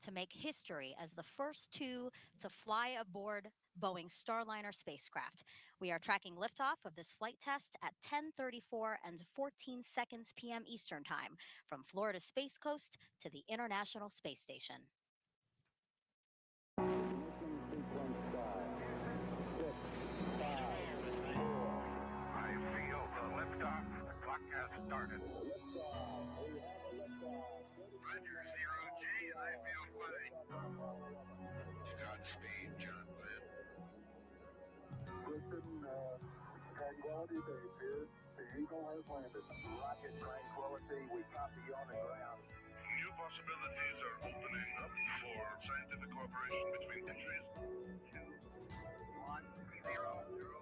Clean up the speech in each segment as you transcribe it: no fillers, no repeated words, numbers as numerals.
to make history as the first two to fly aboard Boeing's Starliner spacecraft. We are tracking liftoff of this flight test at 10:34 and 14 seconds p.m. Eastern Time from Florida's Space Coast to the International Space Station. I feel the liftoff. The clock has started. Roger, zero G, I feel fine. Godspeed, John Glenn. Listen, Tranquility Base here. The Eagle has landed. Rocket Tranquility, we copy you on the ground. New possibilities are opening up for scientific cooperation between countries. 2, 1, 0, 0,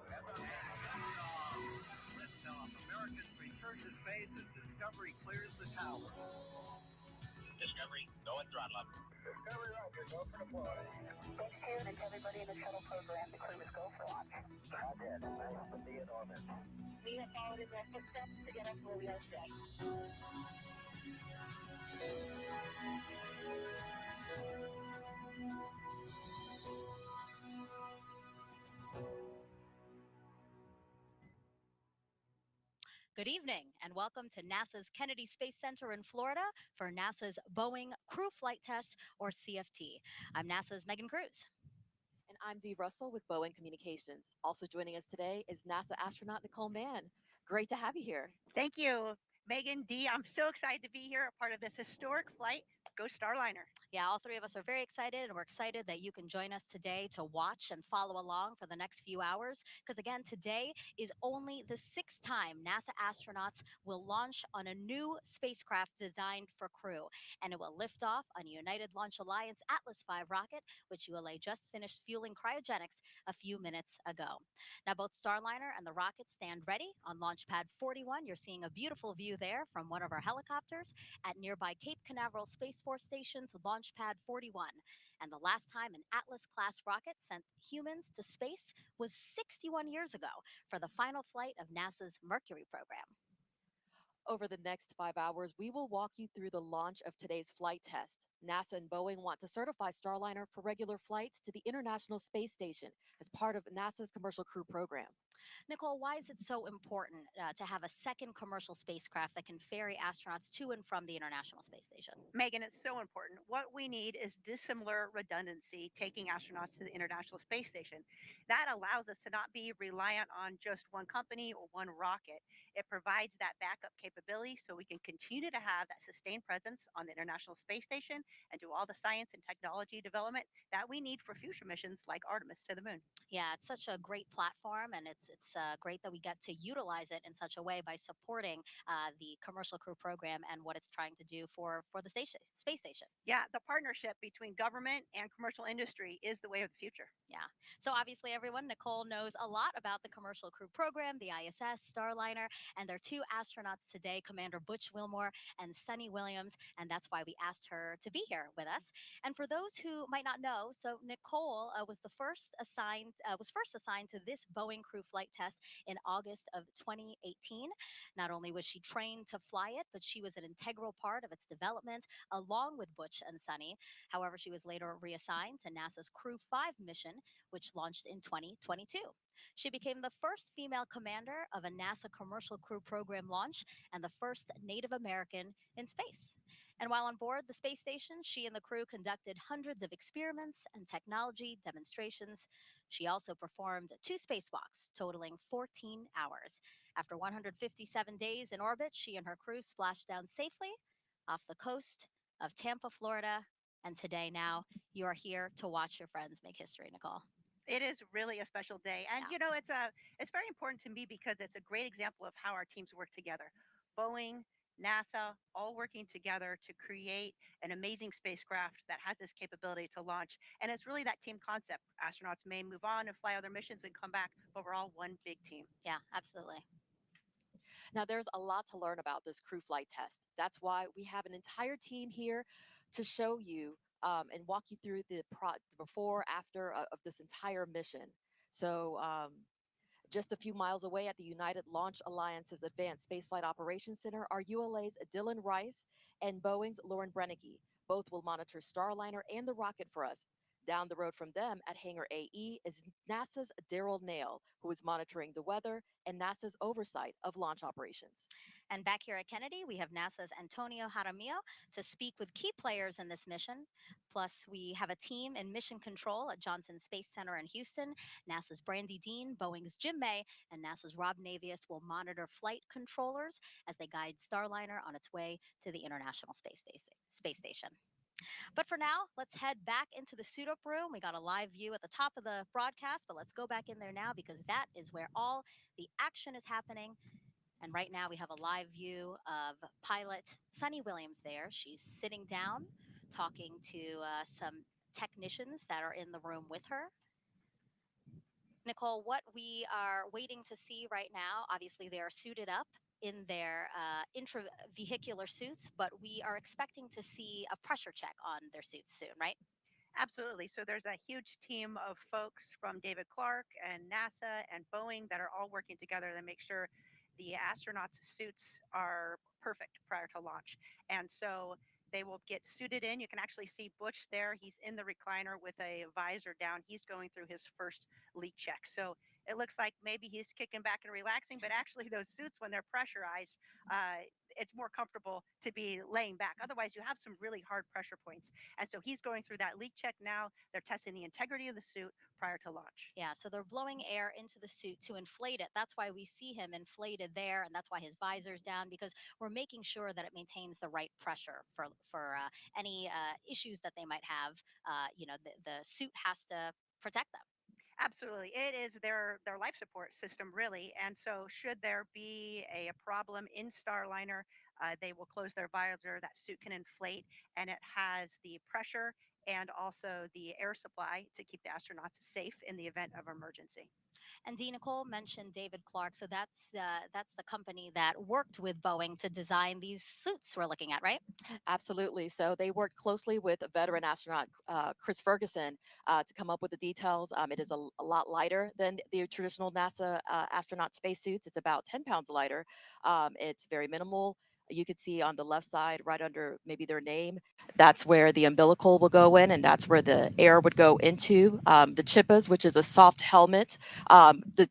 liftoff. America's return to space as Discovery clears the tower. Discovery, go and throttle up. Discovery Rocket, go for deploy. Space Care and everybody in the shuttle program, the crew is go for launch. Roger, nice to be in orbit. We have followed in their footsteps to get us where we are today. Good evening, and welcome to NASA's Kennedy Space Center in Florida for NASA's Boeing Crew Flight Test, or CFT. I'm NASA's Megan Cruz. And I'm Dee Russell with Boeing Communications. Also joining us today is NASA astronaut Nicole Mann. Great to have you here. Thank you, Megan, Dee. I'm so excited to be here, a part of this historic flight. Go Starliner. Yeah, all three of us are very excited, and we're excited that you can join us today to watch and follow along for the next few hours. Because again, today is only the sixth time NASA astronauts will launch on a new spacecraft designed for crew, and it will lift off on a United Launch Alliance Atlas V rocket, which ULA just finished fueling cryogenics a few minutes ago. Now, both Starliner and the rocket stand ready on Launch Pad 41. You're seeing a beautiful view there from one of our helicopters at nearby Cape Canaveral Space Force Station's Launch Pad 41. And the last time an Atlas-class rocket sent humans to space was 61 years ago for the final flight of NASA's Mercury program. Over the next 5 hours, we will walk you through the launch of today's flight test. NASA and Boeing want to certify Starliner for regular flights to the International Space Station as part of NASA's Commercial Crew program. Nicole, why is it so important to have a second commercial spacecraft that can ferry astronauts to and from the International Space Station? Megan, it's so important. What we need is dissimilar redundancy taking astronauts to the International Space Station. That allows us to not be reliant on just one company or one rocket. It provides that backup capability so we can continue to have that sustained presence on the International Space Station and do all the science and technology development that we need for future missions like Artemis to the moon. Yeah, it's such a great platform, and it's great that we get to utilize it in such a way by supporting the Commercial Crew program and what it's trying to do for the space station. Yeah, the partnership between government and commercial industry is the way of the future. Yeah. So obviously, everyone, Nicole knows a lot about the Commercial Crew program, the ISS, Starliner, and their two astronauts today, Commander Butch Wilmore and Sunni Williams, and that's why we asked her to be here with us. And for those who might not know, so Nicole was first assigned to this Boeing Crew flight test in August of 2018. Not only was she trained to fly it, but she was an integral part of its development, along with Butch and Sunni. However, she was later reassigned to NASA's Crew 5 mission, which launched in 2022. She became the first female commander of a NASA Commercial Crew program launch and the first Native American in space. And while on board the space station, she and the crew conducted hundreds of experiments and technology demonstrations. She also performed 2 spacewalks, totaling 14 hours. After 157 days in orbit, she and her crew splashed down safely off the coast of Tampa, Florida. And today, now, you are here to watch your friends make history, Nicole. It is really a special day. And, Yeah. it's very important to me because it's a great example of how our teams work together. Boeing, NASA, all working together to create an amazing spacecraft that has this capability to launch. And it's really that team concept. Astronauts may move on and fly other missions and come back, but we're all one big team. Yeah, absolutely. Now, there's a lot to learn about this crew flight test. That's why we have an entire team here to show you and walk you through the before, after of this entire mission. So just a few miles away at the United Launch Alliance's Advanced Spaceflight Operations Center are ULA's Dylan Rice and Boeing's Lauren Brennecke. both will monitor Starliner and the rocket for us. Down the road from them at Hangar AE is NASA's Daryl Nail, who is monitoring the weather and NASA's oversight of launch operations. And back here at Kennedy, we have NASA's Antonio Jaramillo to speak with key players in this mission. Plus, we have a team in mission control at Johnson Space Center in Houston. NASA's Brandy Dean, Boeing's Jim May, and NASA's Rob Navius will monitor flight controllers as they guide Starliner on its way to the International Space Station. But for now, let's head back into the suit up room. We got a live view at the top of the broadcast, but let's go back in there now because that is where all the action is happening. And right now we have a live view of pilot Sunny Williams there. She's sitting down talking to some technicians that are in the room with her. Nicole, what we are waiting to see right now, obviously they are suited up in their intravehicular suits, but we are expecting to see a pressure check on their suits soon, right? Absolutely. So there's a huge team of folks from David Clark and NASA and Boeing that are all working together to make sure the astronauts' suits are perfect prior to launch. And so they will get suited in. You can actually see Butch there. He's in the recliner with a visor down. He's going through his first leak check. So it looks like maybe he's kicking back and relaxing, but actually those suits, when they're pressurized, it's more comfortable to be laying back. Otherwise, you have some really hard pressure points. And so he's going through that leak check now. They're testing the integrity of the suit prior to launch. Yeah, so they're blowing air into the suit to inflate it. That's why we see him inflated there, and that's why his visor's down because we're making sure that it maintains the right pressure for any issues that they might have. The suit has to protect them. Absolutely. It is their life support system, really. And so, should there be a problem in Starliner, they will close their visor. That suit can inflate, and it has the pressure and also the air supply to keep the astronauts safe in the event of emergency. And Dee Nicole mentioned David Clark, so that's the company that worked with Boeing to design these suits we're looking at, right? Absolutely. So they worked closely with a veteran astronaut, Chris Ferguson, to come up with the details. It is a lot lighter than the traditional NASA astronaut spacesuits. It's about 10 pounds lighter. It's very minimal. You could see on the left side, right under maybe their name, that's where the umbilical will go in, and that's where the air would go into. The chippas, which is a soft helmet. The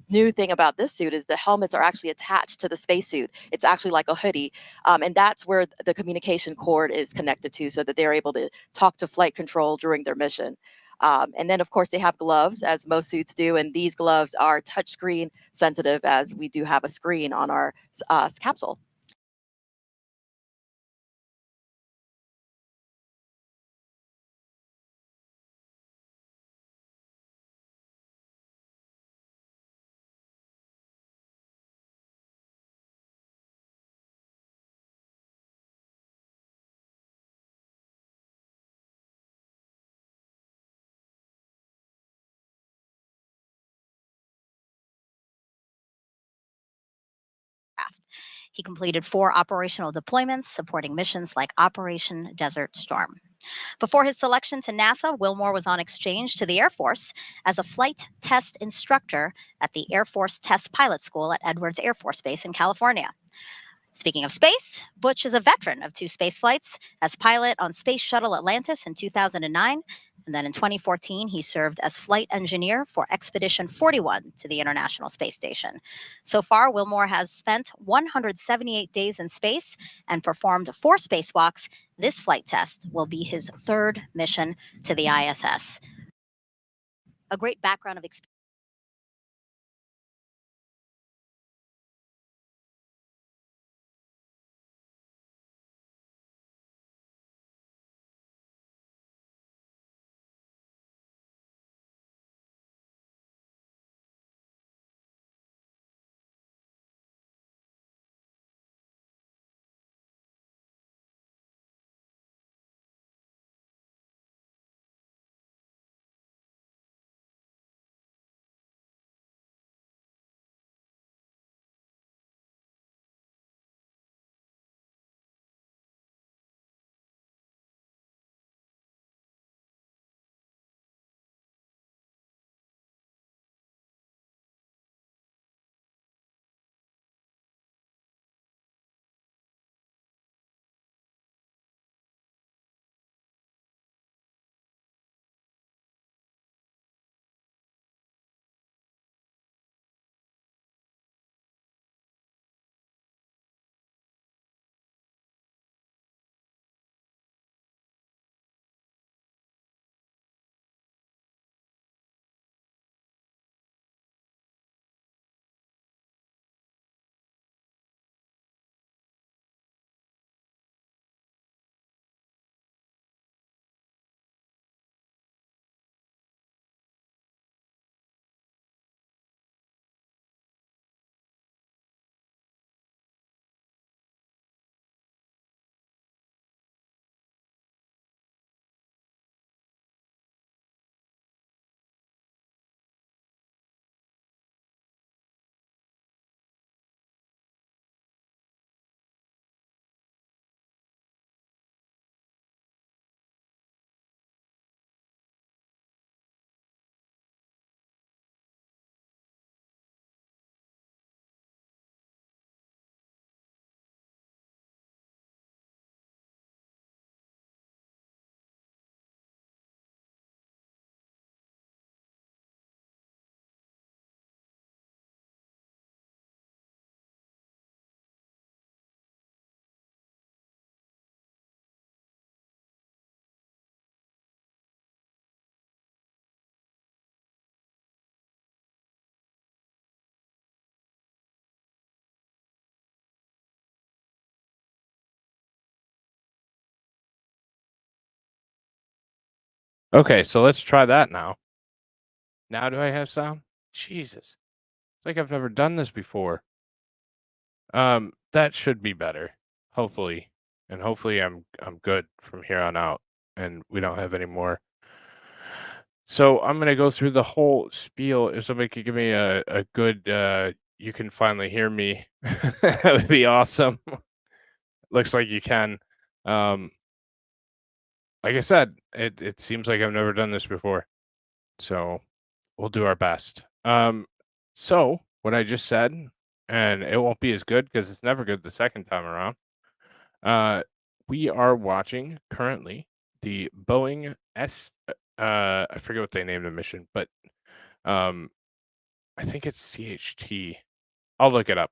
new thing about this suit is the helmets are actually attached to the spacesuit. It's actually like a hoodie, and that's where the communication cord is connected to, so that they're able to talk to flight control during their mission. And then, of course, they have gloves, as most suits do, and these gloves are touchscreen sensitive, as we do have a screen on our capsule. He completed 4 operational deployments supporting missions like Operation Desert Storm. Before his selection to NASA, Wilmore was on exchange to the Air Force as a flight test instructor at the Air Force Test Pilot School at Edwards Air Force Base in California. Speaking of space, Butch is a veteran of 2 space flights as pilot on Space Shuttle Atlantis in 2009. And then in 2014, he served as flight engineer for Expedition 41 to the International Space Station. So far, Wilmore has spent 178 days in space and performed 4 spacewalks. This flight test will be his 3rd mission to the ISS. A great background of experience. Okay, so let's try that now. Now do I have sound? Jesus. It's like I've never done this before. That should be better. Hopefully. And hopefully I'm good from here on out and we don't have any more. So I'm gonna go through the whole spiel. If somebody could give me a good you can finally hear me, that would be awesome. Looks like you can. Like I said, it seems like I've never done this before. So we'll do our best. So what I just said, and it won't be as good because it's never good the second time around. We are watching currently the Boeing I forget what they named the mission, but I think it's CHT. I'll look it up.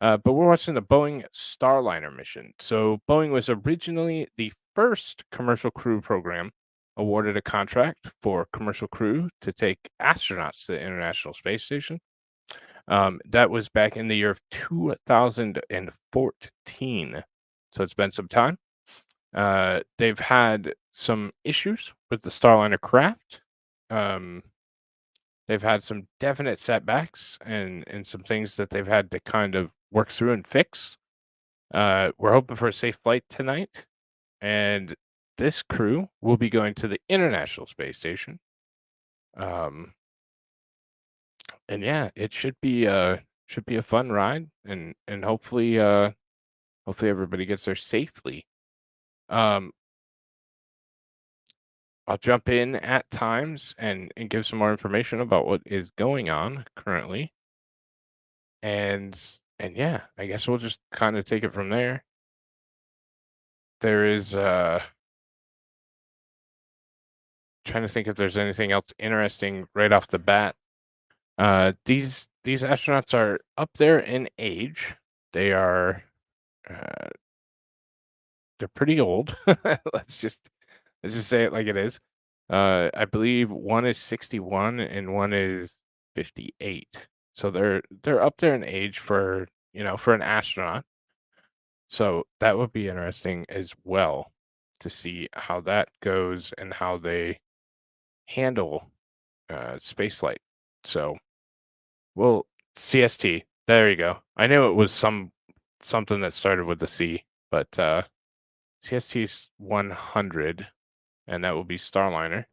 But we're watching the Boeing Starliner mission. So Boeing was originally the first commercial crew program awarded a contract for commercial crew to take astronauts to the International Space Station. That was back in the year of 2014. So it's been some time. They've had some issues with the Starliner craft. They've had some definite setbacks and some things that they've had to kind of work through and fix. We're hoping for a safe flight tonight, and this crew will be going to the International Space Station. And yeah, it should be a fun ride, and hopefully everybody gets there safely. I'll jump in at times and give some more information about what is going on currently. And yeah, I guess we'll just kind of take it from there. There is trying to think if there's anything else interesting right off the bat. These astronauts are up there in age. They are they're pretty old. let's just say it like it is. I believe one is 61 and one is 58. So they're up there in age for for an astronaut. So that would be interesting as well to see how that goes and how they handle spaceflight. So, well, CST. There you go. I knew it was something that started with the C, but CST is 100, and that will be Starliner.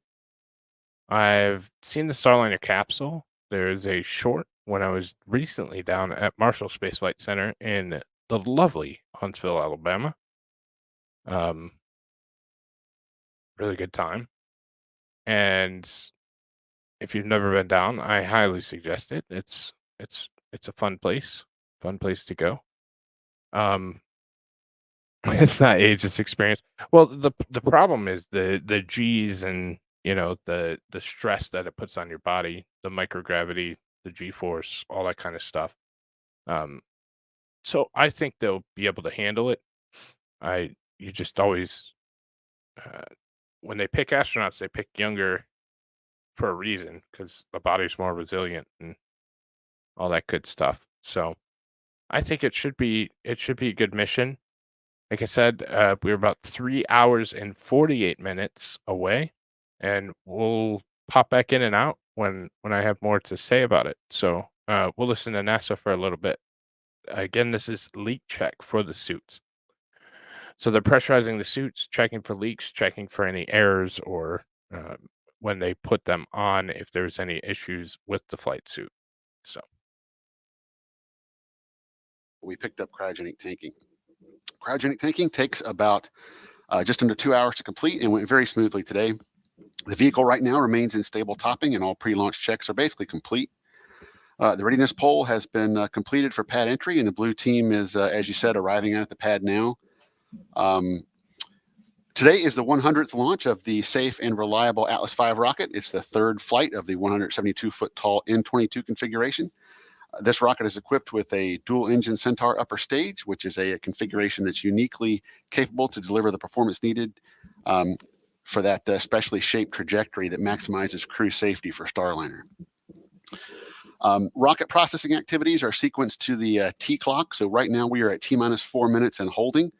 I've seen the Starliner capsule. There is a short when I was recently down at Marshall Space Flight Center in the lovely Huntsville, Alabama. Really good time. And if you've never been down, I highly suggest it. It's a fun place to go. It's not age, it's experience. Well, the problem is the G's and the stress that it puts on your body, the microgravity, the G force, all that kind of stuff. So I think they'll be able to handle it. You just always when they pick astronauts, they pick younger for a reason because the body's more resilient and all that good stuff. So I think it should be a good mission. Like I said, we're about 3 hours and 48 minutes away, and we'll pop back in and out when I have more to say about it. So we'll listen to NASA for a little bit. Again, this is leak check for the suits. So they're pressurizing the suits, checking for leaks, checking for any errors, or when they put them on, if there's any issues with the flight suit. So we picked up cryogenic tanking. Cryogenic tanking takes about just under 2 hours to complete and went very smoothly today. The vehicle right now remains in stable topping and all pre-launch checks are basically complete. The readiness poll has been completed for pad entry, and the blue team is, as you said, arriving at the pad now. Today is the 100th launch of the safe and reliable Atlas V rocket. It's the third flight of the 172-foot tall N-22 configuration. This rocket is equipped with a dual-engine Centaur upper stage, which is a configuration that's uniquely capable to deliver the performance needed for that specially shaped trajectory that maximizes crew safety for Starliner. Rocket processing activities are sequenced to the T clock. So right now we are at T-minus 4 minutes and holding.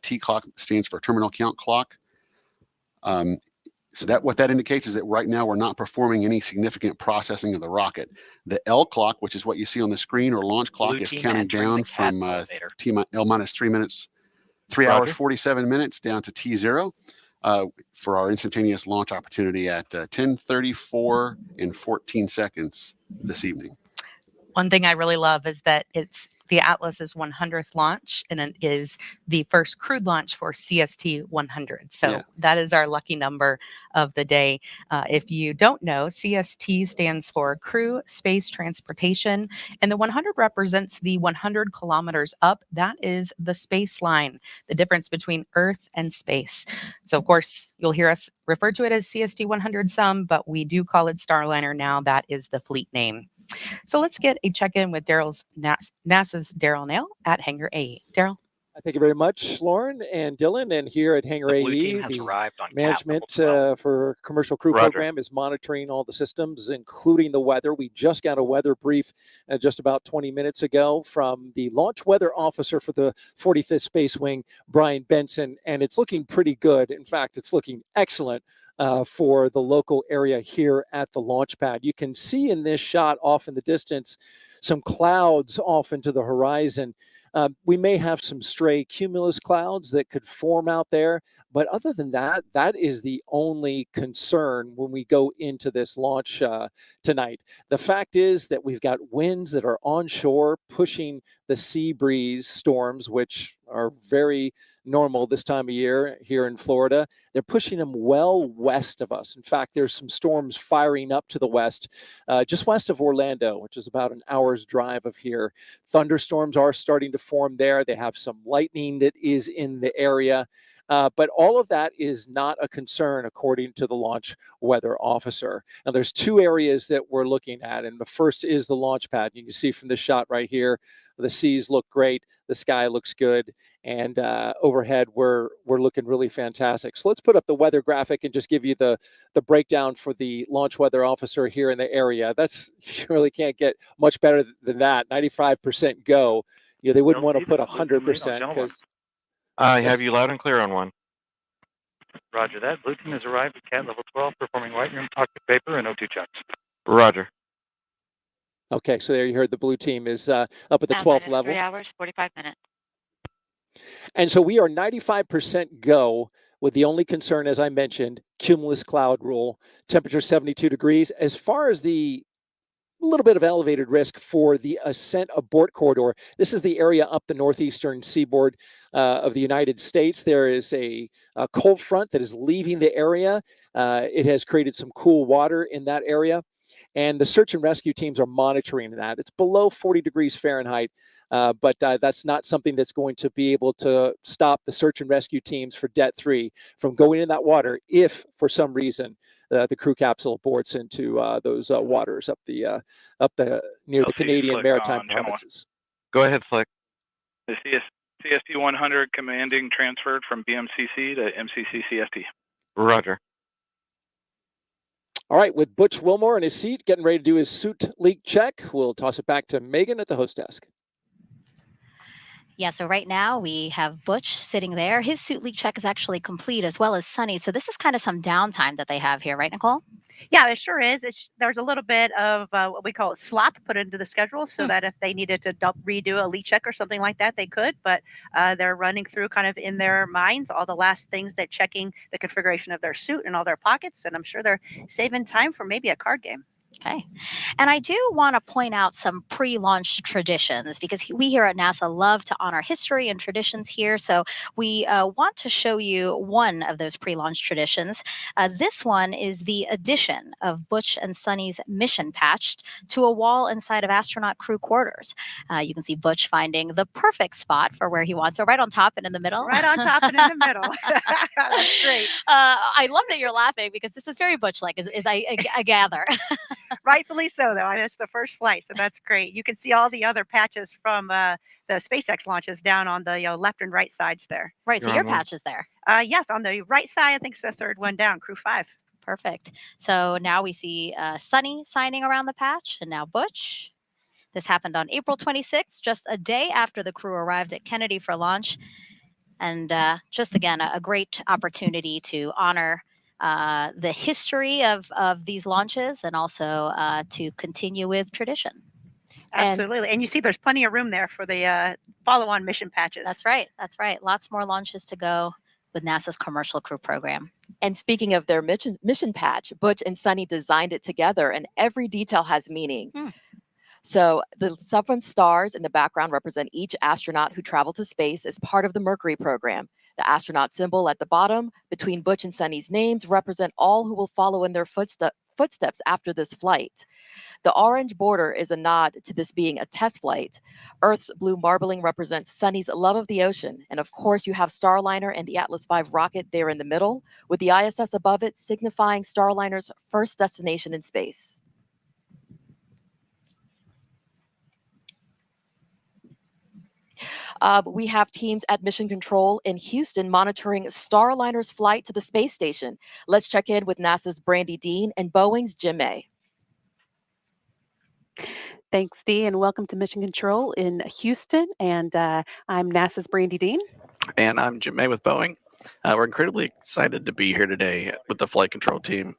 T clock stands for terminal count clock. So what that indicates is that right now we're not performing any significant processing of the rocket. The L clock, which is what you see on the screen, or launch clock, is counting down from L minus 3 minutes, 3 hours, 47 minutes down to T0 for our instantaneous launch opportunity at 10:34 and 14 seconds this evening. One thing I really love is that it's the Atlas's 100th launch, and it is the first crewed launch for CST 100. So that is our lucky number of the day. If you don't know, CST stands for Crew Space Transportation, and the 100 represents the 100 kilometers up. That is the space line, the difference between Earth and space. So, of course, you'll hear us refer to it as CST 100 some, but we do call it Starliner now. That is the fleet name. So let's get a check-in with NASA's Daryl Nail at Hangar A. Daryl. Thank you very much, Lauren and Dylan. And here at Hangar AE, the management for Commercial Crew Program is monitoring all the systems, including the weather. We just got a weather brief just about 20 minutes ago from the launch weather officer for the 45th Space Wing, Brian Benson, and it's looking pretty good. In fact, it's looking excellent for the local area here at the launch pad. You can see in this shot off in the distance some clouds off into the horizon. We may have some stray cumulus clouds that could form out there, but other than that, that is the only concern when we go into this launch tonight. The fact is that we've got winds that are onshore pushing the sea breeze storms, which are very normal this time of year here in Florida. They're pushing them well west of us. In fact, there's some storms firing up to the west, just west of Orlando, which is about an hour's drive of here. Thunderstorms are starting to form there. They have some lightning that is in the area. But all of that is not a concern, according to the launch weather officer. Now, there's two areas that we're looking at, and the first is the launch pad. You can see from the shot right here, the seas look great, the sky looks good, and overhead we're looking really fantastic. So let's put up the weather graphic and just give you the breakdown for the launch weather officer here in the area. That's, you really can't get much better than that. 95% go. You know, they wouldn't want to put 100% because I have you loud and clear on one. Roger that. Blue team has arrived at CAT level 12, performing white room cockpit paper and O2 checks. Roger. Okay, so there you heard the blue team is up at the 12th level. 3 hours, 45 minutes. And so we are 95% go, with the only concern, as I mentioned, cumulus cloud rule, temperature 72 degrees. As far as the little bit of elevated risk for the ascent abort corridor, this is the area up the northeastern seaboard of the United States. There is a cold front that is leaving the area. It has created some cool water in that area, and the search and rescue teams are monitoring that. It's below 40 degrees Fahrenheit, but that's not something that's going to be able to stop the search and rescue teams for Det 3 from going in that water if, for some reason, the crew capsule boards into those waters up the near the Canadian maritime provinces. Go ahead, Slick. The CST 100 commanding transferred from BMCC to MCC CST. Roger. All right, with Butch Wilmore in his seat, getting ready to do his suit leak check, we'll toss it back to Megan at the host desk. Yeah, so right now we have Butch sitting there. His suit leak check is actually complete, as well as Sunny. So this is kind of some downtime that they have here, right, Nicole? Yeah, it sure is. There's a little bit of what we call it slop put into the schedule so that if they needed to redo a leak check or something like that, they could. But they're running through kind of in their minds all the last things that checking the configuration of their suit and all their pockets. And I'm sure they're saving time for maybe a card game. Okay. And I do want to point out some pre-launch traditions, because we here at NASA love to honor history and traditions here. So we want to show you one of those pre-launch traditions. This one is the addition of Butch and Sunny's mission patch to a wall inside of astronaut crew quarters. You can see Butch finding the perfect spot for where he wants it, right on top and in the middle. Right on top and in the middle. That's great. I love that you're laughing, because this is very Butch-like, as I gather. Rightfully so, though. It's the first flight, so that's great. You can see all the other patches from the SpaceX launches down on the left and right sides there. Right, so your patch is there. Yes, on the right side, I think it's the third one down, Crew 5. Perfect. So now we see Sunny signing around the patch, and now Butch. This happened on April 26th, just a day after the crew arrived at Kennedy for launch. And just, again, a great opportunity to honor the history of these launches and also to continue with tradition. Absolutely. And you see there's plenty of room there for the follow-on mission patches. That's right. That's right. Lots more launches to go with NASA's Commercial Crew program. And speaking of their mission patch, Butch and Sunny designed it together, and every detail has meaning. So the 7 stars in the background represent each astronaut who traveled to space as part of the Mercury program. The astronaut symbol at the bottom between Butch and Sunny's names represent all who will follow in their footsteps after this flight. The orange border is a nod to this being a test flight. Earth's blue marbling represents Sunny's love of the ocean. And of course, you have Starliner and the Atlas V rocket there in the middle, with the ISS above it signifying Starliner's first destination in space. We have teams at Mission Control in Houston monitoring Starliner's flight to the space station. Let's check in with NASA's Brandy Dean and Boeing's Jim May. Thanks, Dee, and welcome to Mission Control in Houston. And I'm NASA's Brandy Dean. And I'm Jim May with Boeing. We're incredibly excited to be here today with the flight control team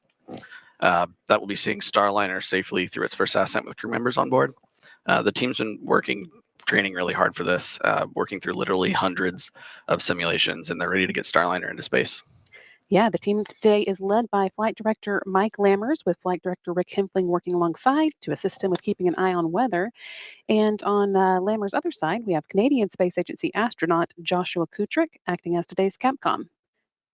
that will be seeing Starliner safely through its first ascent with crew members on board. The team's been training really hard for this, working through literally hundreds of simulations, and they're ready to get Starliner into space. Yeah, the team today is led by Flight Director Mike Lammers, with Flight Director Rick Hempling working alongside to assist him with keeping an eye on weather. And on Lammers' other side, we have Canadian Space Agency astronaut Joshua Kutrick acting as today's Capcom.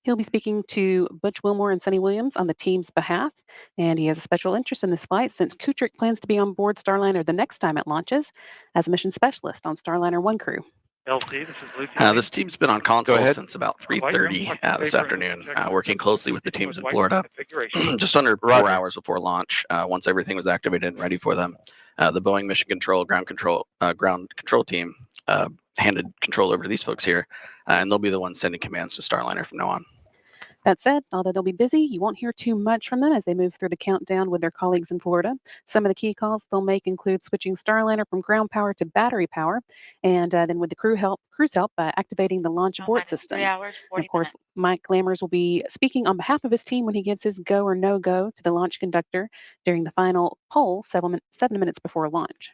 He'll be speaking to Butch Wilmore and Sunny Williams on the team's behalf, and he has a special interest in this flight since Kutrick plans to be on board Starliner the next time it launches as a mission specialist on Starliner 1 crew. LC, this is Lucy. This team's been on console since about 3:30 this afternoon, working closely with the teams in Florida. Just under 4 hours before launch, once everything was activated and ready for them, the Boeing Mission Control ground control team handed control over to these folks here, and they'll be the ones sending commands to Starliner from now on. That said, although they'll be busy, you won't hear too much from them as they move through the countdown with their colleagues in Florida. Some of the key calls they'll make include switching Starliner from ground power to battery power, and then with the crew's help, activating the launch abort system. 3 hours, 40 of course, minutes. Mike Lammers will be speaking on behalf of his team when he gives his go or no-go to the launch conductor during the final poll 7 minutes before launch.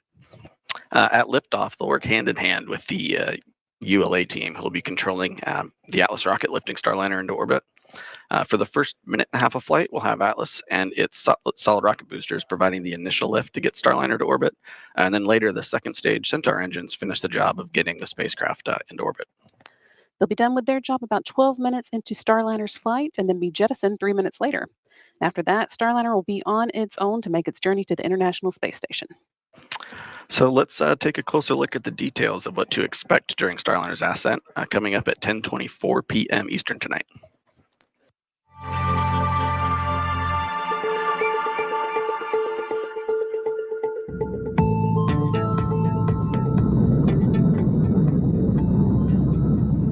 At liftoff, they'll work hand in hand with the ULA team, who will be controlling the Atlas rocket lifting Starliner into orbit. For the first minute and a half of flight, we'll have Atlas and its solid rocket boosters providing the initial lift to get Starliner to orbit. And then later, the second stage Centaur engines finish the job of getting the spacecraft into orbit. They'll be done with their job about 12 minutes into Starliner's flight and then be jettisoned 3 minutes later. After that, Starliner will be on its own to make its journey to the International Space Station. So let's take a closer look at the details of what to expect during Starliner's ascent, coming up at 10:24 p.m. Eastern tonight.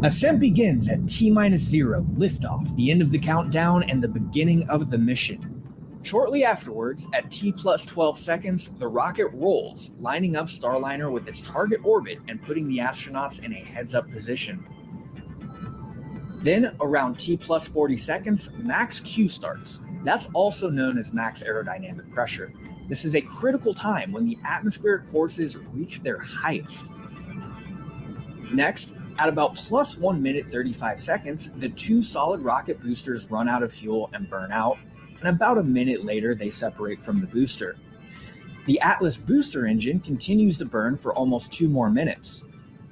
Ascent begins at T-0, liftoff, the end of the countdown and the beginning of the mission. Shortly afterwards, at T+12 seconds, the rocket rolls, lining up Starliner with its target orbit and putting the astronauts in a heads-up position. Then, around T+40 seconds, max Q starts. That's also known as max aerodynamic pressure. This is a critical time when the atmospheric forces reach their highest. Next, at about +1 minute 35 seconds, the 2 solid rocket boosters run out of fuel and burn out, and about a minute later they separate from the booster. The Atlas booster engine continues to burn for almost 2 more minutes.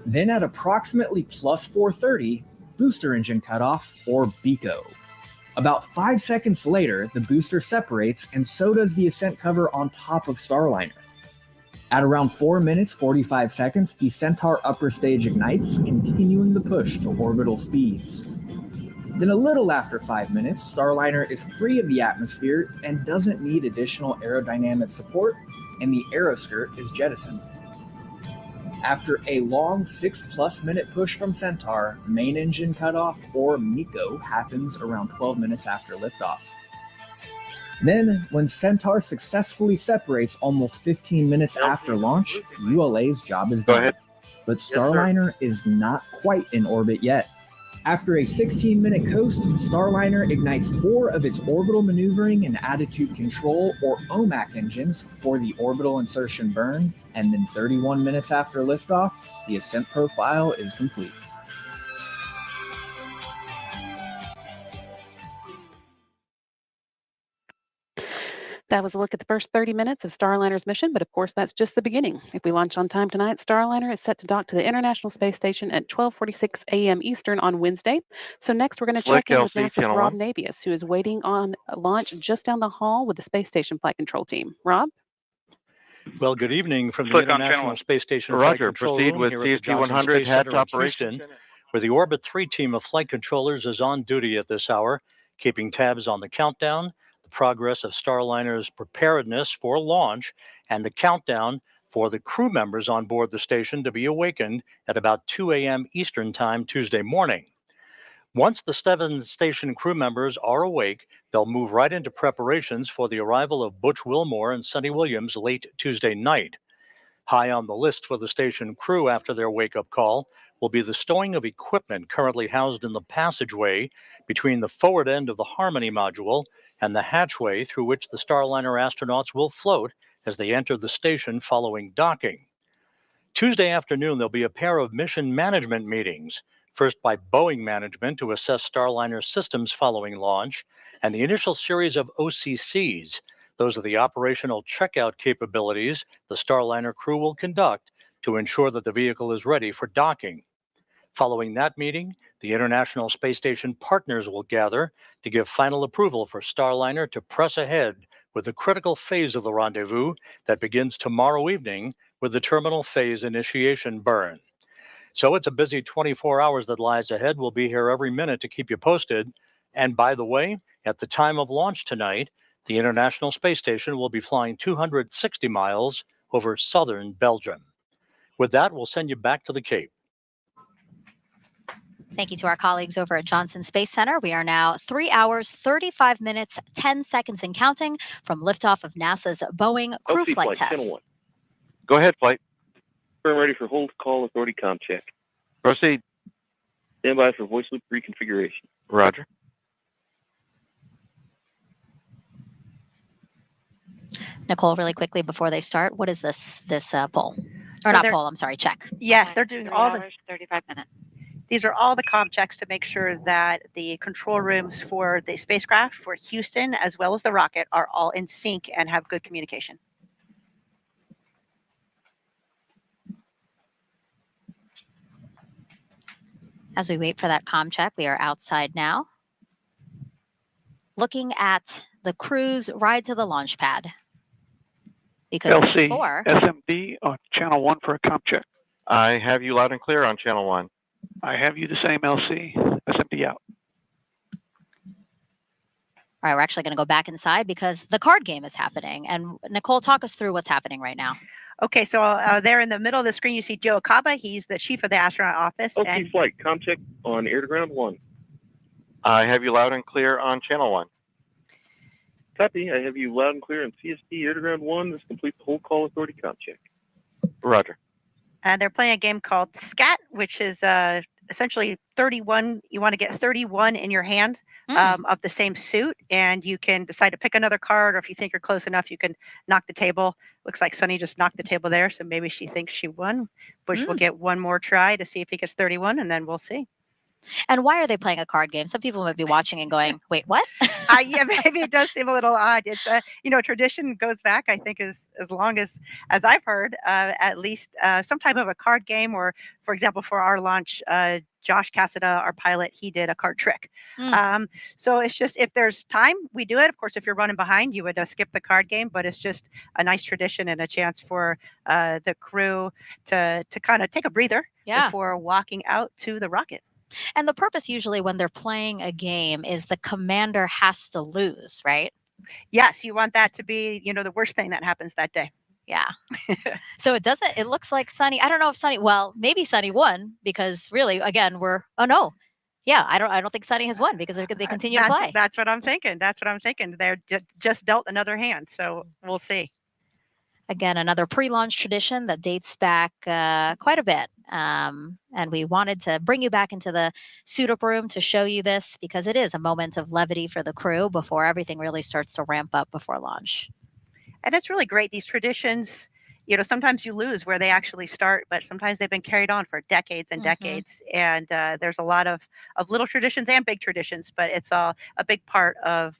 Then at approximately +4:30, booster engine cutoff, or BECO. About 5 seconds later, the booster separates, and so does the ascent cover on top of Starliner. At around 4 minutes 45 seconds, the Centaur upper stage ignites, continuing the push to orbital speeds. Then a little after 5 minutes, Starliner is free of the atmosphere and doesn't need additional aerodynamic support, and the aeroskirt is jettisoned. After a long 6+ minute push from Centaur, main engine cutoff, or MECO, happens around 12 minutes after liftoff. Then, when Centaur successfully separates almost 15 minutes after launch, ULA's job is done. But Starliner is not quite in orbit yet. After a 16-minute coast, Starliner ignites 4 of its orbital maneuvering and attitude control, or OMAC engines, for the orbital insertion burn, and then 31 minutes after liftoff, the ascent profile is complete. That was a look at the first 30 minutes of Starliner's mission, but of course that's just the beginning. If we launch on time tonight, Starliner is set to dock to the International Space Station at 12:46 a.m. Eastern on Wednesday. So next we're going to check in with NASA's Rob Navius, who is waiting on a launch just down the hall with the Space Station Flight Control Team. Rob? Well, good evening from the International Space Station Flight Control Room with here at the CST Johnson 100 Space hatch Center in operation. Houston, where the Orbit 3 team of flight controllers is on duty at this hour, keeping tabs on the countdown, the progress of Starliner's preparedness for launch, and the countdown for the crew members on board the station to be awakened at about 2 a.m. Eastern Time Tuesday morning. Once the 7 station crew members are awake, they'll move right into preparations for the arrival of Butch Wilmore and Sunni Williams late Tuesday night. High on the list for the station crew after their wake-up call will be the stowing of equipment currently housed in the passageway between the forward end of the Harmony module and the hatchway through which the Starliner astronauts will float as they enter the station following docking. Tuesday afternoon, there'll be a pair of mission management meetings, first by Boeing management to assess Starliner systems following launch, and the initial series of OCCs. Those are the operational checkout capabilities the Starliner crew will conduct to ensure that the vehicle is ready for docking. Following that meeting, the International Space Station partners will gather to give final approval for Starliner to press ahead with the critical phase of the rendezvous that begins tomorrow evening with the terminal phase initiation burn. So it's a busy 24 hours that lies ahead. We'll be here every minute to keep you posted. And by the way, at the time of launch tonight, the International Space Station will be flying 260 miles over southern Belgium. With that, we'll send you back to the Cape. Thank you to our colleagues over at Johnson Space Center. We are now 3 hours, 35 minutes, 10 seconds and counting from liftoff of NASA's Boeing crew LC flight test. Channel 1. Go ahead, flight. Firm ready for hold call authority comm check. Proceed. Stand by for voice loop reconfiguration. Roger. Nicole, really quickly before they start, what is this poll? So Or not poll, I'm sorry, check. Yes, they're doing all the 35 minutes. These are all the comm checks to make sure that the control rooms for the spacecraft, for Houston, as well as the rocket, are all in sync and have good communication. As we wait for that comm check, we are outside now, looking at the crew's ride to the launch pad. Because LC, before, SMD on channel 1 for a comm check. I have you loud and clear on channel 1. I have you the same, LC. SMD out. all right, we're actually going to go back inside because the card game is happening. And Nicole, talk us through what's happening right now. Okay, so there in the middle of the screen, you see Joe Akaba. He's the chief of the astronaut office. LC and flight, comm check on air to ground 1. I have you loud and clear on channel 1. Copy. I have you loud and clear on CST air to ground 1. This completes the whole call authority comm check. Roger. And they're playing a game called SCAT, which is essentially 31. You want to get 31 in your hand of the same suit, and you can decide to pick another card, or if you think you're close enough, you can knock the table. Looks like Sunny just knocked the table there, so maybe she thinks she won. Butch will get one more try to see if he gets 31, and then we'll see. And why are they playing a card game? Some people might be watching and going, wait, what? Yeah, maybe it does seem a little odd. It's tradition goes back, I think, as long as I've heard, at least some type of a card game, or, for example, for our launch, Josh Cassada, our pilot, he did a card trick. So it's just, if there's time, we do it. Of course, if you're running behind, you would skip the card game, but it's just a nice tradition and a chance for the crew to kind of take a breather before walking out to the rocket. And the purpose usually when they're playing a game is the commander has to lose, right? Yes, you want that to be, the worst thing that happens that day. Yeah. So it looks like Sunny, I don't know if Sunny, well, maybe Sunny won because really, again, I don't think Sunny has won because they continue to play. That's what I'm thinking. They're just dealt another hand. So we'll see. Again, another pre-launch tradition that dates back quite a bit. And we wanted to bring you back into the suit up room to show you this because it is a moment of levity for the crew before everything really starts to ramp up before launch. And it's really great. These traditions, you know, sometimes you lose where they actually start, but sometimes they've been carried on for decades and decades. And there's a lot of little traditions and big traditions, but it's all a big part of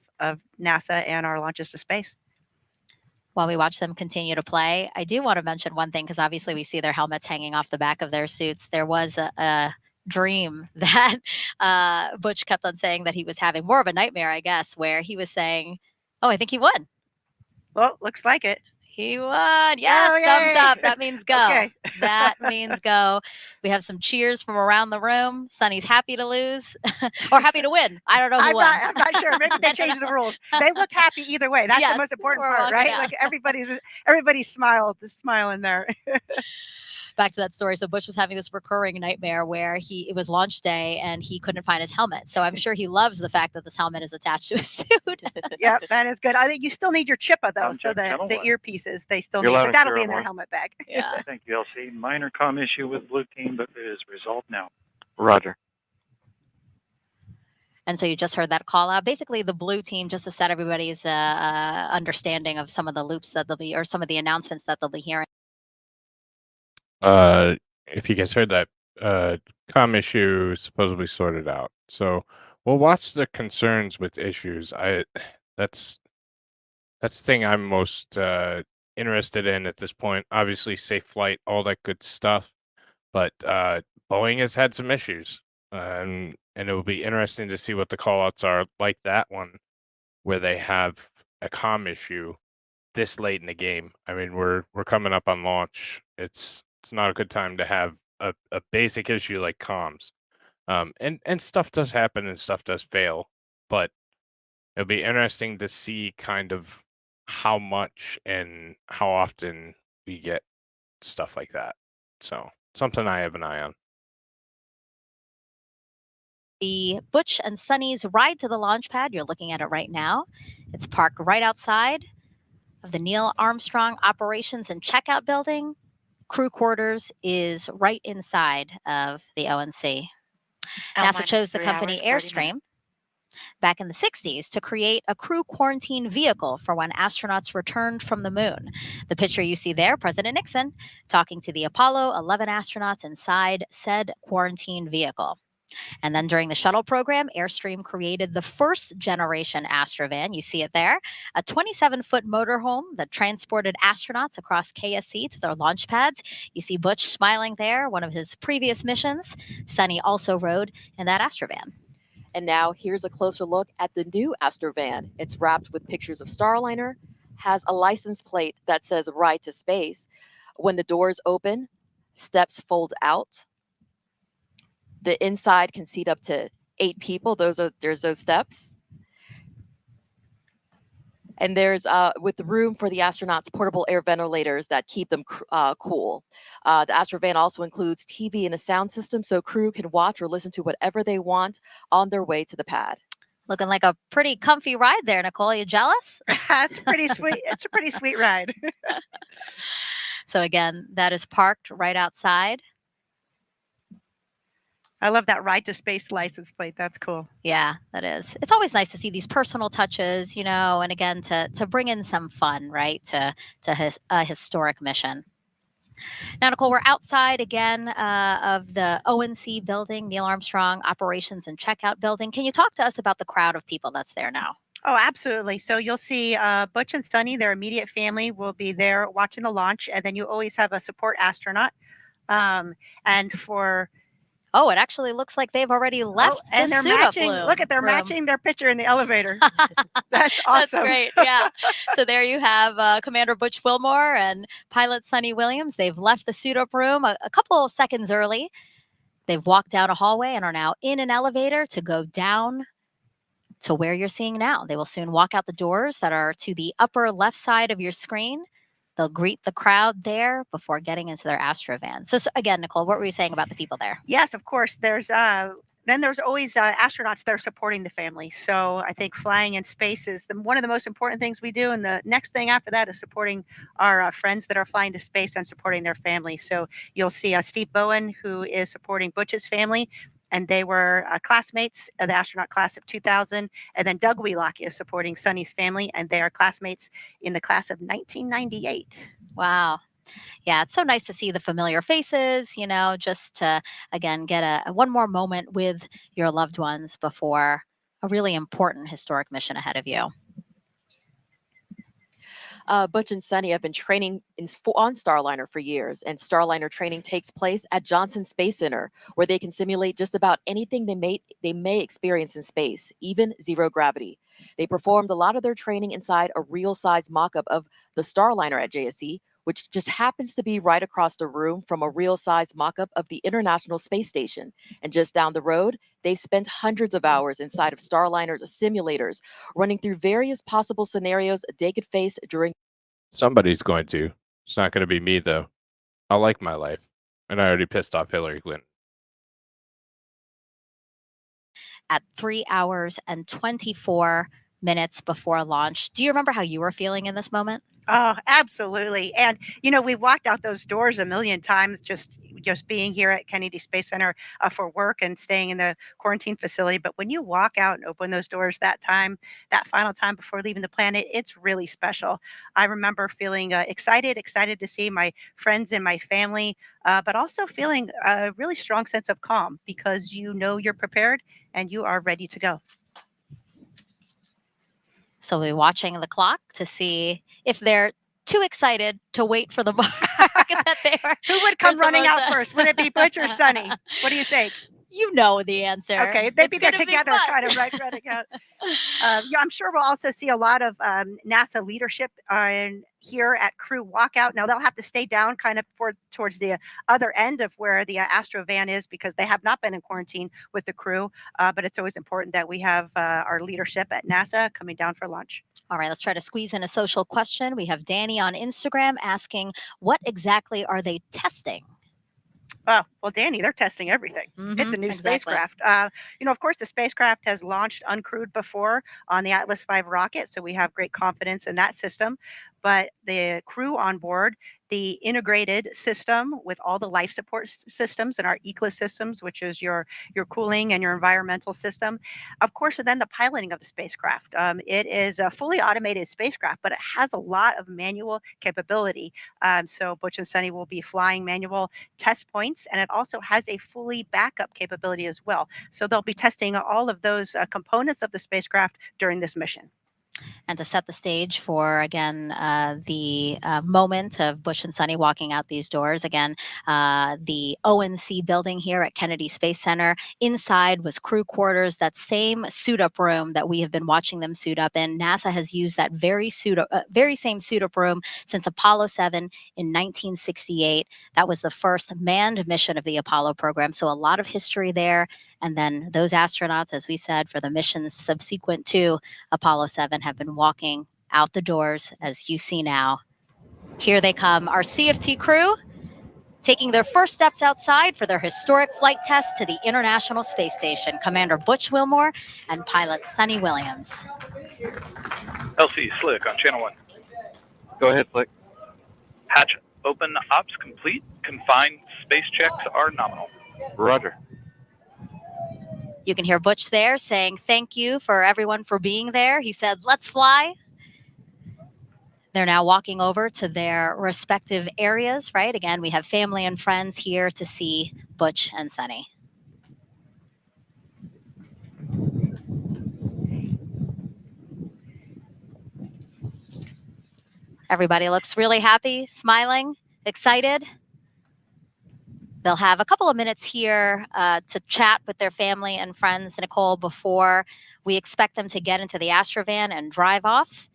NASA and our launches to space. While we watch them continue to play, I do want to mention one thing because obviously we see their helmets hanging off the back of their suits. There was a dream that Butch kept on saying that he was having, more of a nightmare, I guess, where he was saying, "Oh, I think he won." Well, looks like it. He won. Yes, Oh, thumbs yay. up. That means go. Okay. That means go. We have some cheers from around the room. Sunny's happy to lose or happy to win. I don't know who won. I'm not sure. Maybe they changed the rules. They look happy either way. That's the most important part, right? out. Like everybody's smiling there. Back to that story. So Butch was having this recurring nightmare where it was launch day and he couldn't find his helmet. So I'm sure he loves the fact that this helmet is attached to his suit. Yep, that is good. I think you still need your chippa though, so the earpieces they still need, but that'll be in their helmet bag. Yeah. Thank you, LC. Minor comm issue with blue team, but it is resolved now. Roger. And so you just heard that call out. Basically, the blue team, just to set everybody's understanding of some of the loops that they'll be, or some of the announcements that they'll be hearing. If you guys heard that, comm issue supposedly sorted out. So we'll watch the concerns with issues. That's the thing I'm most interested in at this point. Obviously, safe flight, all that good stuff. But Boeing has had some issues, and it will be interesting to see what the callouts are like that one, where they have a comm issue this late in the game. I mean, we're coming up on launch. It's not a good time to have a basic issue like comms. And stuff does happen and stuff does fail, but it'll be interesting to see kind of how much and how often we get stuff like that. So something I have an eye on. The Butch and Sunny's ride to the launch pad. You're looking at it right now. It's parked right outside of the Neil Armstrong Operations and Checkout Building. Crew quarters is right inside of the ONC. NASA chose the company Airstream back in the 60s to create a crew quarantine vehicle for when astronauts returned from the moon. The picture you see there, President Nixon talking to the Apollo 11 astronauts inside said quarantine vehicle. And then during the shuttle program, Airstream created the first generation Astrovan. You see it there, a 27-foot motorhome that transported astronauts across KSC to their launch pads. You see Butch smiling there, one of his previous missions. Sunny also rode in that Astrovan. And now here's a closer look at the new Astrovan. It's wrapped with pictures of Starliner, has a license plate that says Ride to Space. When the doors open, steps fold out. The inside can seat up to 8 people. There's those steps. And there's with the room for the astronauts, portable air ventilators that keep them cool. The Astrovan also includes TV and a sound system, so crew can watch or listen to whatever they want on their way to the pad. Looking like a pretty comfy ride there, Nicole. You jealous? It's pretty sweet. It's a pretty sweet ride. So again, that is parked right outside. I love that Ride to Space license plate. That's cool. Yeah, that is. It's always nice to see these personal touches, you know, and again, to bring in some fun, right, to a historic mission. Now, Nicole, we're outside again of the ONC building, Neil Armstrong Operations and Checkout Building. Can you talk to us about the crowd of people that's there now? Oh, absolutely. So you'll see Butch and Sunny, their immediate family, will be there watching the launch, and then you always have a support astronaut. And for Oh, it actually looks like they've already left and the they're suit up matching. room. Look at they're matching their picture in the elevator. That's awesome. That's great. Yeah. So there you have Commander Butch Wilmore and pilot Sunny Williams. They've left the suit up room a couple of seconds early. They've walked down a hallway and are now in an elevator to go down to where you're seeing now. They will soon walk out the doors that are to the upper left side of your screen. They'll greet the crowd there before getting into their Astrovan. So again, Nicole, what were you saying about the people there? Yes, of course. There's Then there's always astronauts that are supporting the family. So I think flying in space is one of the most important things we do. And the next thing after that is supporting our friends that are flying to space and supporting their family. So you'll see Steve Bowen, who is supporting Butch's family. And they were classmates of the astronaut class of 2000. And then Doug Wheelock is supporting Sunny's family, and they are classmates in the class of 1998. Wow. Yeah, it's so nice to see the familiar faces, just to, again, get one more moment with your loved ones before a really important historic mission ahead of you. Butch and Sunny have been training on Starliner for years, and Starliner training takes place at Johnson Space Center, where they can simulate just about anything they may experience in space, even zero gravity. They performed a lot of their training inside a real-size mock-up of the Starliner at JSC, which just happens to be right across the room from a real-size mock-up of the International Space Station. And just down the road, they spent hundreds of hours inside of Starliner's simulators, running through various possible scenarios they could face during. Somebody's going to. It's not going to be me, though. I like my life, and I already pissed off Hillary Clinton. At 3 hours and 24 minutes before launch. Do you remember how you were feeling in this moment? Oh, absolutely. And, we walked out those doors a million times just being here at Kennedy Space Center for work and staying in the quarantine facility. But when you walk out and open those doors that final time before leaving the planet, it's really special. I remember feeling excited to see my friends and my family, but also feeling a really strong sense of calm because you're prepared and you are ready to go. So we'll be watching the clock to see if they're too excited to wait for the mark that they are. Who would come running out first? Would it be Butch or Sunny? What do you think? You know the answer. Okay, they'd be there together trying to write out. Yeah, I'm sure we'll also see a lot of NASA leadership here at crew walkout. Now they'll have to stay down kind of towards the other end of where the Astro van is because they have not been in quarantine with the crew. But it's always important that we have our leadership at NASA coming down for lunch. All right, let's try to squeeze in a social question. We have Danny on Instagram asking, what exactly are they testing? Well, Danny, they're testing everything. It's a new spacecraft. Of course, the spacecraft has launched uncrewed before on the Atlas V rocket, so we have great confidence in that system. But the crew on board, the integrated system with all the life support systems and our ECLIS systems, which is your cooling and your environmental system, of course, and then the piloting of the spacecraft. It is a fully automated spacecraft, but it has a lot of manual capability. So Butch and Sunny will be flying manual test points, and it also has a fully backup capability as well. So they'll be testing all of those components of the spacecraft during this mission. And to set the stage for, again, the moment of Butch and Sunny walking out these doors, again, the ONC building here at Kennedy Space Center. Inside was crew quarters, that same suit-up room that we have been watching them suit up in. NASA has used that very same suit-up room since Apollo 7 in 1968. That was the first manned mission of the Apollo program, so a lot of history there. And then those astronauts, as we said, for the missions subsequent to Apollo 7 have been walking out the doors, as you see now. Here they come, our CFT crew, taking their first steps outside for their historic flight test to the International Space Station. Commander Butch Wilmore and pilot Sunni Williams. LC Slick on Channel 1. Go ahead, Slick. Hatch open, ops complete. Confined space checks are nominal. Roger. You can hear Butch there saying thank you for everyone for being there. He said, let's fly. They're now walking over to their respective areas, right? Again, we have family and friends here to see Butch and Sunny. Everybody looks really happy, smiling, excited. They'll have a couple of minutes here to chat with their family and friends, Nicole, before we expect them to get into the Astrovan and drive off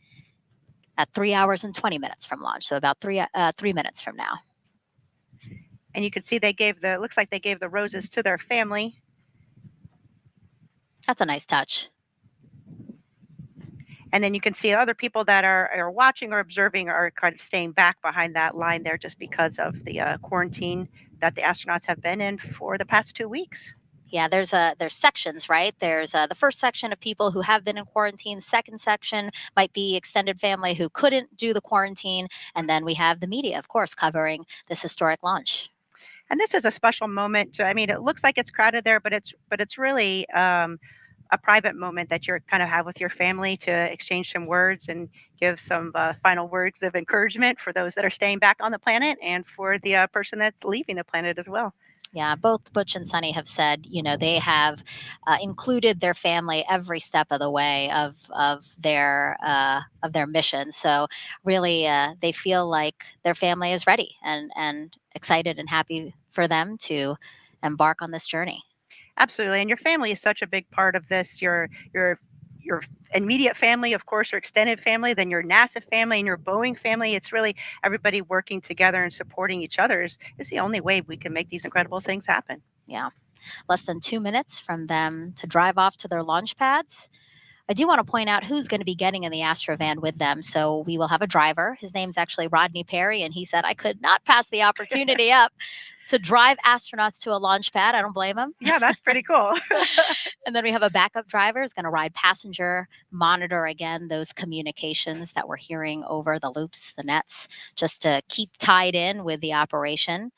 at 3 hours and 20 minutes from launch. So about 3 minutes from now. And you can see looks like they gave the roses to their family. That's a nice touch. And then you can see other people that are watching or observing are kind of staying back behind that line there just because of the quarantine that the astronauts have been in for the past 2 weeks. Yeah, there's sections, right? There's the first section of people who have been in quarantine. Second section might be extended family who couldn't do the quarantine, and then we have the media, of course, covering this historic launch. And this is a special moment. I mean, it looks like it's crowded there, but it's really a private moment that you're kind of have with your family to exchange some words and give some final words of encouragement for those that are staying back on the planet and for the person that's leaving the planet as well. Yeah, both Butch and Sunny have said, they have included their family every step of the way of their mission. So really, they feel like their family is ready and excited and happy for them to embark on this journey. Absolutely, and your family is such a big part of this. Your immediate family, of course, your extended family, then your NASA family and your Boeing family. It's really everybody working together and supporting each other is the only way we can make these incredible things happen. Yeah. Less than 2 minutes from them to drive off to their launch pads. I do want to point out who's going to be getting in the Astrovan with them. So we will have a driver. His name's actually Rodney Perry, and he said, I could not pass the opportunity up to drive astronauts to a launch pad. I don't blame him. Yeah, that's pretty cool. And then we have a backup driver who's going to ride passenger, monitor again those communications that we're hearing over the loops, the nets, just to keep tied in with the operation.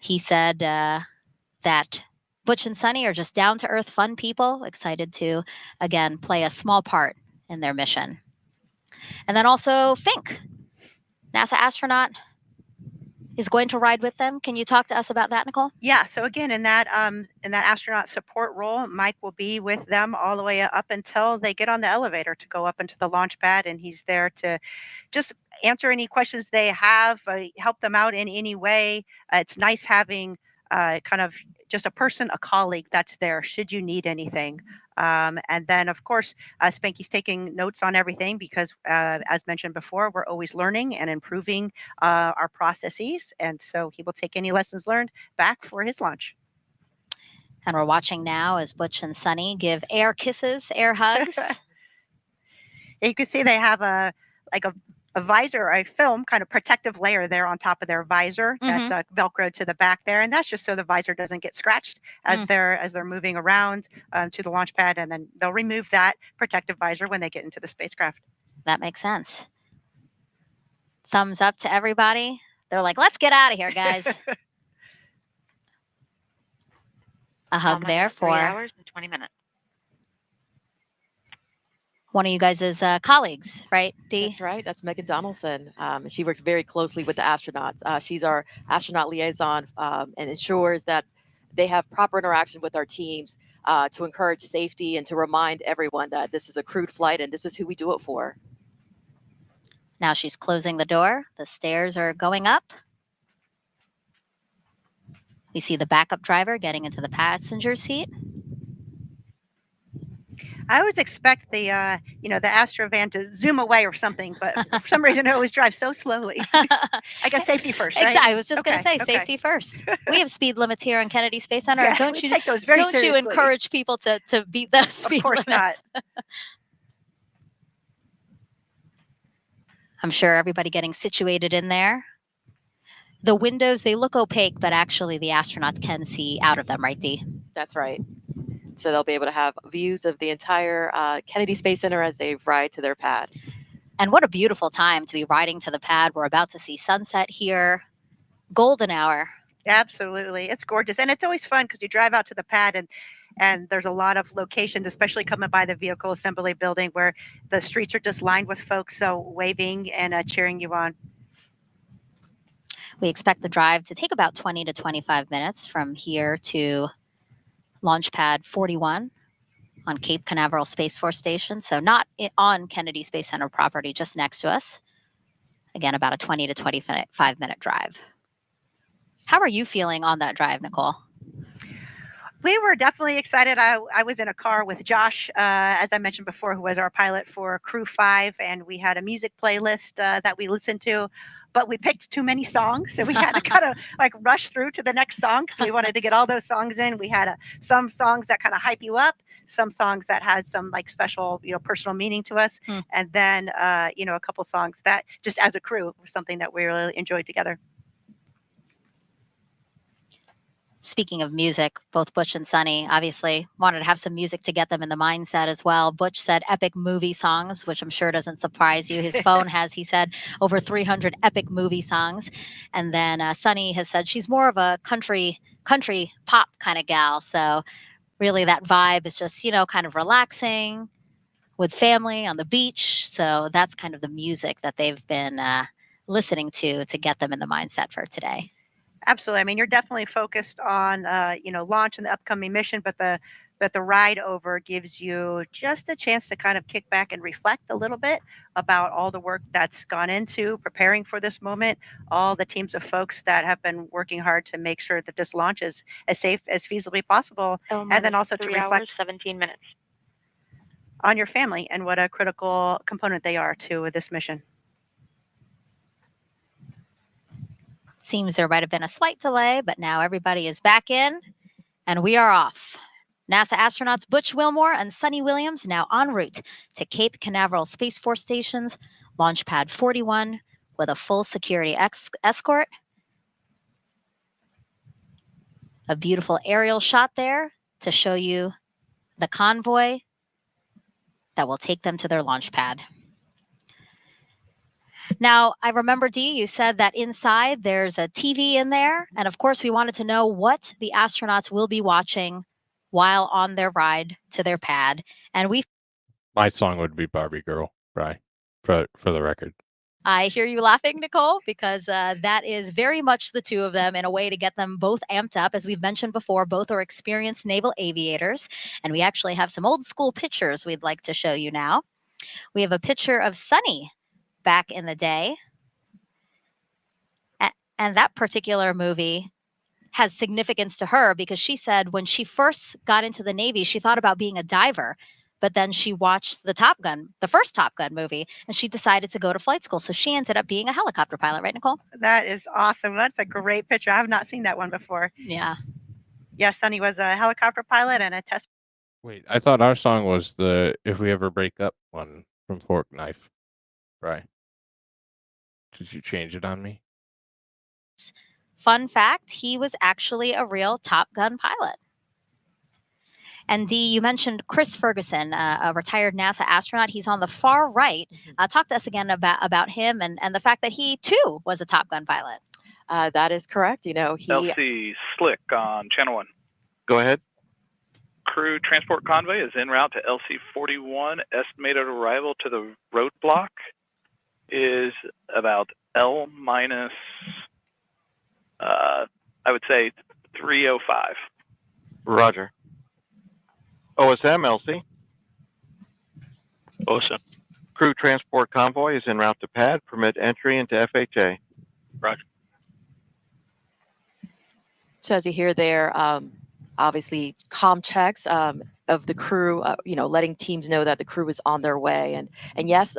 He said that Butch and Sunny are just down-to-earth, fun people, excited to, again, play a small part in their mission. And then also Fink, NASA astronaut, is going to ride with them. Can you talk to us about that, Nicole? Yeah. So again, in that astronaut support role, Mike will be with them all the way up until they get on the elevator to go up into the launch pad, and he's there to just answer any questions they have, help them out in any way. It's nice having kind of just a person, a colleague that's there should you need anything. And then, of course, Spanky's taking notes on everything because, as mentioned before, we're always learning and improving our processes. And so he will take any lessons learned back for his launch. And we're watching now as Butch and Sunny give air kisses, air hugs. You can see they have a visor, a film kind of protective layer there on top of their visor that's velcroed to the back there, and that's just so the visor doesn't get scratched as they're moving around to the launch pad, and then they'll remove that protective visor when they get into the spacecraft. That makes sense. Thumbs up to everybody. They're like, let's get out of here, guys. A hug there for 3 hours and 20 minutes. One of you guys' colleagues, right, Dee? That's right. That's Megan Donaldson. She works very closely with the astronauts. She's our astronaut liaison and ensures that they have proper interaction with our teams to encourage safety and to remind everyone that this is a crewed flight and this is who we do it for. Now she's closing the door. The stairs are going up. We see the backup driver getting into the passenger seat. I always expect the Astrovan to zoom away or something, but for some reason it always drives so slowly. I guess safety first, right? Exactly. I was just going to say safety first. We have speed limits here on Kennedy Space Center. Yeah, don't you take those very seriously. You encourage people to beat those speed limits? Of course not. I'm sure everybody getting situated in there. The windows, they look opaque, but actually the astronauts can see out of them, right, Dee? That's right. So they'll be able to have views of the entire Kennedy Space Center as they ride to their pad. And what a beautiful time to be riding to the pad. We're about to see sunset here. Golden hour. Absolutely. It's gorgeous. And it's always fun because you drive out to the pad and there's a lot of locations, especially coming by the vehicle assembly building where the streets are just lined with folks waving and cheering you on. We expect the drive to take about 20 to 25 minutes from here to Launch Pad 41 on Cape Canaveral Space Force Station. So not on Kennedy Space Center property, just next to us. Again, about a 20 to 25-minute drive. How are you feeling on that drive, Nicole? We were definitely excited. I was in a car with Josh, as I mentioned before, who was our pilot for Crew 5, and we had a music playlist that we listened to. But we picked too many songs, so we had to kind of rush through to the next song because we wanted to get all those songs in. We had some songs that kind of hype you up, some songs that had some special, personal meaning to us, and then a couple songs that just as a crew were something that we really enjoyed together. Speaking of music, both Butch and Sunny obviously wanted to have some music to get them in the mindset as well. Butch said epic movie songs, which I'm sure doesn't surprise you. His phone has, he said, over 300 epic movie songs. And then Sunny has said she's more of a country pop kind of gal. So really that vibe is just, kind of relaxing with family on the beach. So that's kind of the music that they've been listening to get them in the mindset for today. Absolutely. I mean, you're definitely focused on, launch and the upcoming mission, but the ride over gives you just a chance to kind of kick back and reflect a little bit about all the work that's gone into preparing for this moment, all the teams of folks that have been working hard to make sure that this launch is as safe as feasibly possible, and then also to reflect 17 minutes. on your family and what a critical component they are to this mission. Seems there might have been a slight delay, but now everybody is back in and we are off. NASA astronauts Butch Wilmore and Sunni Williams now en route to Cape Canaveral Space Force Station's Launch Pad 41 with a full security escort. A beautiful aerial shot there to show you the convoy that will take them to their launch pad. Now, I remember, Dee, you said that inside there's a TV in there. And of course, we wanted to know what the astronauts will be watching while on their ride to their pad. And My song would be Barbie Girl, right? For the record. I hear you laughing, Nicole, because that is very much the two of them in a way to get them both amped up. As we've mentioned before, both are experienced naval aviators. And we actually have some old school pictures we'd like to show you now. We have a picture of Sunny back in the day. And that particular movie has significance to her because she said when she first got into the Navy, she thought about being a diver, but then she watched the first Top Gun movie, and she decided to go to flight school. So she ended up being a helicopter pilot, right, Nicole? That is awesome. That's a great picture. I have not seen that one before. Yeah. Yeah, Sunny was a helicopter pilot and a test. Wait, I thought our song was the If We Ever Break Up one from Fork Knife, right? Did you change it on me? Fun fact, he was actually a real Top Gun pilot. And Dee, you mentioned Chris Ferguson, a retired NASA astronaut. He's on the far right. Talk to us again about him and the fact that he, too, was a Top Gun pilot. That is correct. He LC Slick on Channel 1. Go ahead. Crew transport convoy is en route to LC 41. Estimated arrival to the roadblock is about L minus, I would say 305. Roger. OSM, LC. OSM. Crew transport convoy is en route to pad. Permit entry into FHA. Roger. So as you hear there, obviously comm checks of the crew, letting teams know that the crew is on their way. And yes,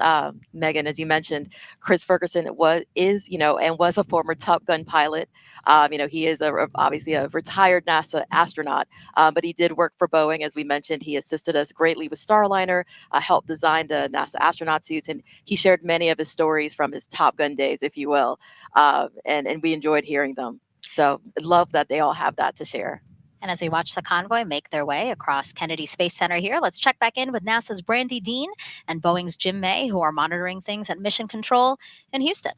Megan, as you mentioned, Chris Ferguson is a former Top Gun pilot. He is obviously a retired NASA astronaut, but he did work for Boeing. As we mentioned, he assisted us greatly with Starliner, helped design the NASA astronaut suits, and he shared many of his stories from his Top Gun days, if you will. And we enjoyed hearing them. So I love that they all have that to share. And as we watch the convoy make their way across Kennedy Space Center here, let's check back in with NASA's Brandy Dean and Boeing's Jim May, who are monitoring things at Mission Control in Houston.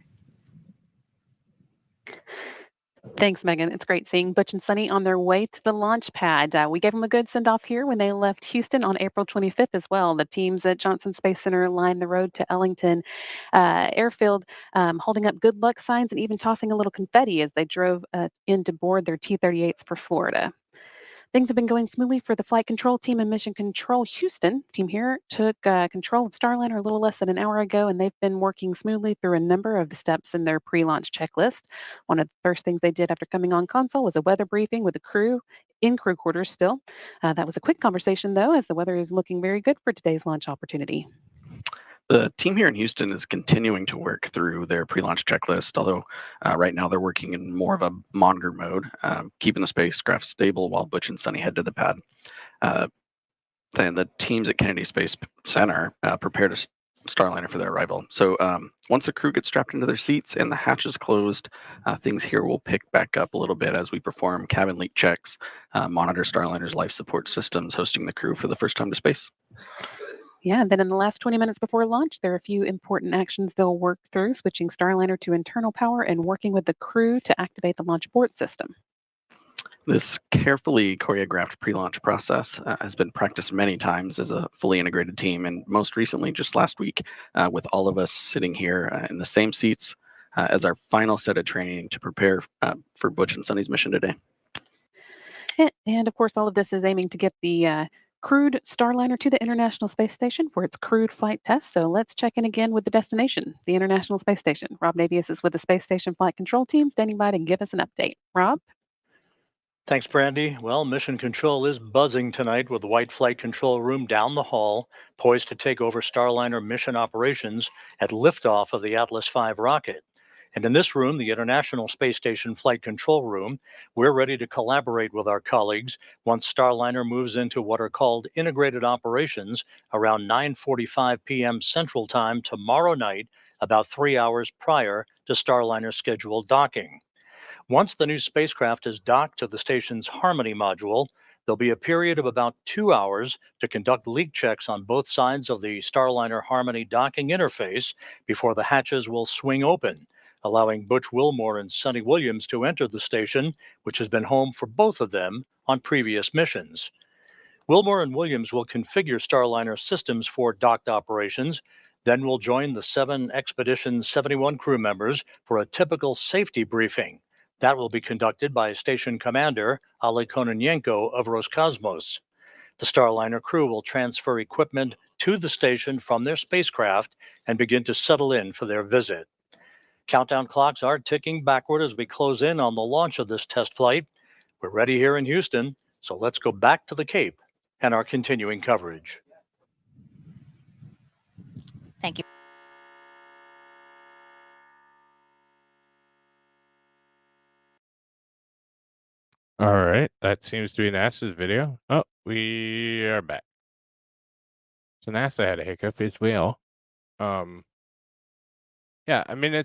Thanks, Megan. It's great seeing Butch and Sunny on their way to the launch pad. We gave them a good send-off here when they left Houston on April 25th as well. The teams at Johnson Space Center lined the road to Ellington Airfield, holding up good luck signs and even tossing a little confetti as they drove in to board their T-38s for Florida. Things have been going smoothly for the flight control team in Mission Control Houston. The team here took control of Starliner a little less than an hour ago, and they've been working smoothly through a number of the steps in their pre-launch checklist. One of the first things they did after coming on console was a weather briefing with the crew in crew quarters still. That was a quick conversation, though, as the weather is looking very good for today's launch opportunity. The team here in Houston is continuing to work through their pre-launch checklist, although right now they're working in more of a monitor mode, keeping the spacecraft stable while Butch and Sunny head to the pad. Then the teams at Kennedy Space Center prepare to Starliner for their arrival. So once the crew gets strapped into their seats and the hatch is closed, things here will pick back up a little bit as we perform cabin leak checks, monitor Starliner's life support systems, hosting the crew for the first time to space. Yeah, then in the last 20 minutes before launch, there are a few important actions they'll work through, switching Starliner to internal power and working with the crew to activate the launch abort system. This carefully choreographed pre-launch process has been practiced many times as a fully integrated team, and most recently, just last week, with all of us sitting here in the same seats as our final set of training to prepare for Butch and Sunni's mission today. And of course, all of this is aiming to get the crewed Starliner to the International Space Station for its crewed flight test. So let's check in again with the destination, the International Space Station. Rob Navius is with the Space Station Flight Control Team, standing by to give us an update. Rob? Thanks, Brandy. Well, Mission Control is buzzing tonight with the White Flight Control Room down the hall, poised to take over Starliner mission operations at liftoff of the Atlas V rocket. And in this room, the International Space Station Flight Control Room, we're ready to collaborate with our colleagues once Starliner moves into what are called integrated operations around 9:45 p.m. Central Time tomorrow night, about 3 hours prior to Starliner's scheduled docking. Once the new spacecraft is docked to the station's Harmony module, there'll be a period of about 2 hours to conduct leak checks on both sides of the Starliner Harmony docking interface before the hatches will swing open, allowing Butch Wilmore and Sunni Williams to enter the station, which has been home for both of them on previous missions. Wilmore and Williams will configure Starliner systems for docked operations, then will join the 7 Expedition 71 crew members for a typical safety briefing. That will be conducted by Station Commander Ali Kononenko of Roscosmos. The Starliner crew will transfer equipment to the station from their spacecraft and begin to settle in for their visit. Countdown clocks are ticking backward as we close in on the launch of this test flight. We're ready here in Houston, so let's go back to the Cape and our continuing coverage. Thank you. All right, that seems to be NASA's video. Oh, we are back. So NASA had a hiccup as well. Yeah, I mean,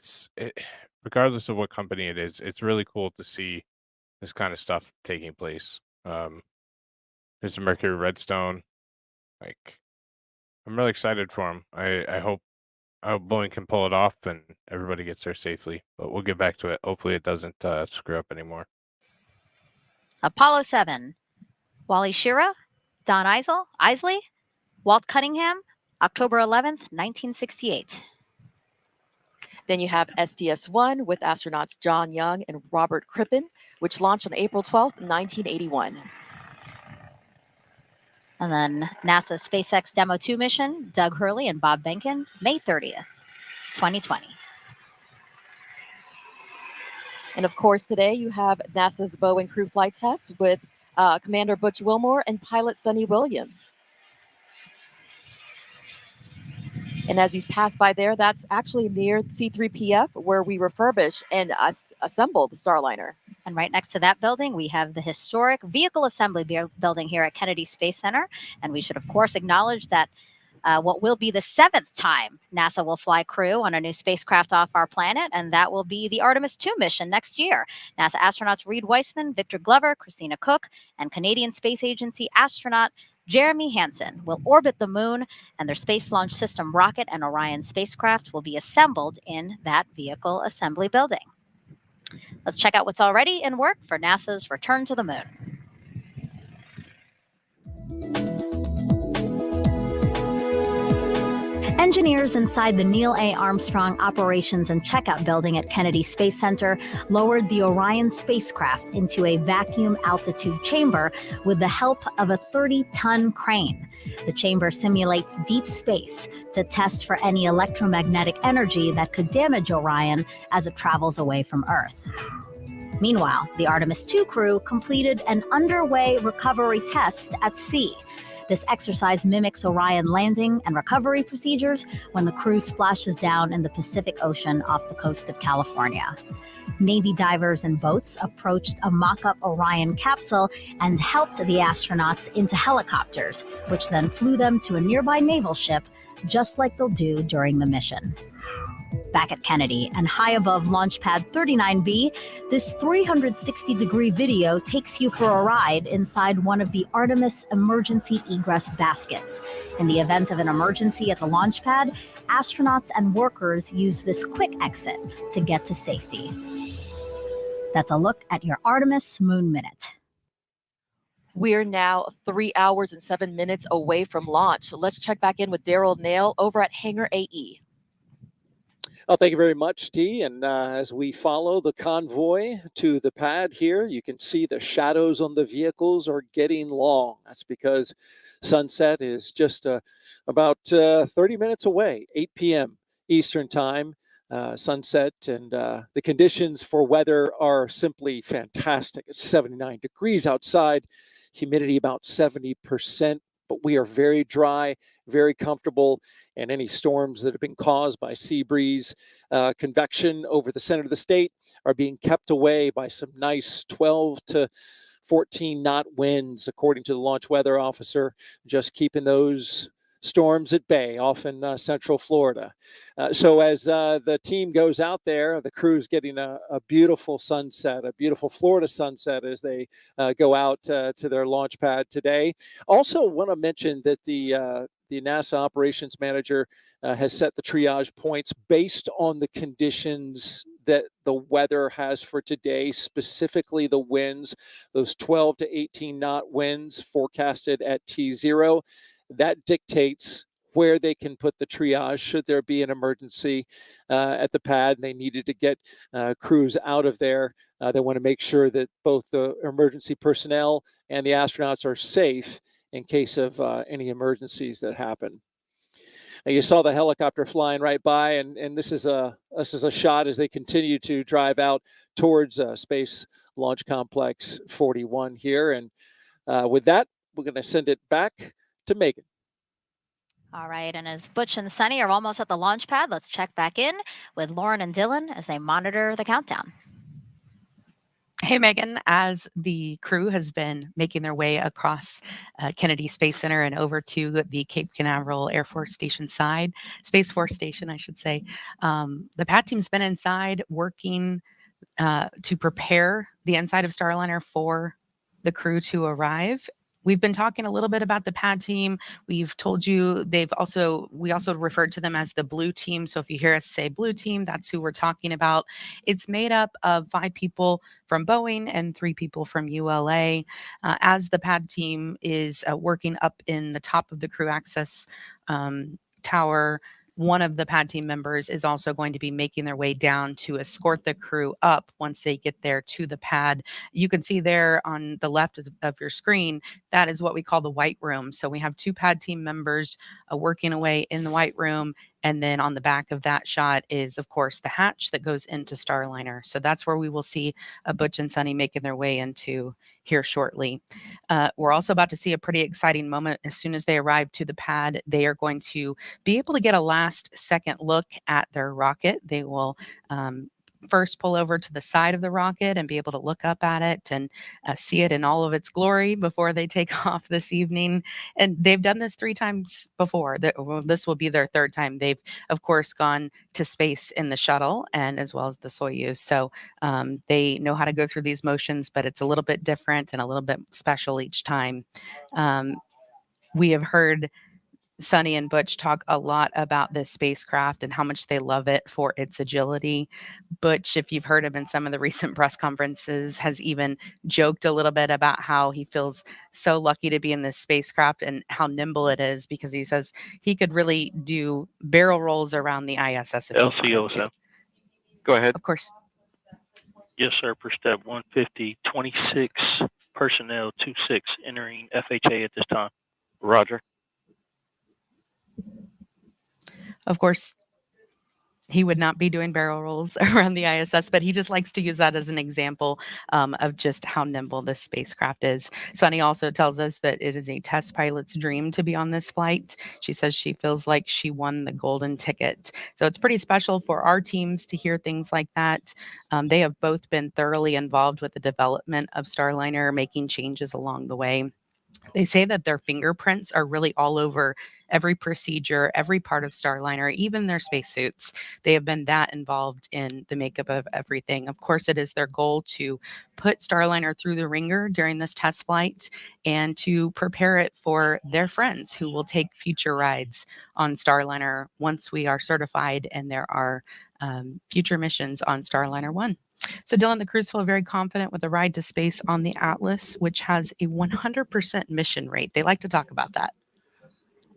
regardless of what company it is, it's really cool to see this kind of stuff taking place. There's a Mercury Redstone. Like, I'm really excited for him. I hope Boeing can pull it off and everybody gets there safely. But we'll get back to it. Hopefully, it doesn't screw up anymore. Apollo 7, Wally Schirra, Don Isley, Walt Cunningham, October 11th, 1968. Then you have STS-1 with astronauts John Young and Robert Crippen, which launched on April 12th, 1981. And then NASA SpaceX Demo 2 mission, Doug Hurley and Bob Behnken, May 30th, 2020. And of course, today you have NASA's Boeing crew flight test with Commander Butch Wilmore and pilot Sunni Williams. And as you pass by there, that's actually near C3PF where we refurbish and assemble the Starliner. And right next to that building, we have the historic vehicle assembly building here at Kennedy Space Center. And we should, of course, acknowledge that what will be the 7th time NASA will fly crew on a new spacecraft off our planet, and that will be the Artemis II mission next year. NASA astronauts Reed Weissman, Victor Glover, Christina Cook, and Canadian Space Agency astronaut Jeremy Hansen will orbit the moon, and their Space Launch System rocket and Orion spacecraft will be assembled in that vehicle assembly building. Let's check out what's already in work for NASA's return to the moon. Engineers inside the Neil A. Armstrong Operations and Checkout Building at Kennedy Space Center lowered the Orion spacecraft into a vacuum altitude chamber with the help of a 30-ton crane. The chamber simulates deep space to test for any electromagnetic energy that could damage Orion as it travels away from Earth. Meanwhile, the Artemis II crew completed an underway recovery test at sea. This exercise mimics Orion landing and recovery procedures when the crew splashes down in the Pacific Ocean off the coast of California. Navy divers and boats approached a mock-up Orion capsule and helped the astronauts into helicopters, which then flew them to a nearby naval ship just like they'll do during the mission. Back at Kennedy and high above Launch Pad 39B, this 360-degree video takes you for a ride inside one of the Artemis emergency egress baskets. In the event of an emergency at the launch pad, astronauts and workers use this quick exit to get to safety. That's a look at your Artemis Moon Minute. We are now 3 hours and 7 minutes away from launch. So let's check back in with Daryl Nail over at Hangar AE. Well, thank you very much, Dee. And as we follow the convoy to the pad here, you can see the shadows on the vehicles are getting long. That's because sunset is just about 30 minutes away, 8 p.m. Eastern time. Sunset, and the conditions for weather are simply fantastic. It's 79 degrees outside, humidity about 70%, but we are very dry, very comfortable, and any storms that have been caused by sea breeze, convection over the center of the state are being kept away by some nice 12 to 14 knot winds, according to the launch weather officer, just keeping those storms at bay off in central Florida. So as the team goes out there, the crew's getting a beautiful sunset, a beautiful Florida sunset as they go out to their launch pad today. Also want to mention that the NASA operations manager has set the triage points based on the conditions that the weather has for today, specifically the winds, those 12 to 18 knot winds forecasted at T0. That dictates where they can put the triage should there be an emergency at the pad and they needed to get crews out of there. They want to make sure that both the emergency personnel and the astronauts are safe in case of any emergencies that happen. Now, you saw the helicopter flying right by, and this is a shot as they continue to drive out towards Space Launch Complex 41 here. And with that, we're going to send it back to Megan. All right, and as Butch and Sunny are almost at the launch pad, let's check back in with Lauren and Dylan as they monitor the countdown. Hey, Megan, as the crew has been making their way across Kennedy Space Center and over to the Cape Canaveral Air Force Station side, Space Force Station, I should say, the pad team's been inside working to prepare the inside of Starliner for the crew to arrive. We've been talking a little bit about the pad team. We've told you we also referred to them as the blue team. So if you hear us say blue team, that's who we're talking about. It's made up of 5 people from Boeing and 3 people from ULA. As the pad team is working up in the top of the crew access tower, one of the pad team members is also going to be making their way down to escort the crew up once they get there to the pad. You can see there on the left of your screen, that is what we call the white room. So we have 2 pad team members working away in the white room. And then on the back of that shot is, of course, the hatch that goes into Starliner. So that's where we will see Butch and Sunny making their way into here shortly. We're also about to see a pretty exciting moment. As soon as they arrive to the pad, they are going to be able to get a last second look at their rocket. They will first pull over to the side of the rocket and be able to look up at it and see it in all of its glory before they take off this evening. And they've done this 3 times before. This will be their 3rd time. They've, of course, gone to space in the shuttle and as well as the Soyuz. So they know how to go through these motions, but it's a little bit different and a little bit special each time. We have heard Sunny and Butch talk a lot about this spacecraft and how much they love it for its agility. Butch, if you've heard him in some of the recent press conferences, has even joked a little bit about how he feels so lucky to be in this spacecraft and how nimble it is, because he says he could really do barrel rolls around the ISS. LCO, go ahead. Of course. Yes, sir. Per step 150, 26 personnel, 26 entering FHA at this time. Roger. Of course, he would not be doing barrel rolls around the ISS, but he just likes to use that as an example of just how nimble this spacecraft is. Sunny also tells us that it is a test pilot's dream to be on this flight. She says she feels like she won the golden ticket. So it's pretty special for our teams to hear things like that. They have both been thoroughly involved with the development of Starliner, making changes along the way. They say that their fingerprints are really all over every procedure, every part of Starliner, even their spacesuits. They have been that involved in the makeup of everything. Of course, it is their goal to put Starliner through the ringer during this test flight and to prepare it for their friends who will take future rides on Starliner once we are certified and there are future missions on Starliner 1. So Dylan, the crews feel very confident with a ride to space on the Atlas, which has a 100% mission rate. They like to talk about that.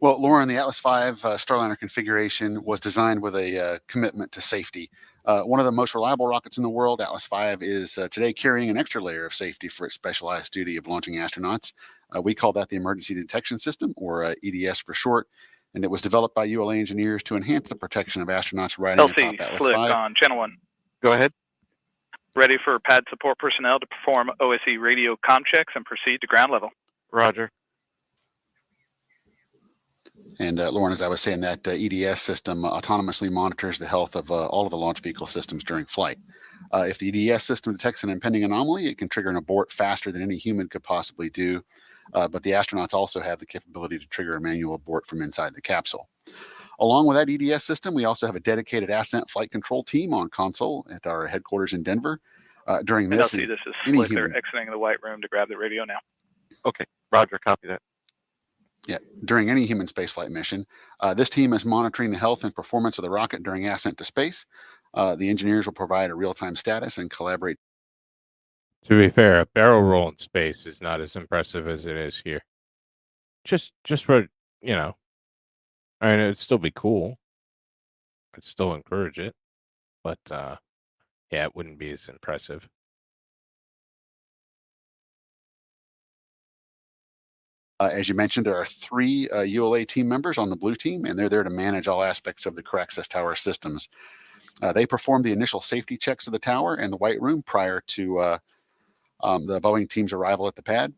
Well, Lauren, the Atlas V Starliner configuration was designed with a commitment to safety. One of the most reliable rockets in the world, Atlas V, is today carrying an extra layer of safety for its specialized duty of launching astronauts. We call that the Emergency Detection System, or EDS for short, and it was developed by ULA engineers to enhance the protection of astronauts riding atop Atlas Slick V. on channel 1. Go ahead. Ready for pad support personnel to perform OSE radio comm checks and proceed to ground level. Roger. And Lauren, as I was saying, that EDS system autonomously monitors the health of all of the launch vehicle systems during flight. If the EDS system detects an impending anomaly, it can trigger an abort faster than any human could possibly do. But the astronauts also have the capability to trigger a manual abort from inside the capsule. Along with that EDS system, we also have a dedicated ascent flight control team on console at our headquarters in Denver. During this, this is Slick. They're exiting the white room to grab the radio now. Okay, Roger, copy that. Yeah, during any human spaceflight mission, this team is monitoring the health and performance of the rocket during ascent to space. The engineers will provide a real-time status and collaborate. To be fair, a barrel roll in space is not as impressive as it is here. Just for, I mean, it'd still be cool. I'd still encourage it. But, yeah, it wouldn't be as impressive. As you mentioned, there are 3 ULA team members on the blue team, and they're there to manage all aspects of the crew access tower systems. They perform the initial safety checks of the tower and the white room prior to the Boeing team's arrival at the pad.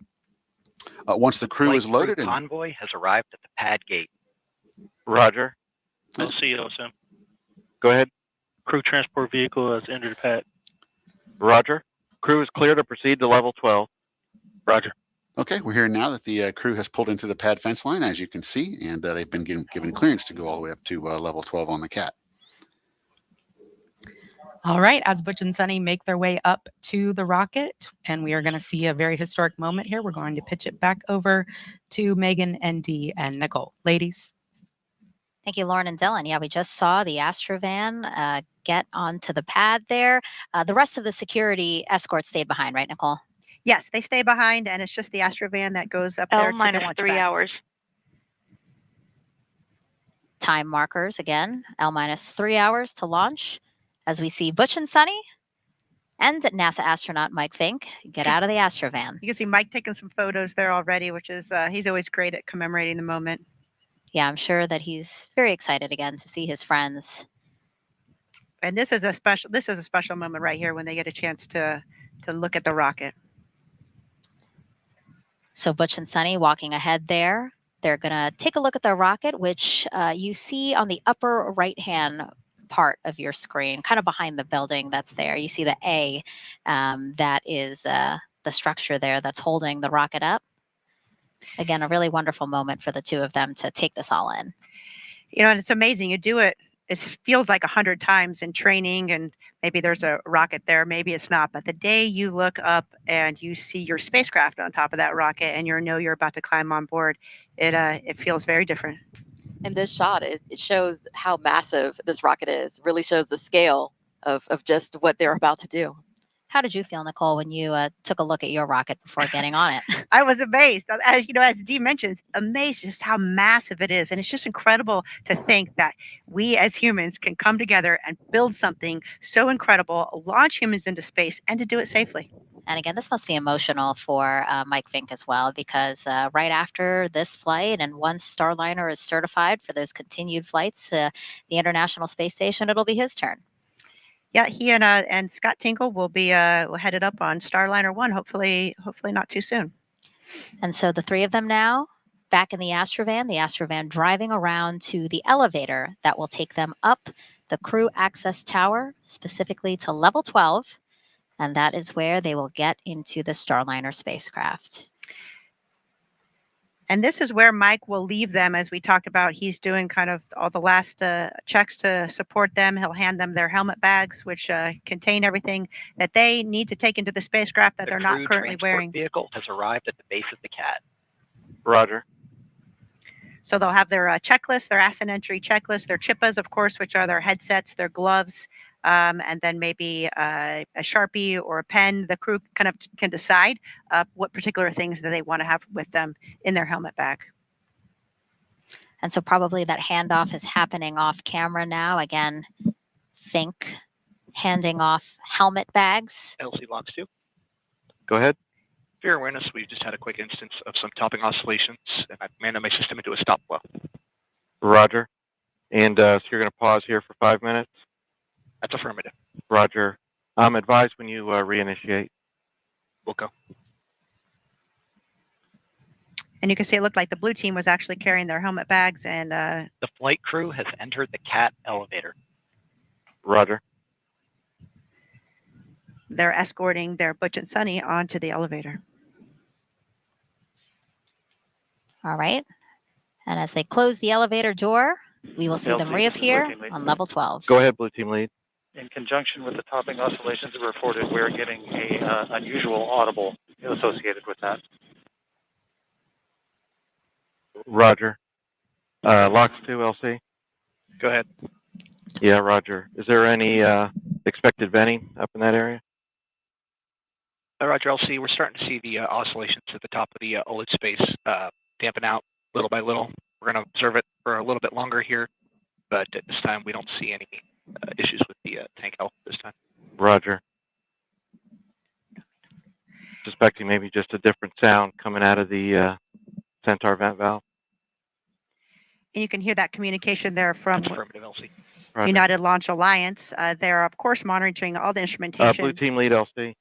Once the crew is loaded, convoy has arrived at the pad gate. Roger. I'll see you soon. Go ahead. Crew transport vehicle has entered the pad. Roger. Crew is clear to proceed to level 12. Roger. Okay, we're hearing now that the crew has pulled into the pad fence line, as you can see, and they've been given clearance to go all the way up to level 12 on the CAT. All right, as Butch and Sunny make their way up to the rocket, and we are going to see a very historic moment here. We're going to pitch it back over to Megan and Dee and Nicole. Ladies. Thank you, Lauren and Dylan. Yeah, we just saw the Astrovan get onto the pad there. The rest of the security escort stayed behind, right, Nicole? Yes, they stay behind, and it's just the Astrovan that goes up there to the launch L-3 pad. hours. Time markers again, L-3 hours to launch. As we see Butch and Sunny and NASA astronaut Mike Fink get out of the Astrovan. You can see Mike taking some photos there already, which is he's always great at commemorating the moment. Yeah, I'm sure that he's very excited again to see his friends. And this is a special moment right here when they get a chance to look at the rocket. So Butch and Sunny walking ahead there. They're going to take a look at the rocket, which you see on the upper right-hand part of your screen, kind of behind the building that's there. You see the A, that is the structure there that's holding the rocket up. Again, a really wonderful moment for the two of them to take this all in. You know, and it's amazing. You do it, it feels like 100 times in training, and maybe there's a rocket there, maybe it's not. But the day you look up and you see your spacecraft on top of that rocket and you know you're about to climb on board, it feels very different. And this shot, it shows how massive this rocket is, really shows the scale of just what they're about to do. How did you feel, Nicole, when you took a look at your rocket before getting on it? I was amazed. As you know, as Dee mentions, amazed just how massive it is. And it's just incredible to think that we as humans can come together and build something so incredible, launch humans into space, and to do it safely. And again, this must be emotional for Mike Fink as well, because right after this flight, and once Starliner is certified for those continued flights to the International Space Station, it'll be his turn. Yeah, he and Scott Tinkle will be headed up on Starliner 1, hopefully not too soon. And so the three of them now back in the Astrovan driving around to the elevator that will take them up the crew access tower, specifically to level 12. And that is where they will get into the Starliner spacecraft. And this is where Mike will leave them, as we talked about. He's doing kind of all the last checks to support them. He'll hand them their helmet bags, which contain everything that they need to take into the spacecraft that they're not currently wearing. The vehicle has arrived at the base of the CAT. Roger. So they'll have their checklist, their ascent entry checklist, their chippas, of course, which are their headsets, their gloves, and then maybe a Sharpie or a pen. The crew kind of can decide what particular things that they want to have with them in their helmet bag. And so probably that handoff is happening off camera now. Again, think handing off helmet bags. LC Logs 2. Go ahead. For your awareness, we've just had a quick instance of some topping oscillations, and I've manned my system into a stop flow. Roger. And so you're going to pause here for 5 minutes? That's affirmative. Roger. Advise when you reinitiate. We'll go. And you can see it looked like the blue team was actually carrying their helmet bags, and the flight crew has entered the CAT elevator. Roger. They're escorting their Butch and Sunni onto the elevator. All right. And as they close the elevator door, we will see them reappear on level 12. Go ahead, Blue Team Lead. In conjunction with the topping oscillations reported, we're getting a unusual audible associated with that. Roger. Locks 2, LC. Go ahead. Yeah, Roger. Is there any expected venting up in that area? Roger, LC. We're starting to see the oscillations at the top of the OLED space dampen out little by little. We're going to observe it for a little bit longer here, but at this time we don't see any issues with the tank health this time. Roger. Suspecting maybe just a different sound coming out of the Centaur vent valve. And you can hear that communication there from affirmative, LC. Roger. United Launch Alliance. They're, of course, monitoring all the instrumentation. Blue Team Lead, LC.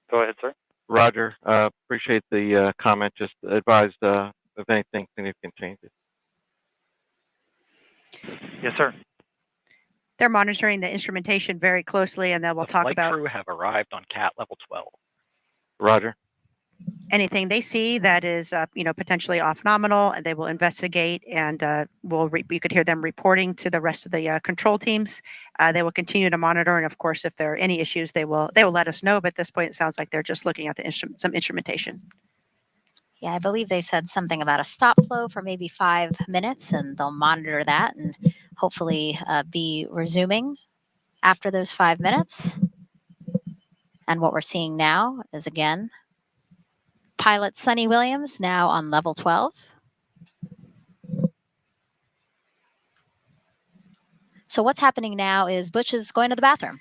Go ahead, sir. Roger. Appreciate the comment. Just advised if anything significant changes. Yes, sir. They're monitoring the instrumentation very closely, and then we'll talk about. The flight crew have arrived on CAT level 12. Roger. Anything they see that is, potentially off nominal, and they will investigate, and you could hear them reporting to the rest of the control teams. They will continue to monitor, and of course, if there are any issues, they will let us know. But at this point, it sounds like they're just looking at some instrumentation. Yeah, I believe they said something about a stop flow for maybe 5 minutes, and they'll monitor that and hopefully be resuming after those 5 minutes. And what we're seeing now is, again, pilot Sunny Williams now on level 12. So what's happening now is Butch is going to the bathroom.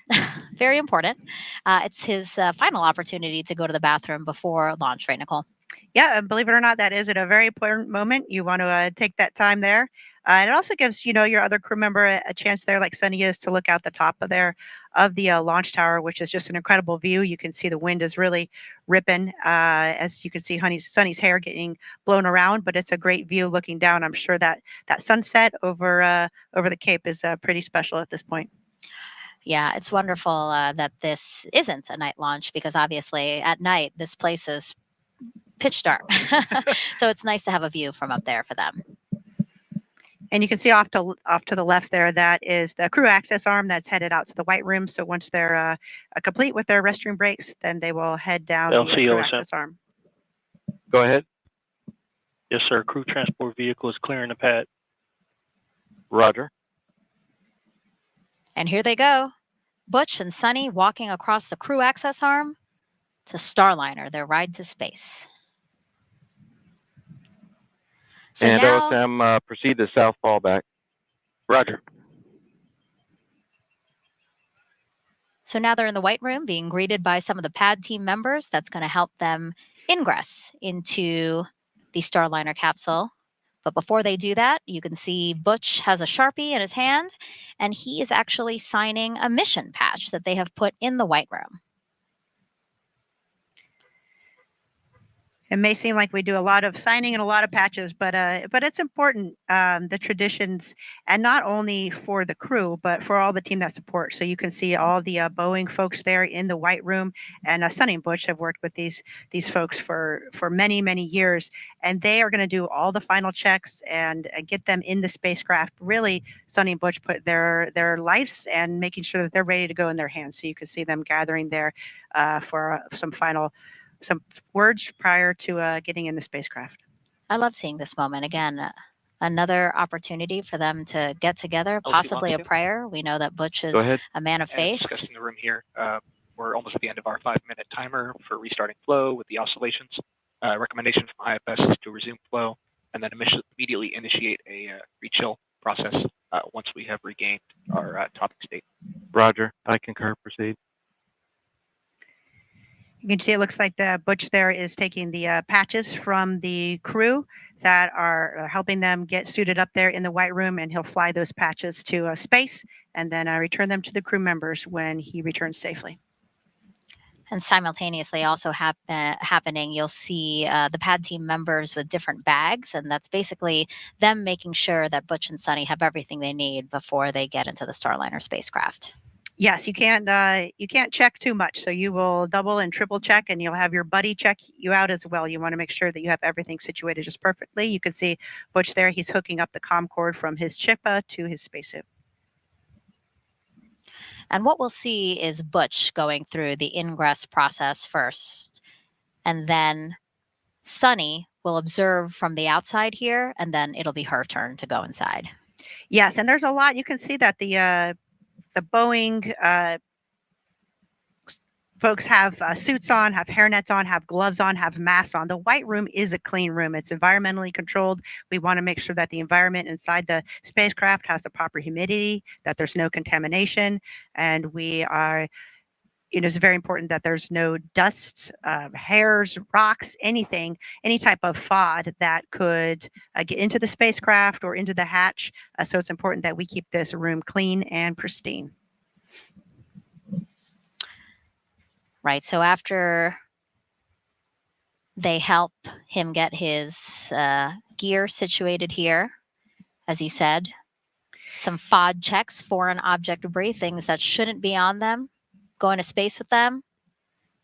Very important. It's his final opportunity to go to the bathroom before launch, right, Nicole? Yeah, and believe it or not, that is at a very important moment. You want to take that time there. And it also gives, your other crew member a chance there, like Sunny is, to look out the top of the launch tower, which is just an incredible view. You can see the wind is really ripping, as you can see Sunny's hair getting blown around, but it's a great view looking down. I'm sure that sunset over the Cape is pretty special at this point. Yeah, it's wonderful that this isn't a night launch, because obviously at night this place is pitch dark. So it's nice to have a view from up there for them. And you can see off to the left there, that is the crew access arm that's headed out to the white room. So once they're complete with their restroom breaks, then they will head down the crew access arm. Go ahead. Yes, sir. Crew transport vehicle is clearing the pad. Roger. And here they go. Butch and Sunny walking across the crew access arm to Starliner, their ride to space. So and now, OSM, proceed to south fallback. Roger. So now they're in the white room being greeted by some of the pad team members. That's going to help them ingress into the Starliner capsule. But before they do that, you can see Butch has a Sharpie in his hand, and he is actually signing a mission patch that they have put in the white room. It may seem like we do a lot of signing and a lot of patches, but it's important, the traditions, and not only for the crew, but for all the team that supports. So you can see all the Boeing folks there in the white room, and Sunni and Butch have worked with these folks for many years, and they are going to do all the final checks and get them in the spacecraft. Really, Sunni and Butch put their lives and making sure that they're ready to go in their hands. So you can see them gathering there for some words prior to getting in the spacecraft. I love seeing this moment again. Another opportunity for them to get together, possibly a prayer. We know that Butch is a man of faith. Discussing the room here, we're almost at the end of our 5-minute timer for restarting flow with the oscillations. Recommendation from IFS is to resume flow and then immediately initiate a rechill process once we have regained our topic state. Roger, I concur. Proceed. You can see it looks like the Butch there is taking the patches from the crew that are helping them get suited up there in the white room, and he'll fly those patches to space and then return them to the crew members when he returns safely. And simultaneously also happening, you'll see the pad team members with different bags, and that's basically them making sure that Butch and Sunni have everything they need before they get into the Starliner spacecraft. Yes, you can't check too much. So you will double and triple check, and you'll have your buddy check you out as well. You want to make sure that you have everything situated just perfectly. You can see Butch there. He's hooking up the comm cord from his chippa to his spacesuit. And what we'll see is Butch going through the ingress process first, and then Sunni will observe from the outside here, and then it'll be her turn to go inside. Yes, and there's a lot. You can see that the Boeing folks have suits on, have hairnets on, have gloves on, have masks on. The white room is a clean room. It's environmentally controlled. We want to make sure that the environment inside the spacecraft has the proper humidity, that there's no contamination, and we are, it's very important that there's no dust, hairs, rocks, anything, any type of FOD that could get into the spacecraft or into the hatch. So it's important that we keep this room clean and pristine. Right. So after they help him get his gear situated here, as you said, some FOD checks, foreign object debris, things that shouldn't be on them, go into space with them.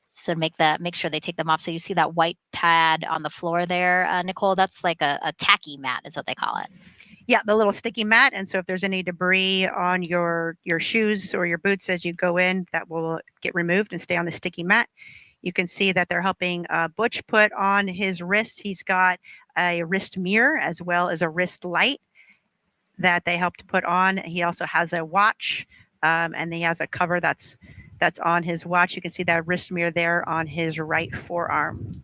So make sure they take them off. So you see that white pad on the floor there, Nicole, that's like a tacky mat is what they call it. Yeah, the little sticky mat. And so if there's any debris on your shoes or your boots as you go in, that will get removed and stay on the sticky mat. You can see that they're helping Butch put on his wrist. He's got a wrist mirror as well as a wrist light that they helped put on. He also has a watch, and he has a cover that's on his watch. You can see that wrist mirror there on his right forearm.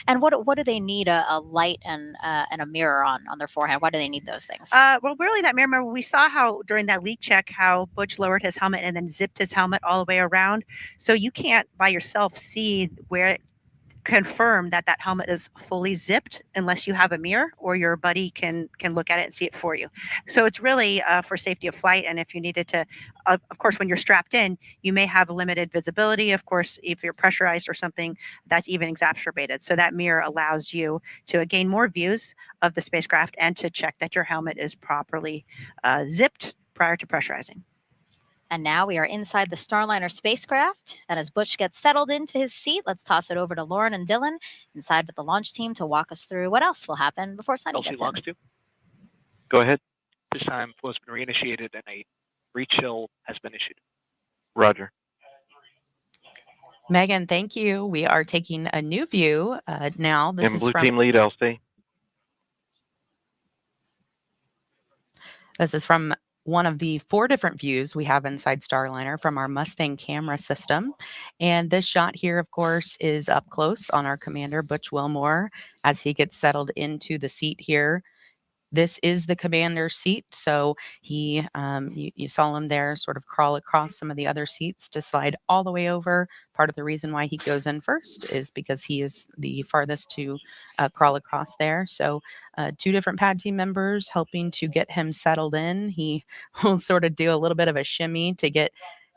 And what do they need a light and a mirror on their forehead? Why do they need those things? Well, really that mirror, remember we saw how during that leak check, how Butch lowered his helmet and then zipped his helmet all the way around. So you can't by yourself see confirm that helmet is fully zipped unless you have a mirror or your buddy can look at it and see it for you. So it's really for safety of flight. And if you needed to, of course, when you're strapped in, you may have limited visibility. Of course, if you're pressurized or something, that's even exacerbated. So that mirror allows you to gain more views of the spacecraft and to check that your helmet is properly zipped prior to pressurizing. And now we are inside the Starliner spacecraft. And as Butch gets settled into his seat, let's toss it over to Lauren and Dylan inside with the launch team to walk us through what else will happen before Sunni gets in. Go ahead. This time, flow has been reinitiated and a rechill has been issued. Roger. Megan, thank you. We are taking a new view now. This is Blue from team lead, Elsie. This is from one of the 4 different views we have inside Starliner from our Mustang camera system. And this shot here, of course, is up close on our commander, Butch Wilmore, as he gets settled into the seat here. This is the commander's seat. So he, you saw him there sort of crawl across some of the other seats to slide all the way over. Part of the reason why he goes in first is because he is the farthest to crawl across there. So 2 different pad team members helping to get him settled in. He will sort of do a little bit of a shimmy to get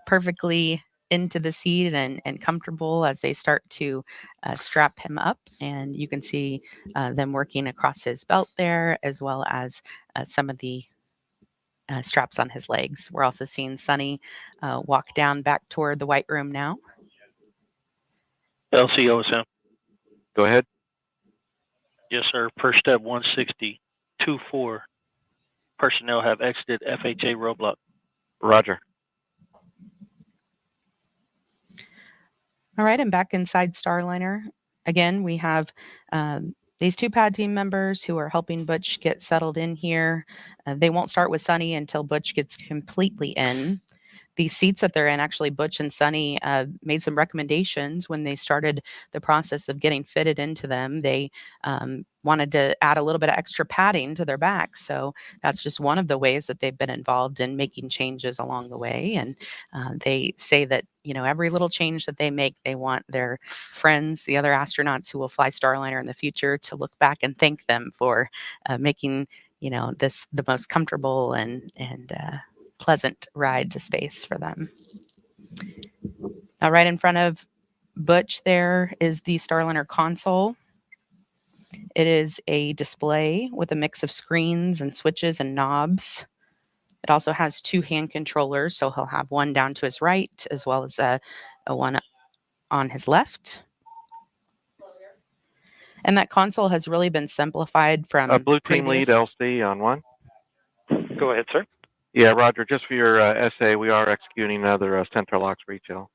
perfectly into the seat and comfortable as they start to strap him up. And you can see them working across his belt there, as well as some of the straps on his legs. We're also seeing Sunny walk down back toward the white room now. LCOSM. Go ahead. Yes, sir. Per step 160.24. Personnel have exited FHA roadblock. Roger. All right, and back inside Starliner. Again, we have these two pad team members who are helping Butch get settled in here. They won't start with Sunny until Butch gets completely in. These seats that they're in, actually, Butch and Sunny made some recommendations when they started the process of getting fitted into them. They wanted to add a little bit of extra padding to their back. So that's just one of the ways that they've been involved in making changes along the way. And they say that, every little change that they make, they want their friends, the other astronauts who will fly Starliner in the future, to look back and thank them for making, this the most comfortable and pleasant ride to space for them. Now, right in front of Butch there is the Starliner console. It is a display with a mix of screens and switches and knobs. It also has two hand controllers, so he'll have one down to his right as well as a one on his left. And that console has really been simplified from Blue team previous... lead LC on one. Go ahead, sir. Yeah, Roger. Just for your essay, we are executing another center locks retail.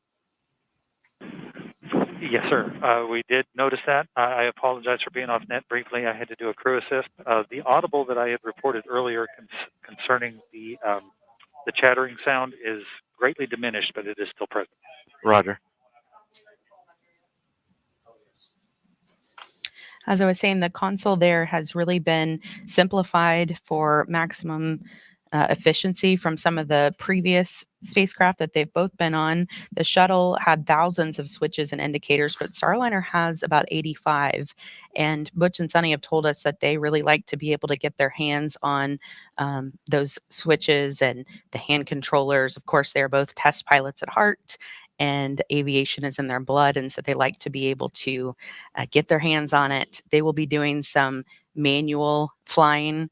Yes, sir. We did notice that. I apologize for being off net briefly. I had to do a crew assist. The audible that I had reported earlier concerning the chattering sound is greatly diminished, but it is still present. Roger. As I was saying, the console there has really been simplified for maximum efficiency from some of the previous spacecraft that they've both been on. The shuttle had thousands of switches and indicators, but Starliner has about 85. And Butch and Sunny have told us that they really like to be able to get their hands on those switches and the hand controllers. Of course, they're both test pilots at heart, and aviation is in their blood, and so they like to be able to get their hands on it. They will be doing some manual flying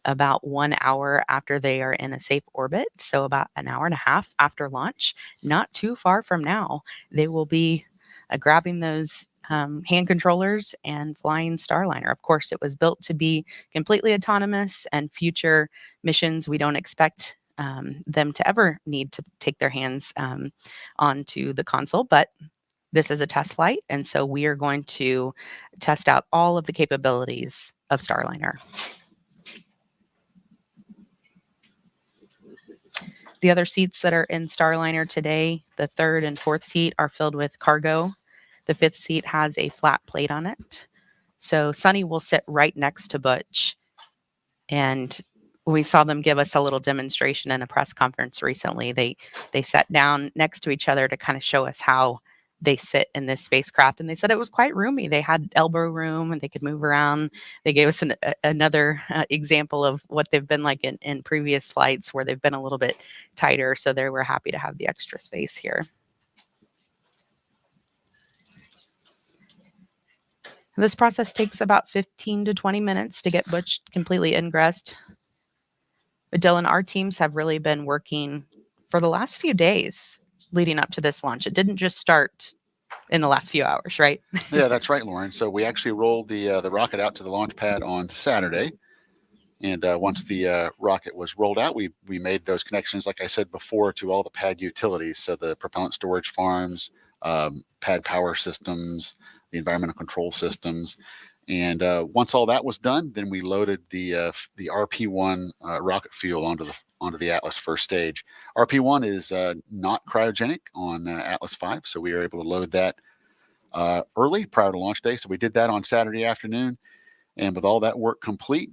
about 1 hour after they are in a safe orbit, so about an hour and a half after launch, not too far from now. They will be grabbing those hand controllers and flying Starliner. Of course, it was built to be completely autonomous, and future missions, we don't expect them to ever need to take their hands onto the console, but this is a test flight, and so we are going to test out all of the capabilities of Starliner. The other seats that are in Starliner today, the third and fourth seat, are filled with cargo. The fifth seat has a flat plate on it. So Sunny will sit right next to Butch. And we saw them give us a little demonstration in a press conference recently. They sat down next to each other to kind of show us how they sit in this spacecraft, and they said it was quite roomy. They had elbow room and they could move around. They gave us another example of what they've been like in previous flights where they've been a little bit tighter, so they were happy to have the extra space here. This process takes about 15 to 20 minutes to get Butch completely ingressed. But Dylan, our teams have really been working for the last few days leading up to this launch. It didn't just start in the last few hours, right? Yeah, that's right, Lauren. So we actually rolled the rocket out to the launch pad on Saturday. And once the rocket was rolled out, we made those connections, like I said before, to all the pad utilities. So the propellant storage farms, pad power systems, the environmental control systems. And once all that was done, then we loaded the RP1 rocket fuel onto the Atlas first stage. RP1 is not cryogenic on Atlas V, so we were able to load that early prior to launch day. So we did that on Saturday afternoon, and with all that work complete,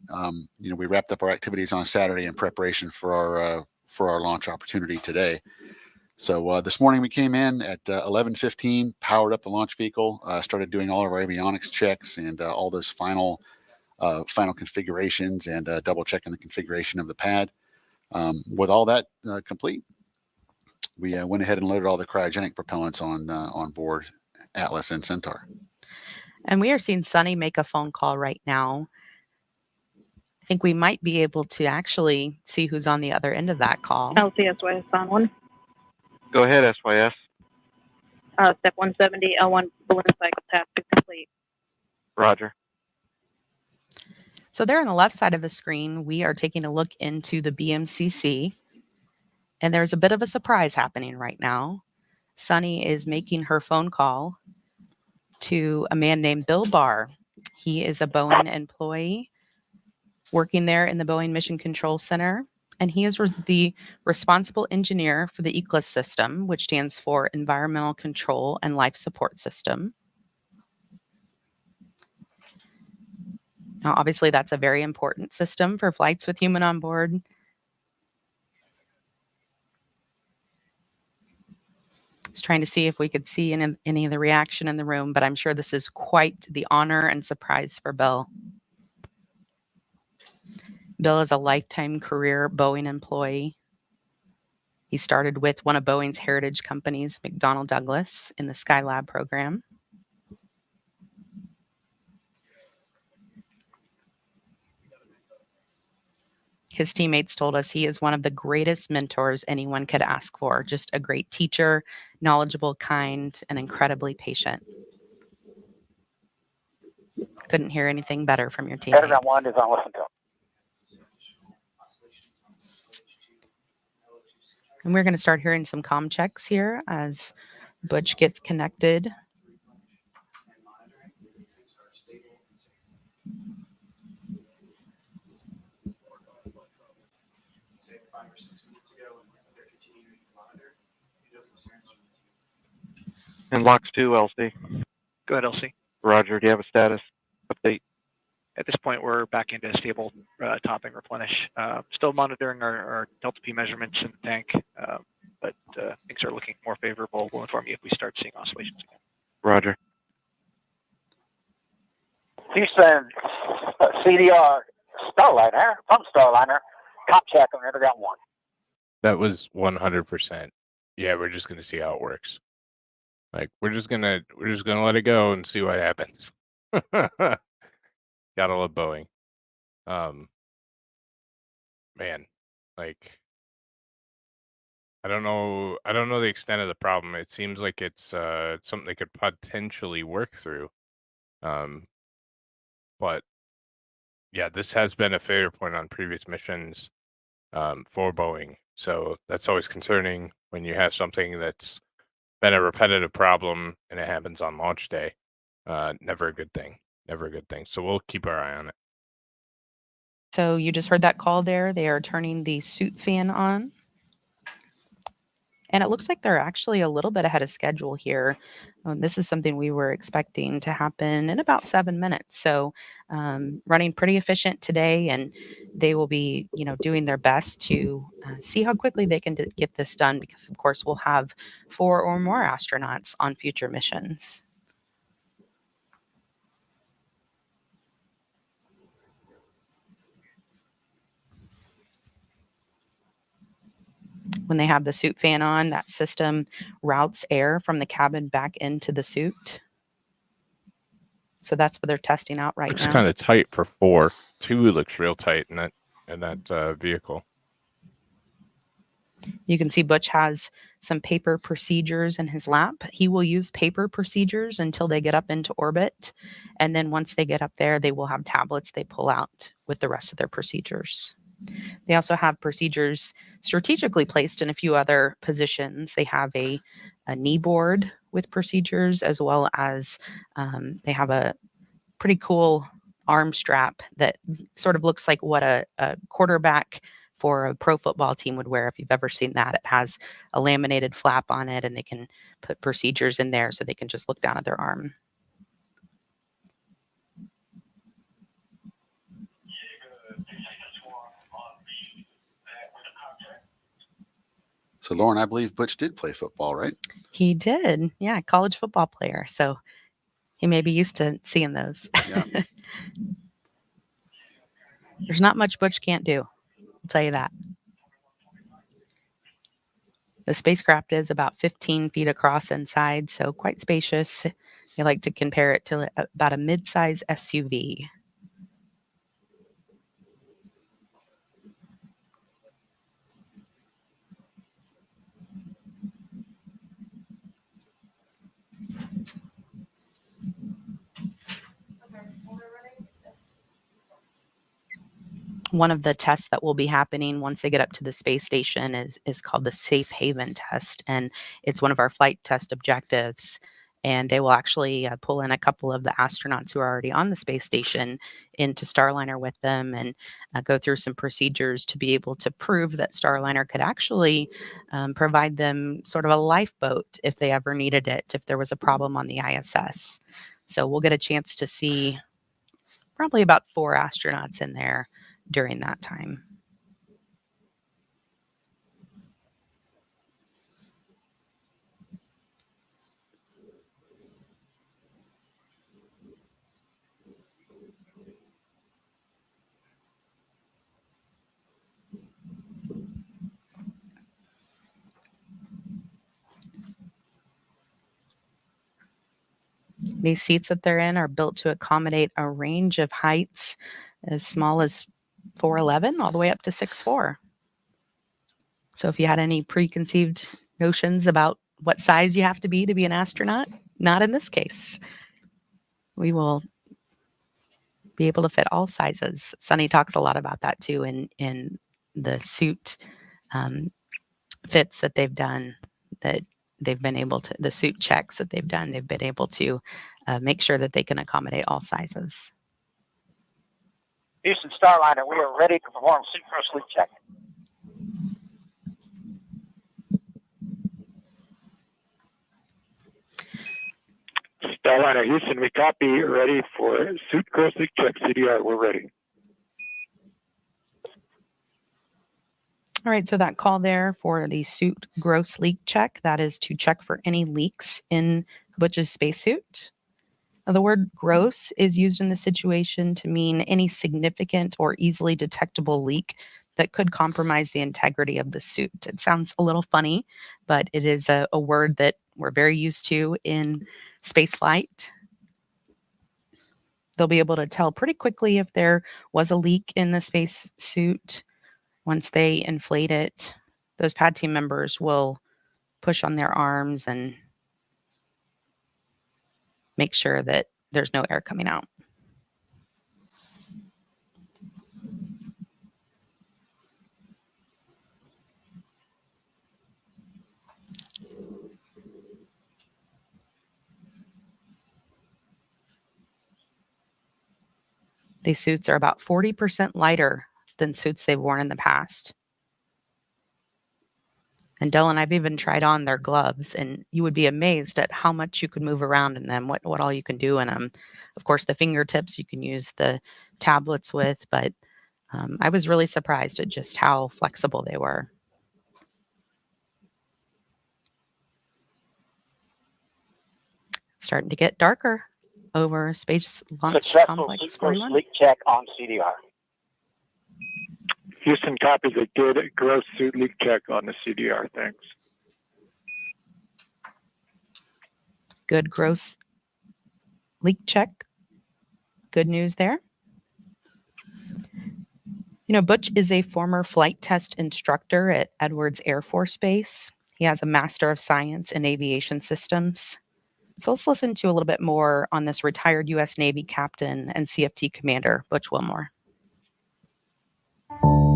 we wrapped up our activities on Saturday in preparation for our launch opportunity today. So this morning we came in at 11:15, powered up the launch vehicle, started doing all of our avionics checks and all those final configurations, and double checking the configuration of the pad. With all that complete, we went ahead and loaded all the cryogenic propellants on board Atlas and Centaur. And we are seeing Sunny make a phone call right now. I think we might be able to actually see who's on the other end of that call. LCSY on 1. Go ahead, SYS. Step 170, L1 balloon cycle task is complete. Roger. So there on the left side of the screen, we are taking a look into the BMCC. And there's a bit of a surprise happening right now. Sunny is making her phone call to a man named Bill Barr. He is a Boeing employee working there in the Boeing Mission Control Center. And he is the responsible engineer for the ECLSS system, which stands for Environmental Control and Life Support System. Now, obviously, that's a very important system for flights with human on board. Just trying to see if we could see any of the reaction in the room, but I'm sure this is quite the honor and surprise for Bill. Bill is a lifetime career Boeing employee. He started with one of Boeing's heritage companies, McDonnell Douglas, in the Skylab program. His teammates told us he is one of the greatest mentors anyone could ask for. Just a great teacher, knowledgeable, kind, and incredibly patient. Couldn't hear anything better from your teammates. Airground 1 is on listen to. And we're going to start hearing some comm checks here as Butch gets connected. And LOX 2, LC. Go ahead, LC. Roger, do you have a status update? At this point, we're back into stable topping replenish. Still monitoring our delta P measurements in the tank, but things are looking more favorable. We'll inform you if we start seeing oscillations again. Roger. Houston, CDR, Starliner, from Starliner, comp check on Airground 1. That was 100%. Yeah, we're just gonna see how it works. Like we're just gonna let it go and see what happens. Gotta love Boeing. Man, like I don't know the extent of the problem. It seems like it's something they could potentially work through. But yeah, this has been a failure point on previous missions for Boeing. So that's always concerning when you have something that's been a repetitive problem and it happens on launch day. Never a good thing. Never a good thing. So we'll keep our eye on it. So you just heard that call there. They are turning the suit fan on. And it looks like they're actually a little bit ahead of schedule here. This is something we were expecting to happen in about 7 minutes. So running pretty efficient today, and they will be, doing their best to see how quickly they can get this done, because of course we'll have 4 or more astronauts on future missions. When they have the suit fan on, that system routes air from the cabin back into the suit. So that's what they're testing out right now. Looks kind of tight for 4. 2 looks real tight in that vehicle. You can see Butch has some paper procedures in his lap. He will use paper procedures until they get up into orbit. And then once they get up there, they will have tablets they pull out with the rest of their procedures. They also have procedures strategically placed in a few other positions. They have a knee board with procedures, as well as they have a pretty cool arm strap that sort of looks like what a quarterback for a pro football team would wear. If you've ever seen that, it has a laminated flap on it, and they can put procedures in there so they can just look down at their arm. So, Lauren, I believe Butch did play football, right? He did. Yeah, college football player. So he may be used to seeing those. Yeah. There's not much Butch can't do. I'll tell you that. The spacecraft is about 15 feet across inside, so quite spacious. I like to compare it to about a mid-size SUV. One of the tests that will be happening once they get up to the space station is called the Safe Haven test, and it's one of our flight test objectives. And they will actually pull in a couple of the astronauts who are already on the space station into Starliner with them and go through some procedures to be able to prove that Starliner could actually provide them sort of a lifeboat if they ever needed it, if there was a problem on the ISS. So we'll get a chance to see probably about 4 astronauts in there during that time. These seats that they're in are built to accommodate a range of heights as small as 4'11" all the way up to 6'4". So if you had any preconceived notions about what size you have to be an astronaut, not in this case. We will be able to fit all sizes. Sunny talks a lot about that too in the suit fits that they've done, that they've been able to, the suit checks that they've done, they've been able to make sure that they can accommodate all sizes. Houston Starliner, we are ready to perform synchro sleep check. Starliner Houston, we copy. Ready for suit gross leak check. CDR, we're ready. All right, so that call there for the suit gross leak check, that is to check for any leaks in Butch's spacesuit. Now, the word gross is used in this situation to mean any significant or easily detectable leak that could compromise the integrity of the suit. It sounds a little funny, but it is a word that we're very used to in spaceflight. They'll be able to tell pretty quickly if there was a leak in the spacesuit. Once they inflate it, those pad team members will push on their arms and make sure that there's no air coming out. These suits are about 40% lighter than suits they've worn in the past. And Dylan, I've even tried on their gloves, and you would be amazed at how much you can move around in them, what all you can do in them. Of course, the fingertips you can use the tablets with, but I was really surprised at just how flexible they were. Starting to get darker over Space Launch Complex 41. Leak check on CDR. Houston copies a good gross suit leak check on the CDR. Thanks. Good gross leak check. Good news there. You know, Butch is a former flight test instructor at Edwards Air Force Base. He has a Master of Science in Aviation Systems. So let's listen to a little bit more on this retired U.S. Navy captain and CFT commander, Butch Wilmore.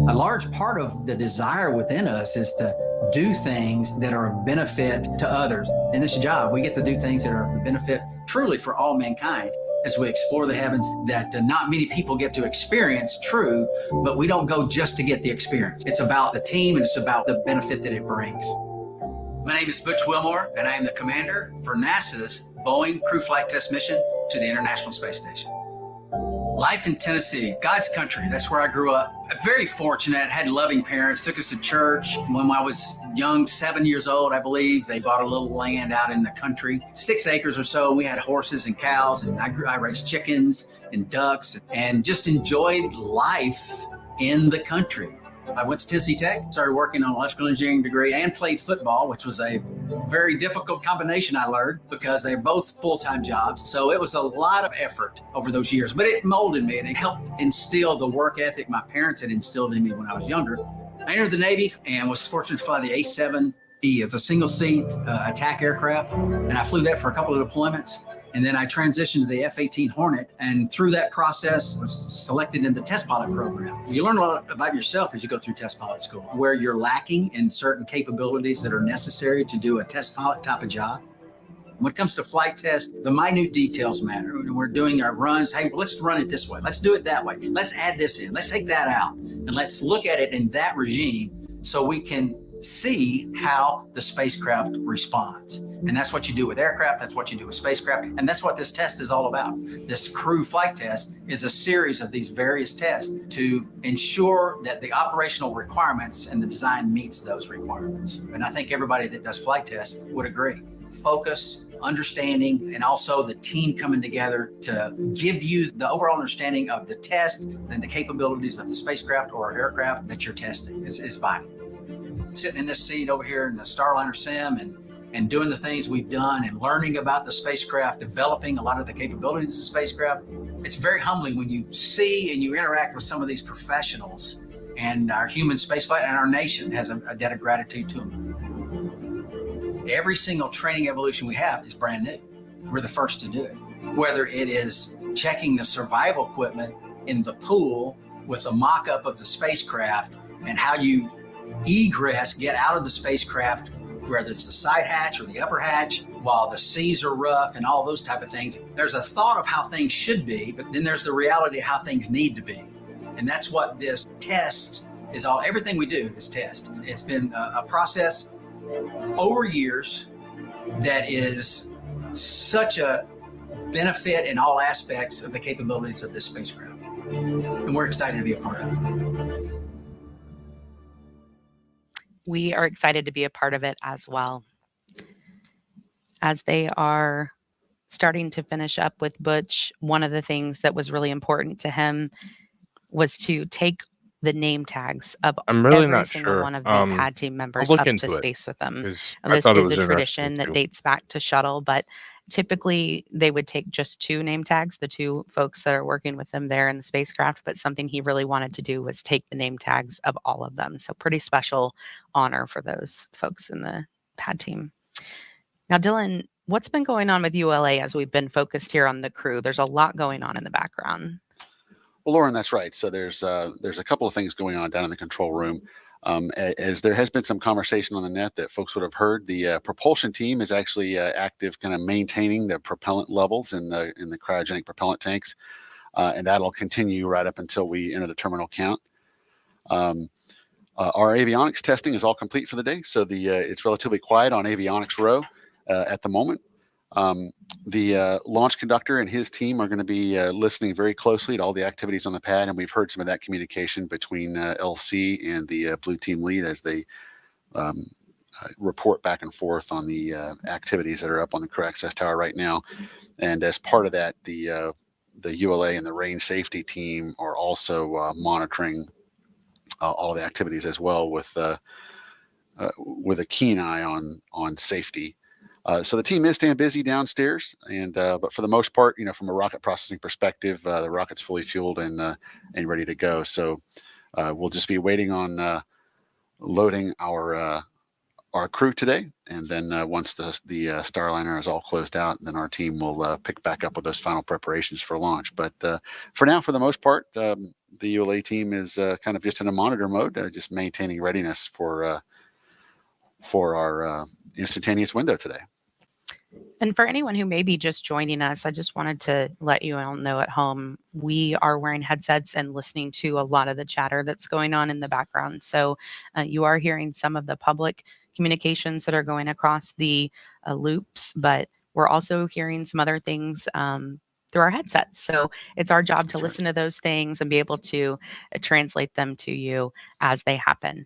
A large part of the desire within us is to do things that are of benefit to others. In this job, we get to do things that are of benefit truly for all mankind as we explore the heavens that not many people get to experience, true, but we don't go just to get the experience. It's about the team and it's about the benefit that it brings. My name is Butch Wilmore, and I am the commander for NASA's Boeing Crew Flight Test Mission to the International Space Station. Life in Tennessee, God's country, that's where I grew up. I'm very fortunate, had loving parents, took us to church. When I was young, 7 years old, I believe, they bought a little land out in the country, 6 acres or so. We had horses and cows, and I raised chickens and ducks and just enjoyed life in the country. I went to Tennessee Tech, started working on an electrical engineering degree and played football, which was a very difficult combination, I learned, because they're both full-time jobs. So it was a lot of effort over those years, but it molded me and it helped instill the work ethic my parents had instilled in me when I was younger. I entered the Navy and was fortunate to fly the A-7E. It's a single-seat attack aircraft, and I flew that for a couple of deployments. And then I transitioned to the F-18 Hornet, and through that process was selected in the test pilot program. You learn a lot about yourself as you go through test pilot school, where you're lacking in certain capabilities that are necessary to do a test pilot type of job. When it comes to flight test, the minute details matter. When we're doing our runs, hey, let's run it this way. Let's do it that way. Let's add this in. Let's take that out. And let's look at it in that regime so we can see how the spacecraft responds. And that's what you do with aircraft, that's what you do with spacecraft, and that's what this test is all about. This crew flight test is a series of these various tests to ensure that the operational requirements and the design meets those requirements. And I think everybody that does flight tests would agree. Focus, understanding, and also the team coming together to give you the overall understanding of the test and the capabilities of the spacecraft or aircraft that you're testing is vital. Sitting in this seat over here in the Starliner sim and doing the things we've done and learning about the spacecraft, developing a lot of the capabilities of the spacecraft, it's very humbling when you see and you interact with some of these professionals, and our human spaceflight and our nation has a debt of gratitude to them. Every single training evolution we have is brand new. We're the first to do it. Whether it is checking the survival equipment in the pool with a mock-up of the spacecraft and how you egress, get out of the spacecraft, whether it's the side hatch or the upper hatch, while the seas are rough and all those type of things. There's a thought of how things should be, but then there's the reality of how things need to be. And that's what this test is all. Everything we do is test. It's been a process over years that is such a benefit in all aspects of the capabilities of this spacecraft. And we're excited to be a part of it. We are excited to be a part of it as well. As they are starting to finish up with Butch, one of the things that was really important to him was to take the name tags of every single one of the pad team members up to space with them. And this is a tradition that dates back to shuttle, but typically they would take just 2 name tags, the 2 folks that are working with them there in the spacecraft, but something he really wanted to do was take the name tags of all of them. So pretty special honor for those folks in the pad team. Now, Dylan, what's been going on with ULA as we've been focused here on the crew? There's a lot going on in the background. Well, Lauren, that's right. So there's a couple of things going on down in the control room. As there has been some conversation on the net that folks would have heard, the propulsion team is actually active, kind of maintaining the propellant levels in the cryogenic propellant tanks, and that'll continue right up until we enter the terminal count. Our avionics testing is all complete for the day, so it's relatively quiet on avionics row at the moment. The launch conductor and his team are going to be listening very closely to all the activities on the pad, and we've heard some of that communication between LC and the blue team lead as they report back and forth on the activities that are up on the crew access tower right now. And as part of that, the ULA and the range safety team are also monitoring all of the activities as well with a keen eye on safety. So the team is staying busy downstairs, and but for the most part, from a rocket processing perspective, the rocket's fully fueled and ready to go. So we'll just be waiting on loading our crew today, and then once the Starliner is all closed out, then our team will pick back up with those final preparations for launch. But for now, for the most part, the ULA team is kind of just in a monitor mode, just maintaining readiness for our instantaneous window today. And for anyone who may be just joining us, I just wanted to let you all know at home, we are wearing headsets and listening to a lot of the chatter that's going on in the background. So you are hearing some of the public communications that are going across the loops, but we're also hearing some other things through our headsets. So it's our job to listen to those things and be able to translate them to you as they happen.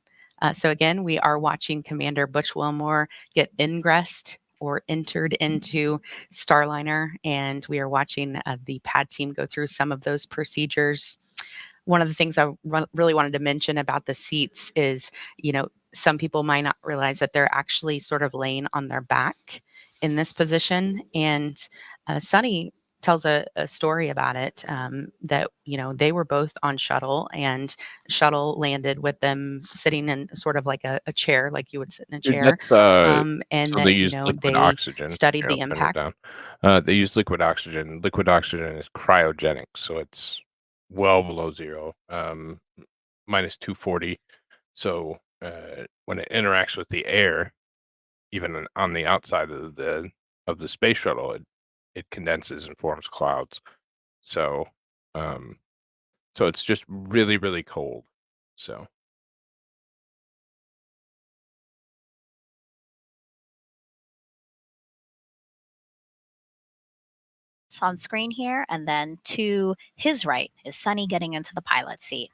So again, we are watching Commander Butch Wilmore get ingressed or entered into Starliner, and we are watching the pad team go through some of those procedures. one of the things I really wanted to mention about the seats is, some people might not realize that they're actually sort of laying on their back in this position. And Sunny tells a story about it, that, they were both on shuttle, and shuttle landed with them sitting in sort of like a chair, like you would sit in a chair. That's And so that, they use liquid they oxygen. studied Here, the I'll turn it impact. down. They use liquid oxygen. Liquid oxygen is cryogenic, so it's well below zero, minus 240. So when it interacts with the air, even on the outside of the space shuttle, it condenses and forms clouds. So so it's just really, really cold. So On screen here, and then to his right is Sunny getting into the pilot seat.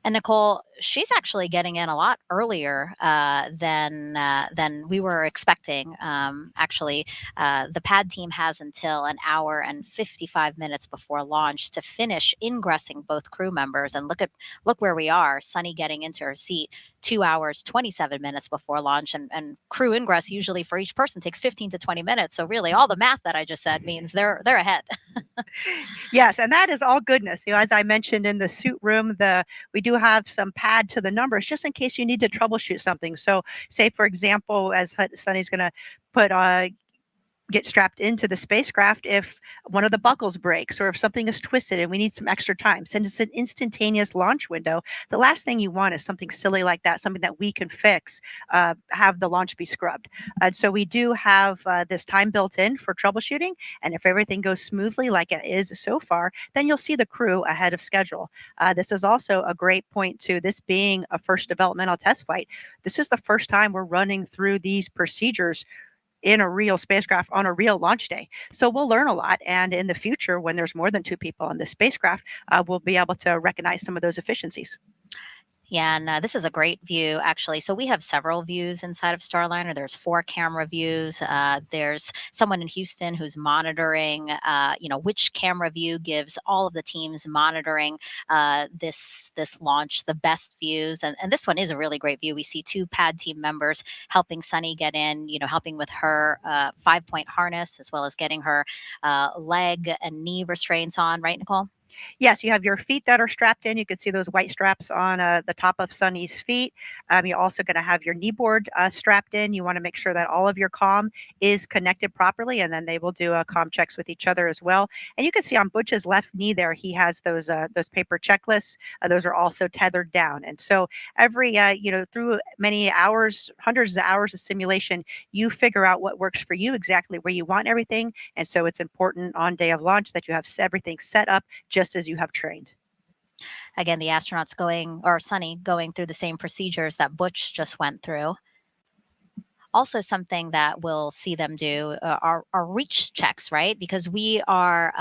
And Nicole, she's actually getting in a lot earlier than we were expecting. The pad team has until an hour and 55 minutes before launch to finish ingressing both crew members. And look where we are. Sunny getting into her seat 2 hours 27 minutes before launch, and crew ingress usually for each person takes 15 to 20 minutes. So really, all the math that I just said means they're ahead. Yes, and that is all goodness. As I mentioned in the suit room, we do have some pad to the numbers just in case you need to troubleshoot something. So, say for example, as Sunny's going to put get strapped into the spacecraft, if one of the buckles breaks or if something is twisted and we need some extra time, since it's an instantaneous launch window, the last thing you want is something silly like that, something that we can fix, have the launch be scrubbed. And so we do have this time built in for troubleshooting, and if everything goes smoothly like it is so far, then you'll see the crew ahead of schedule. This is also a great point to this being a first developmental test flight. This is the first time we're running through these procedures in a real spacecraft on a real launch day. So we'll learn a lot. And in the future, when there's more than 2 people on the spacecraft, we'll be able to recognize some of those efficiencies. Yeah, and this is a great view, actually. So we have several views inside of Starliner. There's 4 camera views. There's someone in Houston who's monitoring, which camera view gives all of the teams monitoring this launch the best views. And this one is a really great view. We see 2 pad team members helping Sunny get in, helping with her 5-point harness, as well as getting her leg and knee restraints on, right, Nicole? Yes, you have your feet that are strapped in. You can see those white straps on the top of Sunny's feet. You're also going to have your knee board strapped in. You want to make sure that all of your comm is connected properly, and then they will do comm checks with each other as well. And you can see on Butch's left knee there, he has those paper checklists. Those are also tethered down. And so every, through many hours, hundreds of hours of simulation, you figure out what works for you, exactly where you want everything. And so it's important on day of launch that you have everything set up just as you have trained. Again, the astronauts Sunny going through the same procedures that Butch just went through. Also, something that we'll see them do are reach checks, right? Because we are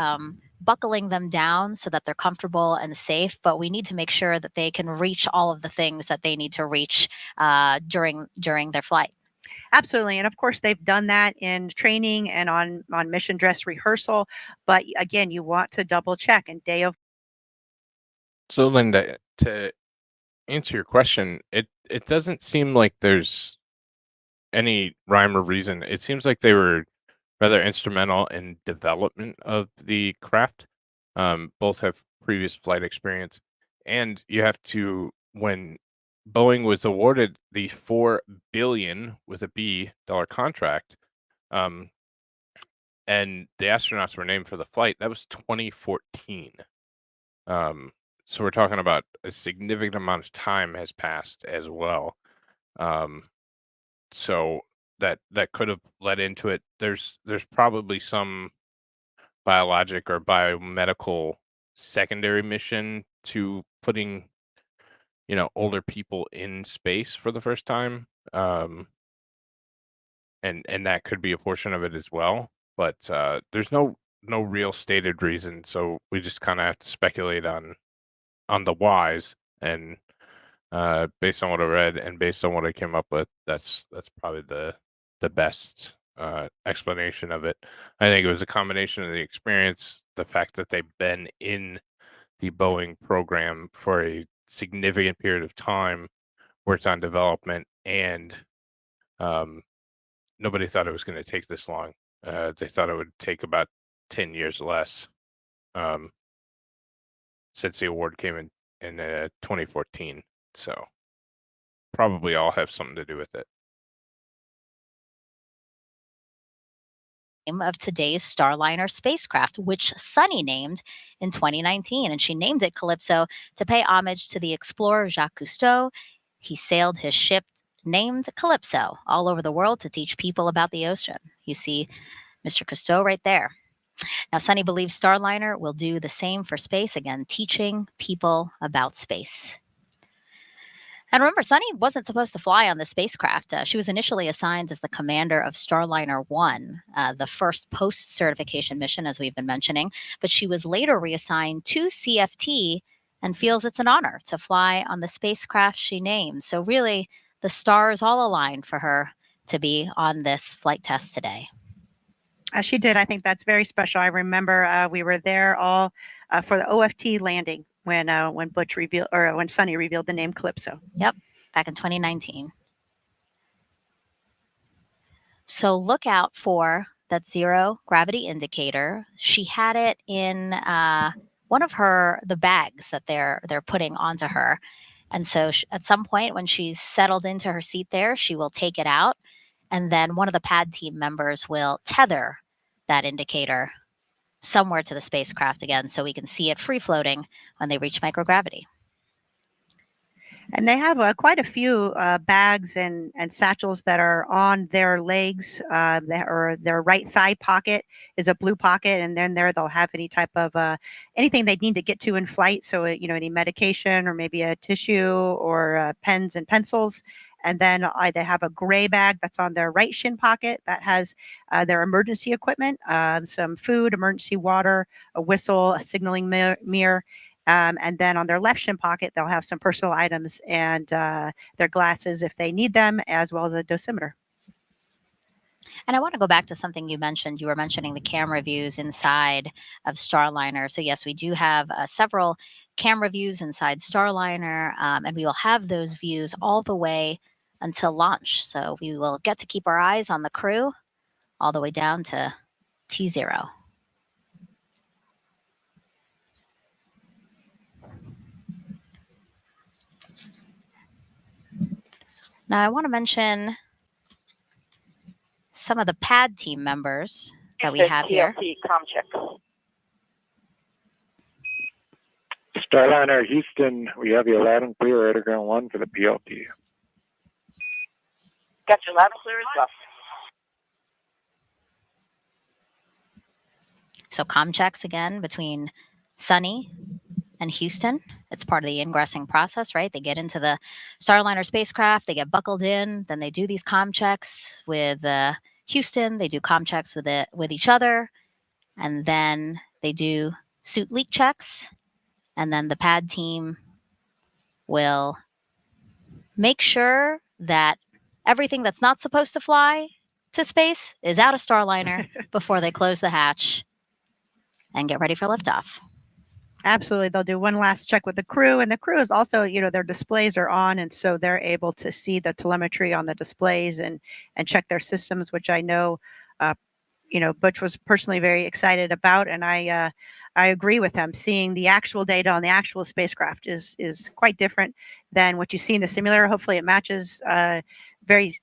buckling them down so that they're comfortable and safe, but we need to make sure that they can reach all of the things that they need to reach during their flight. Absolutely. And of course, they've done that in training and on mission dress rehearsal. But again, you want to double check and day of. So, Linda, to answer your question, it doesn't seem like there's any rhyme or reason. It seems like they were rather instrumental in development of the craft. Both have previous flight experience, and you have to, when Boeing was awarded the $4 billion with a B dollar contract, and the astronauts were named for the flight. That was 2014. So we're talking about a significant amount of time has passed as well. So that could have led into it. There's probably some biologic or biomedical secondary mission to putting, older people in space for the first time. And that could be a portion of it as well. But there's no real stated reason, so we just kind of have to speculate on the whys, and based on what I read and based on what I came up with, that's probably the best explanation of it. I think it was a combination of the experience, the fact that they've been in the Boeing program for a significant period of time, worked on development, and nobody thought it was going to take this long. They thought it would take about 10 years less since the award came in 2014. So probably all have something to do with it. Of today's Starliner spacecraft, which Sunni named in 2019. And she named it Calypso to pay homage to the explorer Jacques Cousteau. He sailed his ship named Calypso all over the world to teach people about the ocean. You see Mr. Cousteau right there. Now, Sunni believes Starliner will do the same for space, again, teaching people about space. And remember, Sunni wasn't supposed to fly on the spacecraft. She was initially assigned as the commander of Starliner 1, the first post-certification mission, as we've been mentioning. But she was later reassigned to CFT and feels it's an honor to fly on the spacecraft she named. So really, the stars all aligned for her to be on this flight test today. She did. I think that's very special. I remember we were there all for the OFT landing when Butch revealed, or when Sunni revealed the name Calypso. Yep, back in 2019. So look out for that zero gravity indicator. She had it in one of the bags that they're putting onto her. And so at some point when she's settled into her seat there, she will take it out. And then one of the pad team members will tether that indicator somewhere to the spacecraft again, so we can see it free floating when they reach microgravity. And they have quite a few bags and satchels that are on their legs. Their right side pocket is a blue pocket, and then there they'll have any type of anything they need to get to in flight. So any medication or maybe a tissue or pens and pencils. And then they have a gray bag that's on their right shin pocket that has their emergency equipment, some food, emergency water, a whistle, a signaling mirror. And then on their left shin pocket, they'll have some personal items and their glasses if they need them, as well as a dosimeter. And I want to go back to something you mentioned. You were mentioning the camera views inside of Starliner. So yes, we do have several camera views inside Starliner, and we will have those views all the way until launch. So we will get to keep our eyes on the crew all the way down to T0. Now I want to mention some of the pad team members that we have here. Starliner Houston, we have you loud and clear, Air Ground 1 for the PLT. Got you loud and clear as well. So comm checks again between Sunni and Houston. It's part of the ingressing process, right? They get into the Starliner spacecraft, they get buckled in, then they do these comm checks with Houston, they do comm checks with each other, and then they do suit leak checks, and then the pad team will make sure that everything that's not supposed to fly to space is out of Starliner before they close the hatch and get ready for liftoff. Absolutely. They'll do one last check with the crew, and the crew is also, their displays are on, and so they're able to see the telemetry on the displays and check their systems, which I know, Butch was personally very excited about, and I agree with him. Seeing the actual data on the actual spacecraft is quite different than what you see in the simulator. Hopefully it matches very,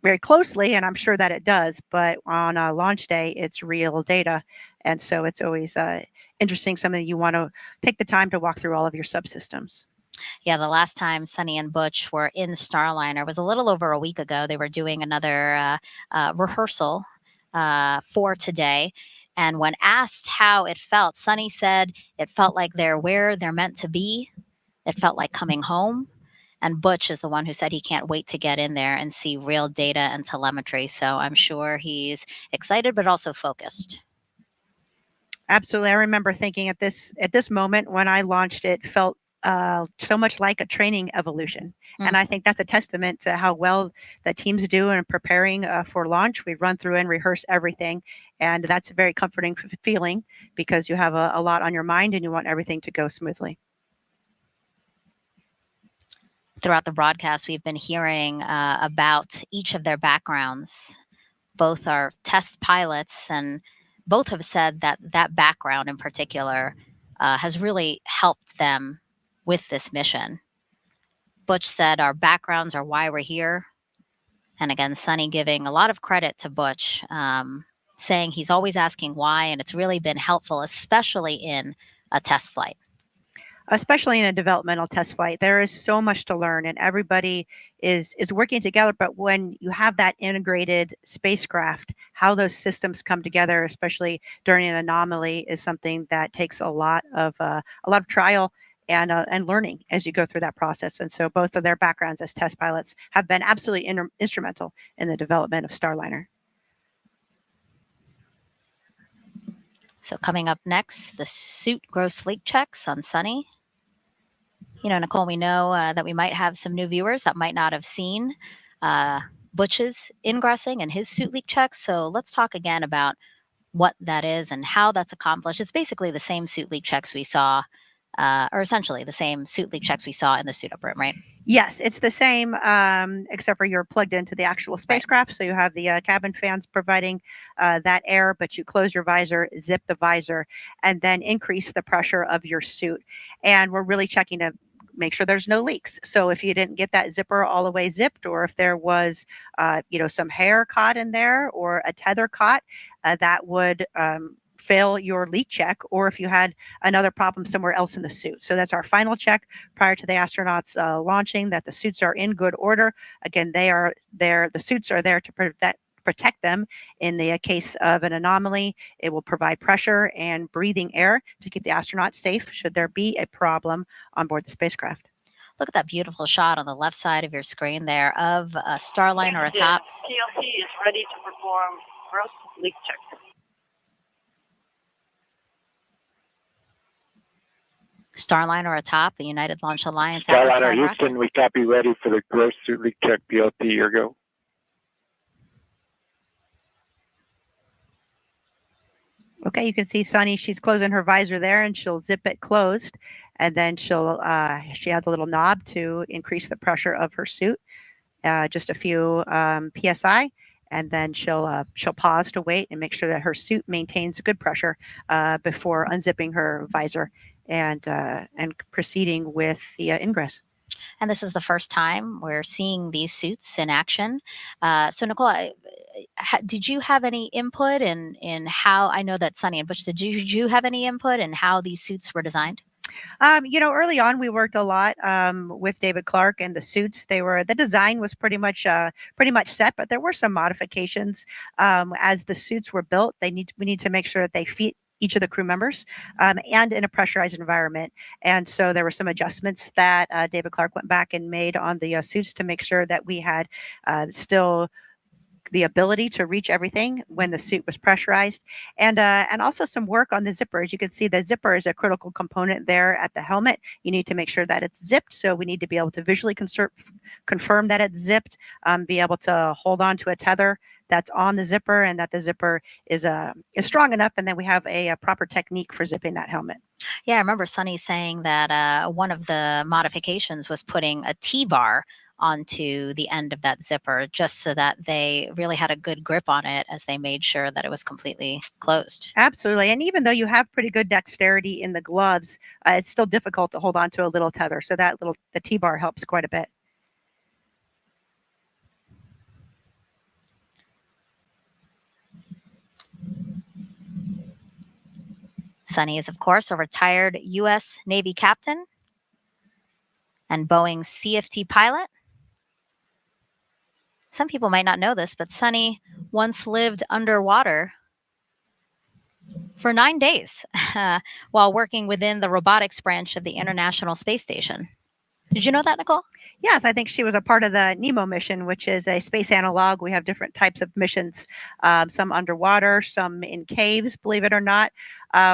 very closely, and I'm sure that it does, but on launch day, it's real data, and so it's always interesting, something you want to take the time to walk through all of your subsystems. Yeah, the last time Sunni and Butch were in Starliner was a little over a week ago. They were doing another rehearsal for today. And when asked how it felt, Sunni said it felt like they're where they're meant to be. It felt like coming home. And Butch is the one who said he can't wait to get in there and see real data and telemetry. So I'm sure he's excited, but also focused. Absolutely. I remember thinking at this moment when I launched, it felt so much like a training evolution. And I think that's a testament to how well the teams do in preparing for launch. We run through and rehearse everything. And that's a very comforting feeling because you have a lot on your mind and you want everything to go smoothly. Throughout the broadcast, we've been hearing about each of their backgrounds. Both are test pilots, and both have said that that background in particular has really helped them with this mission. Butch said our backgrounds are why we're here. And again, Sunny giving a lot of credit to Butch, saying he's always asking why, and it's really been helpful, especially in a test flight. Especially in a developmental test flight, there is so much to learn, and everybody is working together. But when you have that integrated spacecraft, how those systems come together, especially during an anomaly, is something that takes a lot of trial and learning as you go through that process. And so both of their backgrounds as test pilots have been absolutely instrumental in the development of Starliner. So coming up next, the suit gross leak checks on Sunny. You know, Nicole, we know that we might have some new viewers that might not have seen Butch's ingressing and his suit leak checks. So let's talk again about what that is and how that's accomplished. It's basically the same suit leak checks we saw, or essentially the same suit leak checks we saw in the suit up room, right? Yes, it's the same, except for you're plugged into the actual spacecraft. Right. So you have the cabin fans providing that air, but you close your visor, zip the visor, and then increase the pressure of your suit. And we're really checking to make sure there's no leaks. So if you didn't get that zipper all the way zipped, or if there was, some hair caught in there or a tether caught, that would fail your leak check, or if you had another problem somewhere else in the suit. So that's our final check prior to the astronauts launching, that the suits are in good order. Again, they are there. The suits are there to protect them in the case of an anomaly. It will provide pressure and breathing air to keep the astronauts safe should there be a problem on board the spacecraft. Look at that beautiful shot on the left side of your screen there of a Starliner atop. GMT is ready to perform gross leak check. Starliner atop the United Launch Alliance. Starliner Houston, we copy, ready for the gross suit leak check. BLT, your go. Okay, you can see Sunny, she's closing her visor there, and she'll zip it closed, and then she has a little knob to increase the pressure of her suit, just a few psi, and then she'll pause to wait and make sure that her suit maintains a good pressure before unzipping her visor and proceeding with the ingress. And this is the first time we're seeing these suits in action. So Nicole, did you have any input in how, I know that Sunny and Butch, did you have any input in how these suits were designed? Early on, we worked a lot with David Clark and the suits. The design was pretty much set, but there were some modifications as the suits were built. We need to make sure that they fit each of the crew members and in a pressurized environment. And so there were some adjustments that David Clark went back and made on the suits to make sure that we had still the ability to reach everything when the suit was pressurized, and also some work on the zipper. As you can see, the zipper is a critical component there at the helmet. You need to make sure that it's zipped, so we need to be able to visually confirm that it's zipped, be able to hold on to a tether that's on the zipper, and that the zipper is strong enough, and then we have a proper technique for zipping that helmet. Yeah, I remember Sunny saying that one of the modifications was putting a T-bar onto the end of that zipper, just so that they really had a good grip on it as they made sure that it was completely closed. Absolutely. And even though you have pretty good dexterity in the gloves, it's still difficult to hold on to a little tether. So the T-bar helps quite a bit. Sunny is, of course, a retired U.S. Navy captain and Boeing CFT pilot. Some people might not know this, but Sunny once lived underwater for 9 days while working within the robotics branch of the International Space Station. Did you know that, Nicole? Yes, I think she was a part of the NEMO mission, which is a space analog. We have different types of missions, some underwater, some in caves, believe it or not.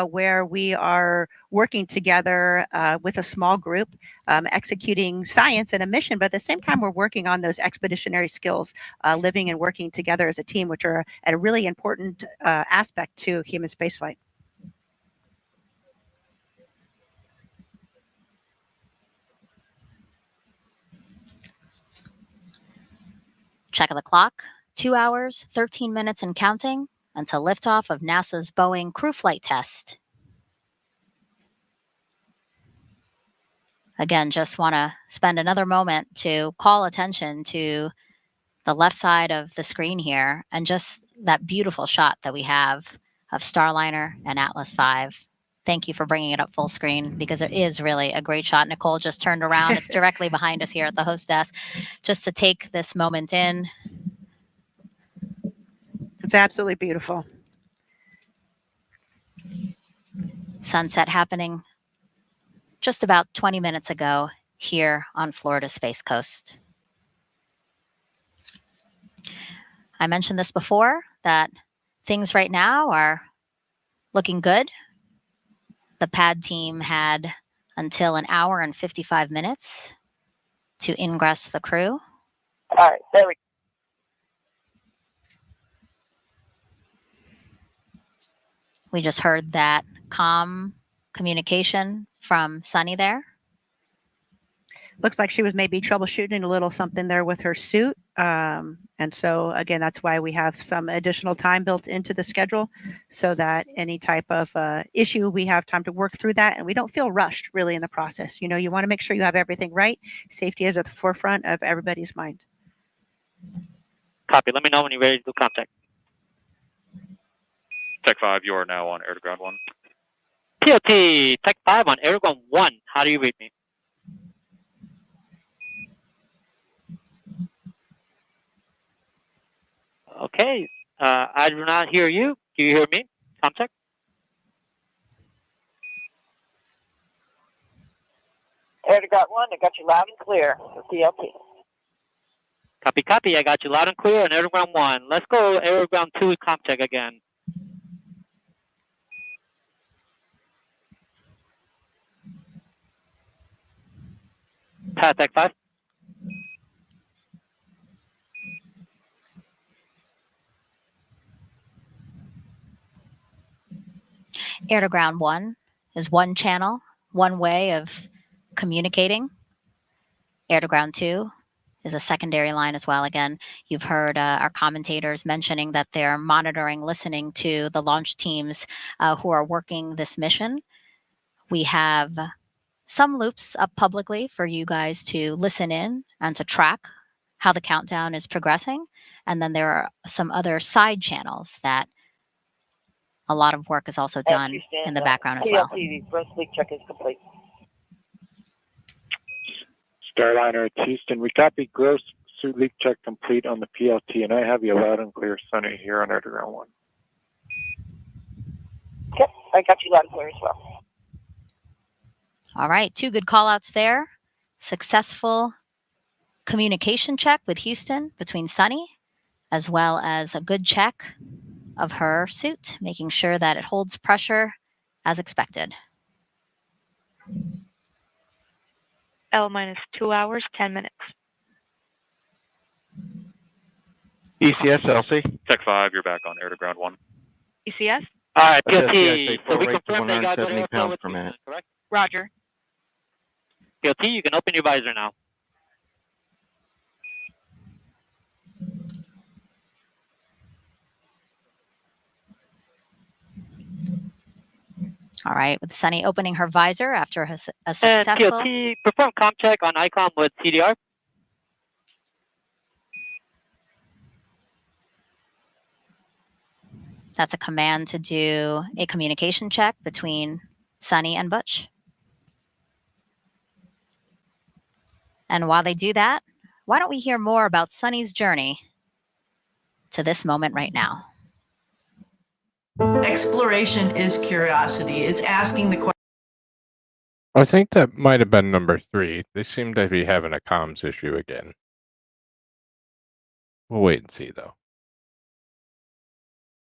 where we are working together with a small group, executing science and a mission, but at the same time, we're working on those expeditionary skills, living and working together as a team, which are a really important aspect to human spaceflight. Check of the clock, 2 hours, 13 minutes and counting until liftoff of NASA's Boeing crew flight test. Again, just want to spend another moment to call attention to the left side of the screen here and just that beautiful shot that we have of Starliner and Atlas V. Thank you for bringing it up full screen because it is really a great shot. Nicole just turned around. It's directly behind us here at the host desk just to take this moment in. It's absolutely beautiful. Sunset happening just about 20 minutes ago here on Florida's Space Coast. I mentioned this before, that things right now are looking good. The pad team had until 1 hour and 55 minutes to ingress the crew. All right, there we go. We just heard that comm communication from Sunny there. Looks like she was maybe troubleshooting a little something there with her suit. And so, again, that's why we have some additional time built into the schedule so that any type of issue, we have time to work through that and we don't feel rushed really in the process. You know, you want to make sure you have everything right. Safety is at the forefront of everybody's mind. Copy. Let me know when you're ready to do contact. Tech 5, you are now on air to ground 1. PLT, Tech 5 on air ground 1. How do you read me? Okay. I do not hear you. Do you hear me? Contact. Air to ground 1, I got you loud and clear for PLT. Copy, copy. I got you loud and clear on air ground 1. Let's go air ground 2 with contact again. Tech 5. Air to ground 1 is one channel, one way of communicating. Air to ground 2 is a secondary line as well. Again, you've heard our commentators mentioning that they're monitoring, listening to the launch teams who are working this mission. We have some loops up publicly for you guys to listen in and to track how the countdown is progressing. And then there are some other side channels that a lot of work is also done in the background as well. PLT, first leak check is complete. Starliner, it's Houston. We copy gross suit leak check complete on the PLT, and I have you loud and clear, Sunny, here on air to ground 1. Okay, I got you loud and clear as well. All right, 2 good call outs there. Successful communication check with Houston between Sunny, as well as a good check of her suit, making sure that it holds pressure as expected. L minus 2 hours, 10 minutes. ECS, Elsie. Tech 5, you're back on air to ground 1. ECS? All right, PLT. So we confirmed they got good airflow with Houston, correct? Roger. PLT, you can open your visor now. All right, with Sunny opening her visor after a successful... PLT, perform comm check on ICOM with CDR. That's a command to do a communication check between Sunny and Butch. And while they do that, why don't we hear more about Sunny's journey to this moment right now? Exploration is curiosity. It's asking the question. I think that might have been number 3. They seem to be having a comms issue again. We'll wait and see, though.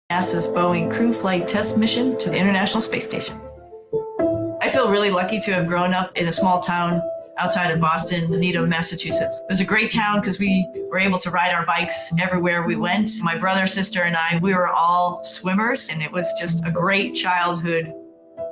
NASA's Boeing crew flight test mission to the International Space Station. I feel really lucky to have grown up in a small town outside of Boston, Needham, Massachusetts. It was a great town because we were able to ride our bikes everywhere we went. My brother, sister, and I, we were all swimmers, and it was just a great childhood.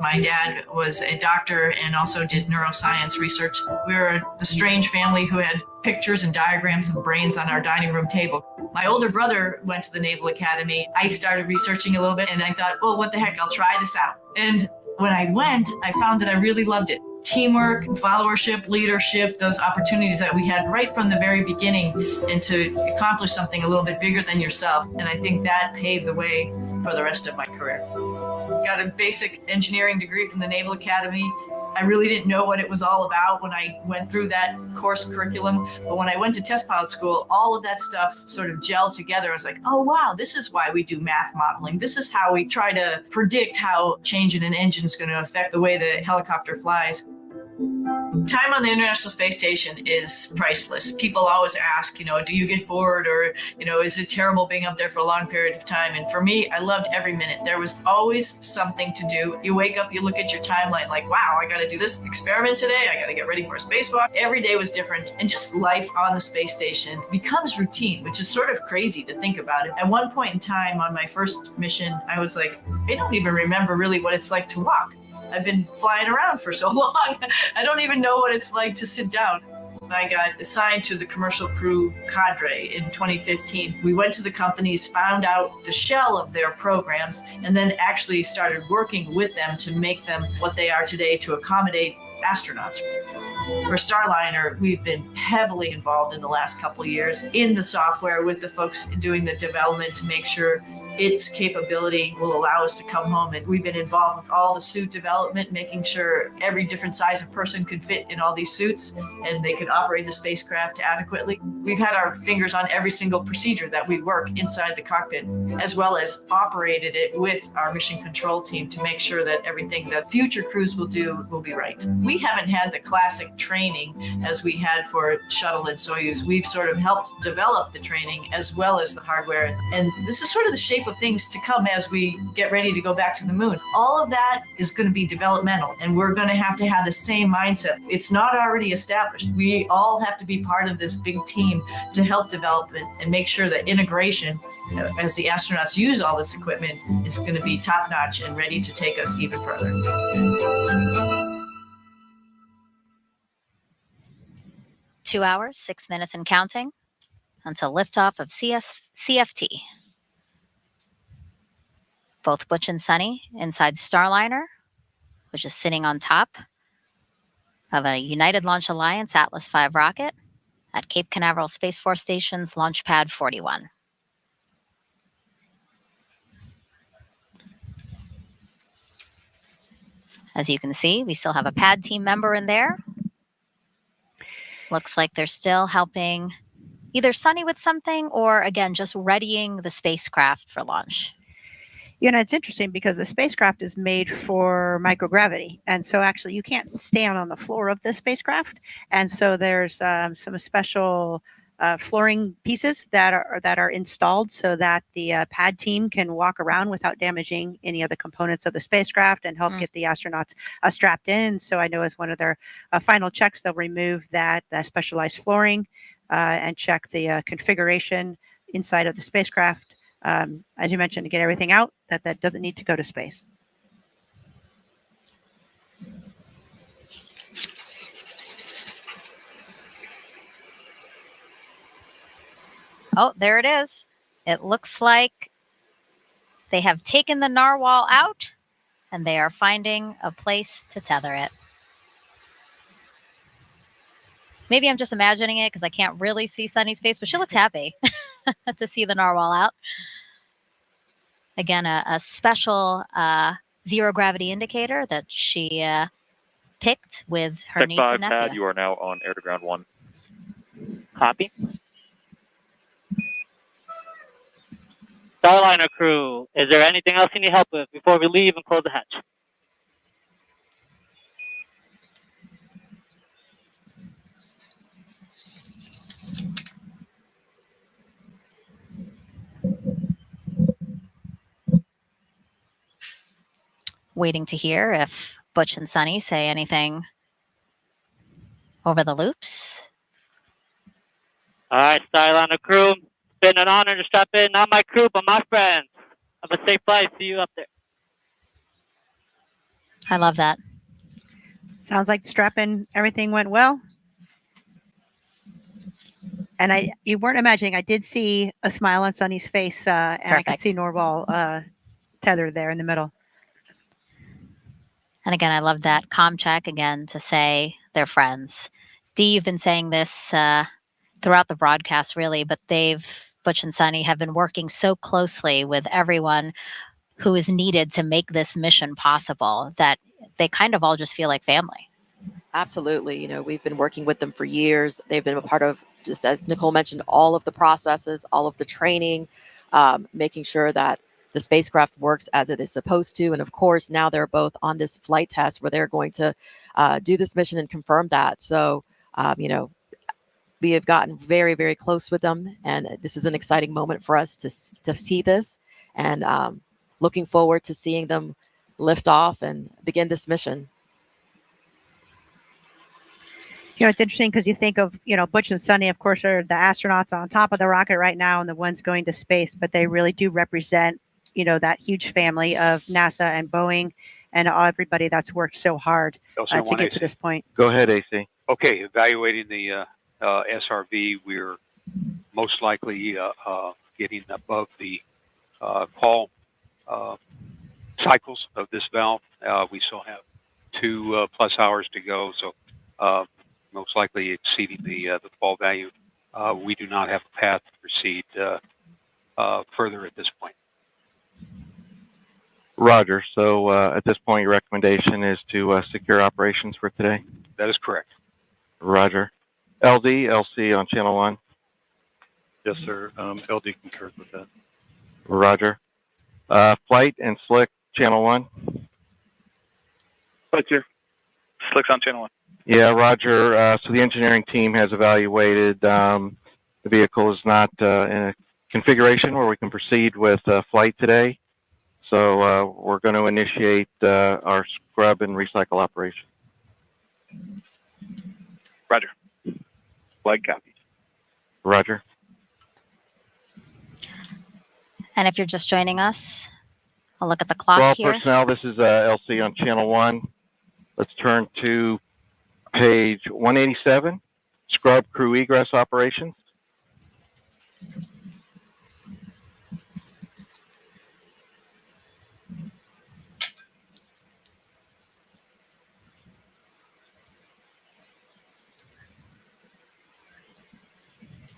My dad was a doctor and also did neuroscience research. We were the strange family who had pictures and diagrams of brains on our dining room table. My older brother went to the Naval Academy. I started researching a little bit and I thought, well, what the heck, I'll try this out. And when I went, I found that I really loved it. Teamwork, followership, leadership, those opportunities that we had right from the very beginning, and to accomplish something a little bit bigger than yourself. And I think that paved the way for the rest of my career. Got a basic engineering degree from the Naval Academy. I really didn't know what it was all about when I went through that course curriculum. But when I went to test pilot school, all of that stuff sort of gelled together. I was like, oh, wow, this is why we do math modeling. This is how we try to predict how change in an engine is going to affect the way the helicopter flies. Time on the International Space Station is priceless. People always ask, do you get bored, or, is it terrible being up there for a long period of time? And for me, I loved every minute. There was always something to do. You wake up, you look at your timeline like, wow, I got to do this experiment today. I got to get ready for a spacewalk. Every day was different. And just life on the space station becomes routine, which is sort of crazy to think about it. At one point in time on my first mission, I was like, I don't even remember really what it's like to walk. I've been flying around for so long. I don't even know what it's like to sit down. I got assigned to the commercial crew cadre in 2015. We went to the companies, found out the shell of their programs, and then actually started working with them to make them what they are today to accommodate astronauts. For Starliner, we've been heavily involved in the last couple of years in the software with the folks doing the development to make sure its capability will allow us to come home. And we've been involved with all the suit development, making sure every different size of person could fit in all these suits and they could operate the spacecraft adequately. We've had our fingers on every single procedure that we work inside the cockpit, as well as operated it with our mission control team to make sure that everything that future crews will do will be right. We haven't had the classic training as we had for Shuttle and Soyuz. We've sort of helped develop the training as well as the hardware. And this is sort of the shape of things to come as we get ready to go back to the moon. All of that is going to be developmental, and we're going to have the same mindset. It's not already established. We all have to be part of this big team to help develop it and make sure that integration, as the astronauts use all this equipment, is going to be top-notch and ready to take us even further. 2 hours, 6 minutes and counting until liftoff of CFT. Both Butch and Sunny inside Starliner, which is sitting on top of a United Launch Alliance Atlas V rocket at Cape Canaveral Space Force Station's Launch Pad 41. As you can see, we still have a pad team member in there. Looks like they're still helping either Sunny with something or, again, just readying the spacecraft for launch. It's interesting because the spacecraft is made for microgravity. And so actually you can't stand on the floor of the spacecraft. And so there's some special flooring pieces that are installed so that the pad team can walk around without damaging any of the components of the spacecraft and help get the astronauts strapped in. So I know as one of their final checks, they'll remove that specialized flooring and check the configuration inside of the spacecraft. As you mentioned, to get everything out that doesn't need to go to space. Oh, there it is. It looks like they have taken the narwhal out and they are finding a place to tether it. Maybe I'm just imagining it because I can't really see Sunny's face, but she looks happy to see the narwhal out. Again, a special zero gravity indicator that she picked with her Tech niece 5 and nephew. pad, you are now on air to ground 1. Copy. Starliner crew, is there anything else you need help with before we leave and close the hatch? waiting to hear if Butch and Sunny say anything over the loops. All right, Starliner crew, it's been an honor to strap in. Not my crew, but my friends. Have a safe flight. See you up there. I love that. Sounds like strap-in, everything went well. And you weren't imagining, I did see a smile on Sunny's face, and I could see Norval tethered there in the middle. And again, I love that comm check again to say they're friends. Dee, you've been saying this throughout the broadcast, really, but Butch and Sunny have been working so closely with everyone who is needed to make this mission possible that they kind of all just feel like family. Absolutely. You know, we've been working with them for years. They've been a part of, just as Nicole mentioned, all of the processes, all of the training, making sure that the spacecraft works as it is supposed to. And of course, now they're both on this flight test where they're going to do this mission and confirm that. So, you know, we have gotten very, very close with them. And this is an exciting moment for us to see this. And looking forward to seeing them lift off and begin this mission. You know, it's interesting because you think of, you know, Butch and Sunny, of course, are the astronauts on top of the rocket right now and the ones going to space, but they really do represent, you know, that huge family of NASA and Boeing and everybody that's worked so hard to get to this point. Go ahead, AC. Okay, evaluating the SRV, we're most likely getting above the call cycles of this valve. We still have 2+ hours to go, so most likely exceeding the fall value. We do not have a path to proceed further at this point. Roger. So at this point, your recommendation is to secure operations for today? That is correct. Roger. LD, LC on channel 1. Yes, sir. LD concurs with that. Roger. Flight and Slick, channel 1. Roger. Slick's on channel 1. Yeah, Roger. So the engineering team has evaluated the vehicle is not in a configuration where we can proceed with flight today. So we're going to initiate our scrub and recycle operation. Roger. Flight copies. Roger. And if you're just joining us, I'll look at the clock Well, here. personnel, this is LC on channel 1. Let's turn to page 187, scrub crew egress operations.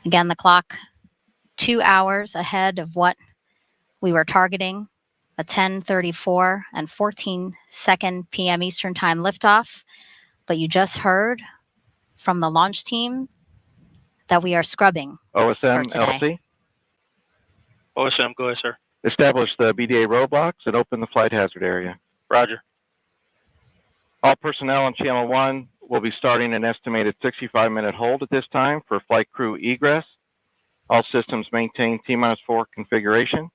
Again, the clock 2 hours ahead of what we were targeting, a 10:34 and 14-second p.m. Eastern Time liftoff. But you just heard from the launch team that we are scrubbing OSM, for today. LC. OSM, go ahead, sir. Establish the BDA roadblocks and open the flight hazard area. Roger. All personnel on channel 1 will be starting an estimated 65-minute hold at this time for flight crew egress. All systems maintain T-4 configuration.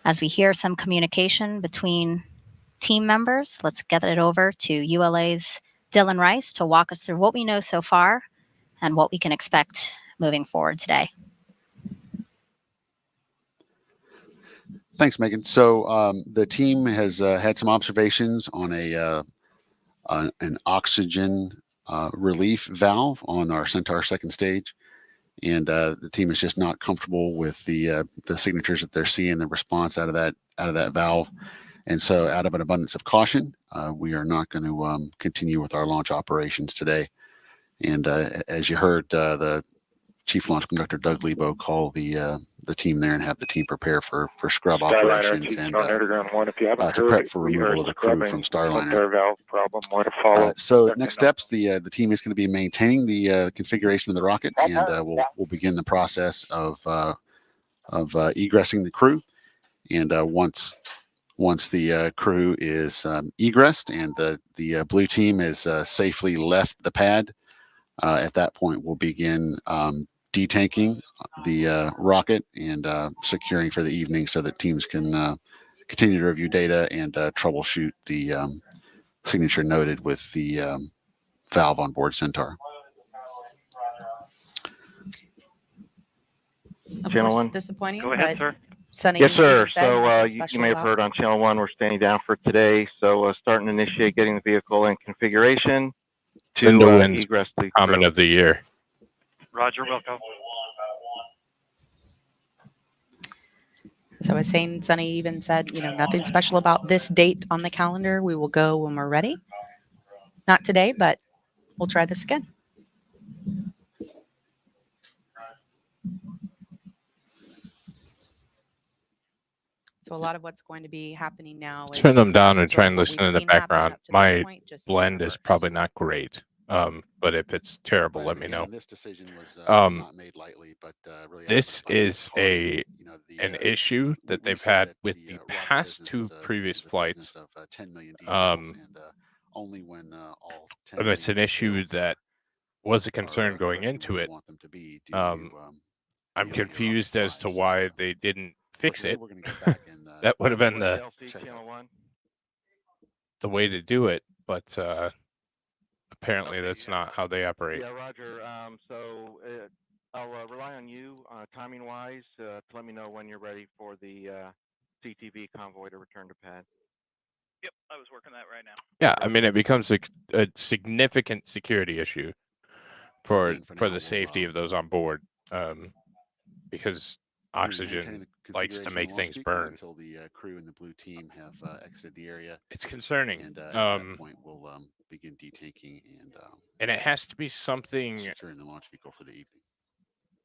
As we hear some communication between team members, let's get it over to ULA's Dylan Rice to walk us through what we know so far and what we can expect moving forward today. Thanks, Megan. So the team has had some observations on an oxygen relief valve on our Centaur second stage, and the team is just not comfortable with the signatures that they're seeing, the response out of that valve, and so out of an abundance of caution, we are not going to continue with our launch operations today. And as you heard, the Chief Launch Conductor Doug Lebo call the team there and have the team prepare for scrub operations and to prep for removal of the crew from Starliner. So next steps, the team is going to be maintaining the configuration of the rocket, and we'll begin the process of egressing the crew. And once the crew is egressed and the blue team is safely left the pad, at that point we'll begin detanking the rocket and securing for the evening so that teams can continue to review data and troubleshoot the signature noted with the valve on board Centaur. Of Channel course, one. disappointing. Go ahead, but sir. Sunny Yes, sir. even said So nothing you special may have about- heard on Channel 1, we're standing down for today. So starting to initiate getting the vehicle in configuration Linda to wins egress the comment crew. of the year. Roger, welcome. So I was saying, Sunny even said, nothing special about this date on the calendar. We will go when we're ready. Not today, but we'll try this again. So a lot of what's going to be happening now is Turn them down and sort try of and what listen we've in the seen happen background. up to this My point, just in blend is probably reverse. not great. But if it's terrible, let me know. This decision was Um, not made lightly, but really this is an issue that we they've say had that with the past two previous flights. of 10 million details, and only when all 10 And it's million an issue details that was a concern going where into you it. want them to be, I'm let your confused as to why they didn't fix today it. we're going to go back and That would have been the LC Channel 1. way to do it, but apparently that's not how they operate. Yeah, Roger. So I'll rely on you timing-wise to let me know when you're ready for the CTV convoy to return to pad. Yep, I was working that right now. Yeah, I mean, it becomes a significant security issue for the safety of those on board, because oxygen likes to make things burn. until the crew and the blue team have exited the area. It's concerning. And at that point, we'll begin detanking and it has to be something. securing the launch vehicle for the evening.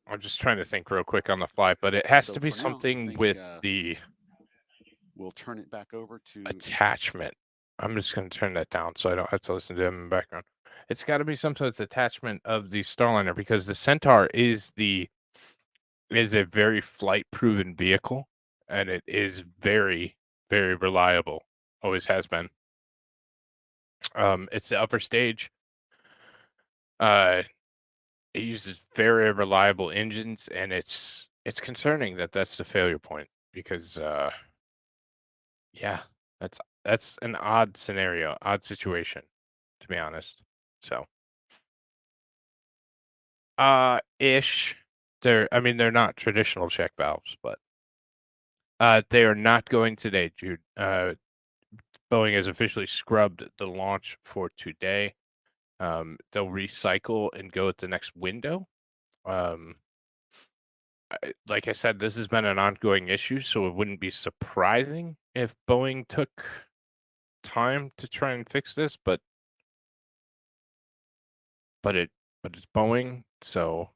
I'm just trying to think real quick on the fly, but it has So to be for now, I something think, with the we'll turn it back over to attachment. I'm just going to turn that down so I don't have to listen to them in the background. It's got to be something with the attachment of the Starliner, because the Centaur is a very flight proven vehicle, and it is very, very reliable. Always has been. It's the upper stage. It uses very reliable engines, and it's concerning that that's the failure point, because yeah, that's an odd scenario, odd situation, to be honest. So ish. They're not traditional check valves, but they are not going today, Jude. Boeing has officially scrubbed the launch for today. They'll recycle and go at the next window. Like I said, this has been an ongoing issue, so it wouldn't be surprising if Boeing took time to try and fix this, but it's Boeing, so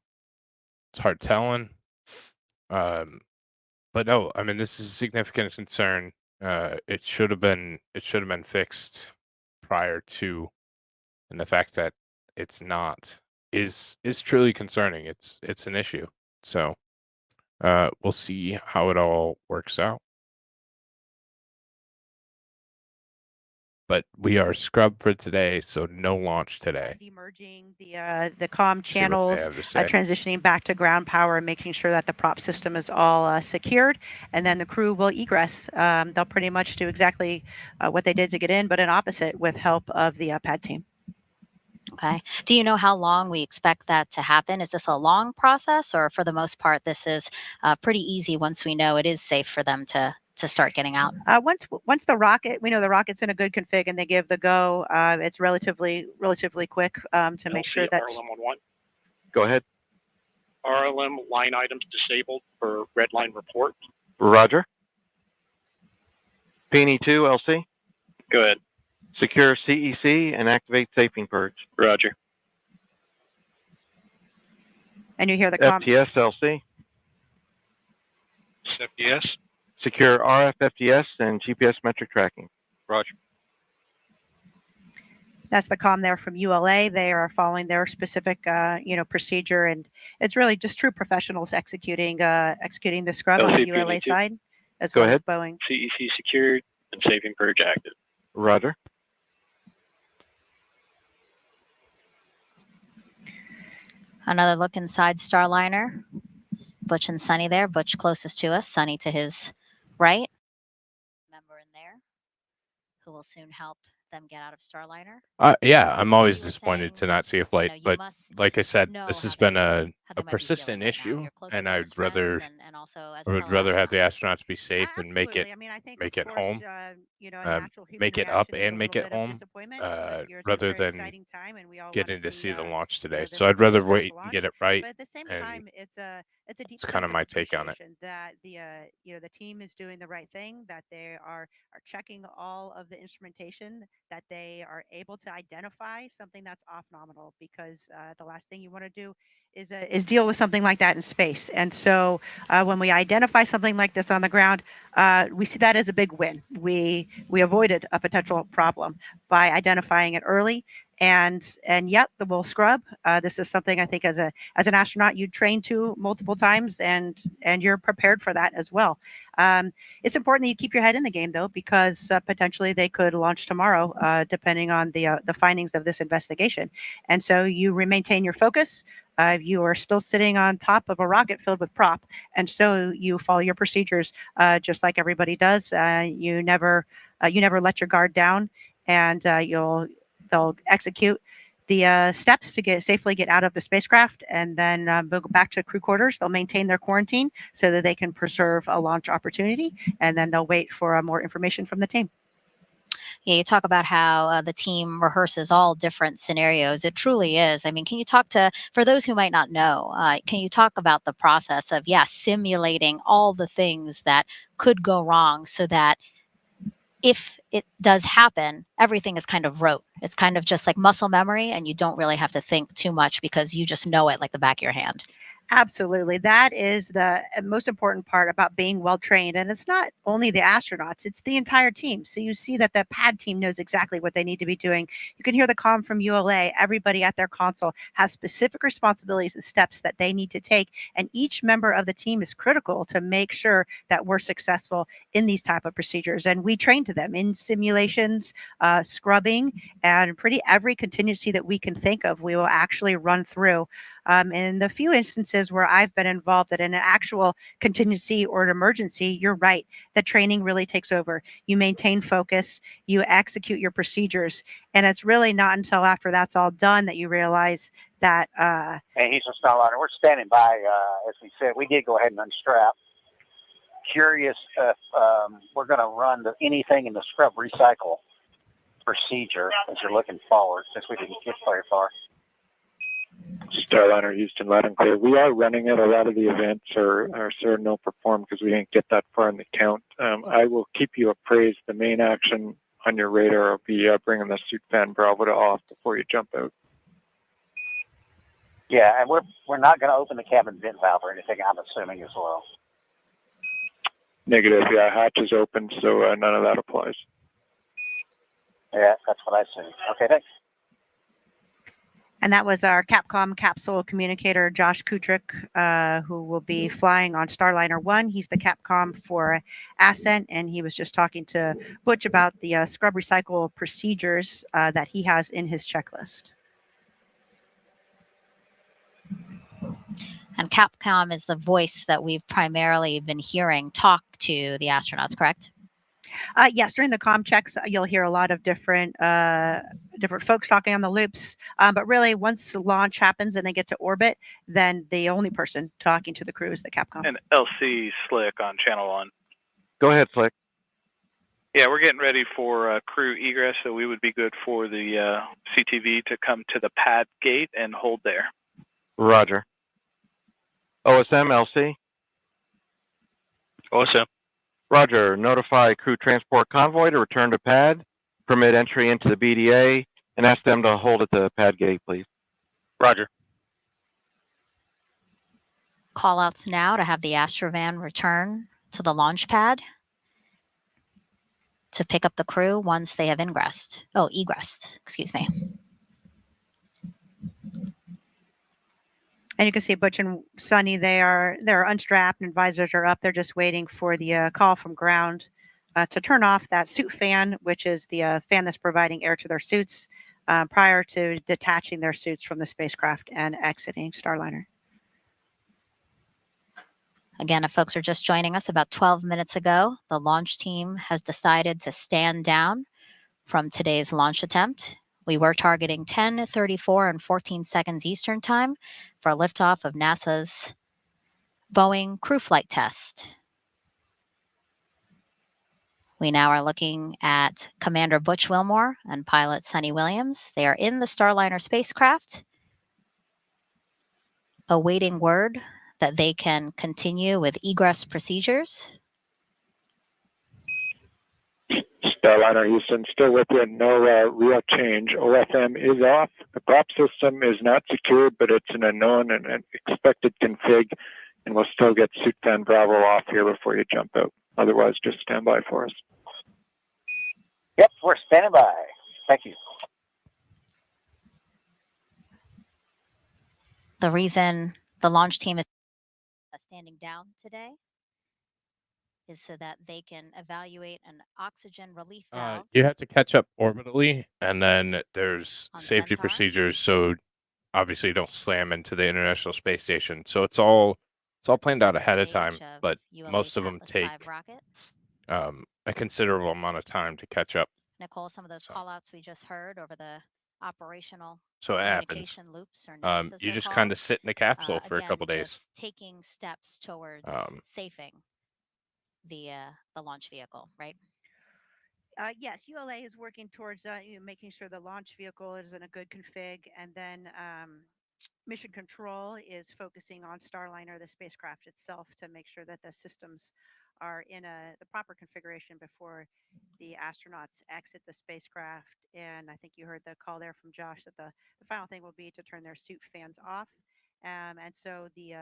it's hard telling. But no, I mean, this is a significant concern. It should have been fixed prior to, and the fact that it's not is truly concerning. It's an issue. So we'll see how it all works out. But we are scrubbed for today, so no launch today. Demerging the comm See what they channels, have to say. transitioning back to ground power, and making sure that the prop system is all secured, and then the crew will egress. They'll pretty much do exactly what they did to get in, but an opposite with help of the pad team. Okay. Do you know how long we expect that to happen? Is this a long process, or for the most part, this is pretty easy once we know it is safe for them to start getting out? Once the rocket, we know the rocket's in a good config, and they give the go. It's relatively quick to make sure that. RLM-11. Go ahead. RLM line items disabled for red line report. Roger. Peony 2 LC. Go ahead. Secure CEC and activate safing purge. Roger. And you hear the comm. FTS LC. FDS. Secure RF FTS and GPS metric tracking. Roger. That's the comm there from ULA. They are following their specific, procedure, and it's really just true professionals executing the scrub on the ULA side, as Go well ahead. as Boeing. CEC secured and saving purge active. Roger. Another look inside Starliner. Butch and Sunny there. Butch closest to us, Sunny to his right. Member in there who will soon help them get out of Starliner. Yeah, I'm always You were disappointed to saying, not see a flight, you but must like I said, know this how has been they a might be feeling persistent right now. issue, You're close and with them I'd as friends rather and also as I a would fellow rather have astronaut. the astronauts be safe and Absolutely. I mean, I think, of make it course, home, you know, a natural human make it up reaction is a and make little it bit of home, disappointment. But it's a rather very than exciting time, and we all want getting to see the launch you today. know, So this I'd rather spacecraft wait and launch. get it right, But at the same and time, it's a deep it's kind sense of of my take on it. appreciation that you know, the team is doing the right thing, that they are checking all of the instrumentation, that they are able to identify something that's off nominal, because the last thing you want to do is deal with something like that in space. And so when we identify something like this on the ground, we see that as a big win. We avoided a potential problem by identifying it early. And yep, the will scrub. This is something I think as an astronaut you train to multiple times, and you're prepared for that as well. It's important that you keep your head in the game, though, because potentially they could launch tomorrow, depending on the findings of this investigation. And so you maintain your focus. You are still sitting on top of a rocket filled with prop, and so you follow your procedures just like everybody does. You never let your guard down, and they'll execute the steps to safely get out of the spacecraft, and then they'll go back to crew quarters. They'll maintain their quarantine so that they can preserve a launch opportunity, and then they'll wait for more information from the team. Yeah, you talk about how the team rehearses all different scenarios. It truly is. I mean, can you talk to, for those who might not know, can you talk about the process of, simulating all the things that could go wrong so that if it does happen, everything is kind of rote. It's kind of just like muscle memory, and you don't really have to think too much because you just know it like the back of your hand. Absolutely. That is the most important part about being well trained. And it's not only the astronauts, it's the entire team. So you see that the pad team knows exactly what they need to be doing. You can hear the comm from ULA. Everybody at their console has specific responsibilities and steps that they need to take. And each member of the team is critical to make sure that we're successful in these type of procedures. And we train to them in simulations, scrubbing, and pretty every contingency that we can think of, we will actually run through. In the few instances where I've been involved in an actual contingency or an emergency, you're right. The training really takes over. You maintain focus, you execute your procedures, and it's really not until after that's all done that you realize that. Hey, he's a Starliner. We're standing by, as we said. We did go ahead and unstrap. Curious if we're going to run anything in the scrub recycle procedure as you're looking forward, since we didn't get very far. Starliner Houston, loud and clear. We are running it. A lot of the events are sort of no perform because we didn't get that far in the count. I will keep you appraised. The main action on your radar will be bringing the suit fan Bravo to off before you jump out. Yeah, and we're not going to open the cabin vent valve or anything, I'm assuming, as well. Negative. Yeah, hatch is open, so none of that applies. Yeah, that's what I assumed. Okay, thanks. And that was our Capcom capsule communicator, Josh Kutrick, who will be flying on Starliner 1. He's the Capcom for Ascent, and he was just talking to Butch about the scrub recycle procedures that he has in his checklist. And Capcom is the voice that we've primarily been hearing talk to the astronauts, correct? Yes, during the comm checks, you'll hear a lot of different folks talking on the loops. But really, once launch happens and they get to orbit, then the only person talking to the crew is the Capcom. And LC Slick on channel 1. Go ahead, Slick. Yeah, we're getting ready for crew egress, so we would be good for the CTV to come to the pad gate and hold there. Roger. OSM, LC? OSM. Roger. Notify crew transport convoy to return to pad, permit entry into the BDA, and ask them to hold at the pad gate, please. Roger. Call outs now to have the Astrovan return to the launch pad to pick up the crew once they have egressed. Excuse me. And you can see Butch and Sunny, they're unstrapped and visors are up. They're just waiting for the call from ground to turn off that suit fan, which is the fan that's providing air to their suits. prior to detaching their suits from the spacecraft and exiting Starliner. Again, if folks are just joining us, about 12 minutes ago, the launch team has decided to stand down from today's launch attempt. We were targeting 10:34 and 14 seconds Eastern Time for liftoff of NASA's Boeing crew flight test. We now are looking at Commander Butch Wilmore and pilot Sunni Williams. They are in the Starliner spacecraft, awaiting word that they can continue with egress procedures. Starliner Houston, still with you. No real change. OFM is off. The prop system is not secured, but it's an unknown and an expected config, and we'll still get suit fan Bravo off here before you jump out. Otherwise, just stand by for us. Yep, we're standing by. Thank you. The reason the launch team is standing down today is so that they can evaluate an oxygen relief valve. You have to catch up orbitally, and then there's safety procedures, so obviously you don't slam into the International Space Station. So it's all planned out ahead of time, but most of them take a considerable amount of time to catch up. Nicole, some of those call-outs we just heard over the operational So it happens. communication loops or nodes, as You they're just called. kind of sit in the capsule for a Again, couple days. just taking steps towards safing the launch vehicle, right? Yes, ULA is working towards making sure the launch vehicle is in a good config, and then Mission Control is focusing on Starliner, the spacecraft itself, to make sure that the systems are in the proper configuration before the astronauts exit the spacecraft. And I think you heard the call there from Josh that the final thing will be to turn their suit fans off. And so the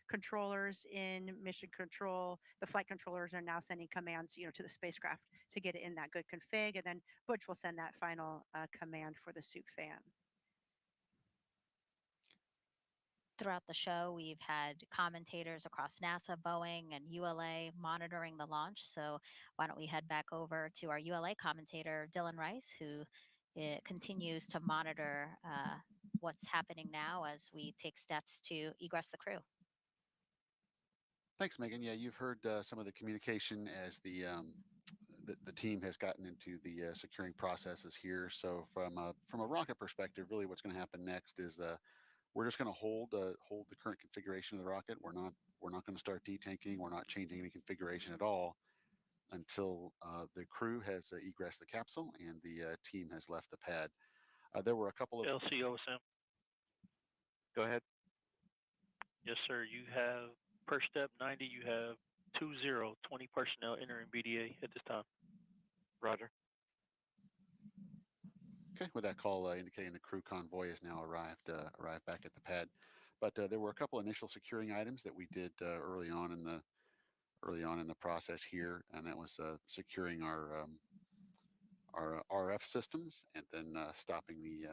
controllers in Mission Control, the flight controllers are now sending commands, to the spacecraft to get it in that good config, and then Butch will send that final command for the suit fan. Throughout the show, we've had commentators across NASA, Boeing, and ULA monitoring the launch. So why don't we head back over to our ULA commentator, Dylan Rice, who continues to monitor what's happening now as we take steps to egress the crew. Thanks, Megan. Yeah, you've heard some of the communication as the team has gotten into the securing processes here. So from a rocket perspective, really what's going to happen next is we're just going to hold the current configuration of the rocket. We're not going to start detanking. We're not changing any configuration at all until the crew has egressed the capsule and the team has left the pad. There were a couple of LCO, Sam. Go ahead. Yes, sir. You have per step 90. You have 20 personnel entering BDA at this time. Roger. Okay, with that call indicating the crew convoy has now arrived back at the pad. But there were a couple initial securing items that we did early on in the process here, and that was securing our RF systems and then stopping the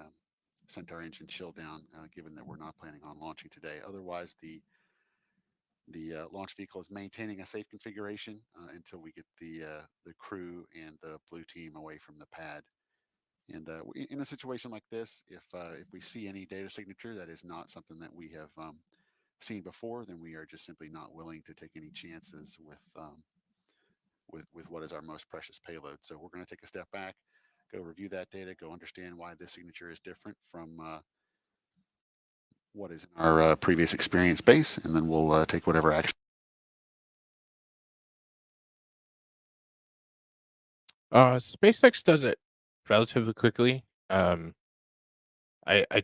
Centaur engine chill down, given that we're not planning on launching today. Otherwise, the launch vehicle is maintaining a safe configuration until we get the crew and the blue team away from the pad. And in a situation like this, if we see any data signature that is not something that we have seen before, then we are just simply not willing to take any chances with what is our most precious payload. So we're going to take a step back, go review that data, go understand why this signature is different from what is in our previous experience base, and then we'll take whatever action. SpaceX does it relatively quickly. I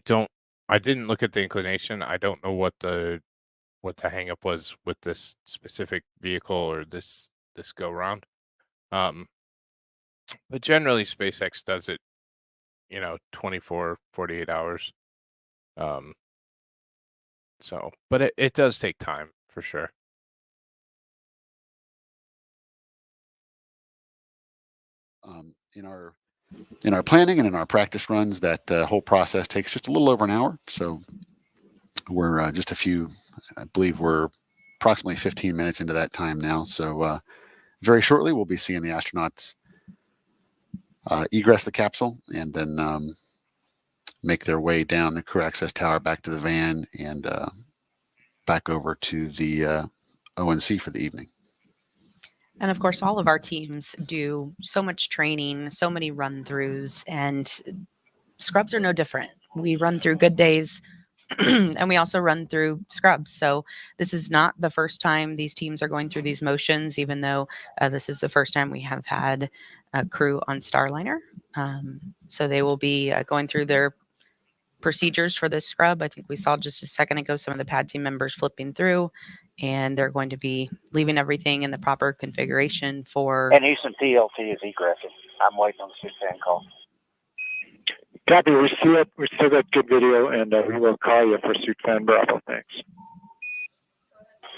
didn't look at the inclination. I don't know what the hang up was with this specific vehicle or this go round. But generally SpaceX does it, 24, 48 hours. So, but it does take time for sure. In our planning and in our practice runs, that whole process takes just a little over an hour. So we're I believe we're approximately 15 minutes into that time now. So very shortly, we'll be seeing the astronauts egress the capsule and then make their way down the crew access tower back to the van and back over to the ONC for the evening. And of course, all of our teams do so much training, so many run-throughs, and scrubs are no different. We run through good days and we also run through scrubs. So this is not the first time these teams are going through these motions, even though this is the first time we have had a crew on Starliner. So they will be going through their procedures for this scrub. I think we saw just a second ago some of the pad team members flipping through, and they're going to be leaving everything in the proper configuration for. And Houston TLT is egressing. I'm waiting on the suit fan call. Copy. We see it. We still got good video, and we will call you for suit fan Bravo. Thanks.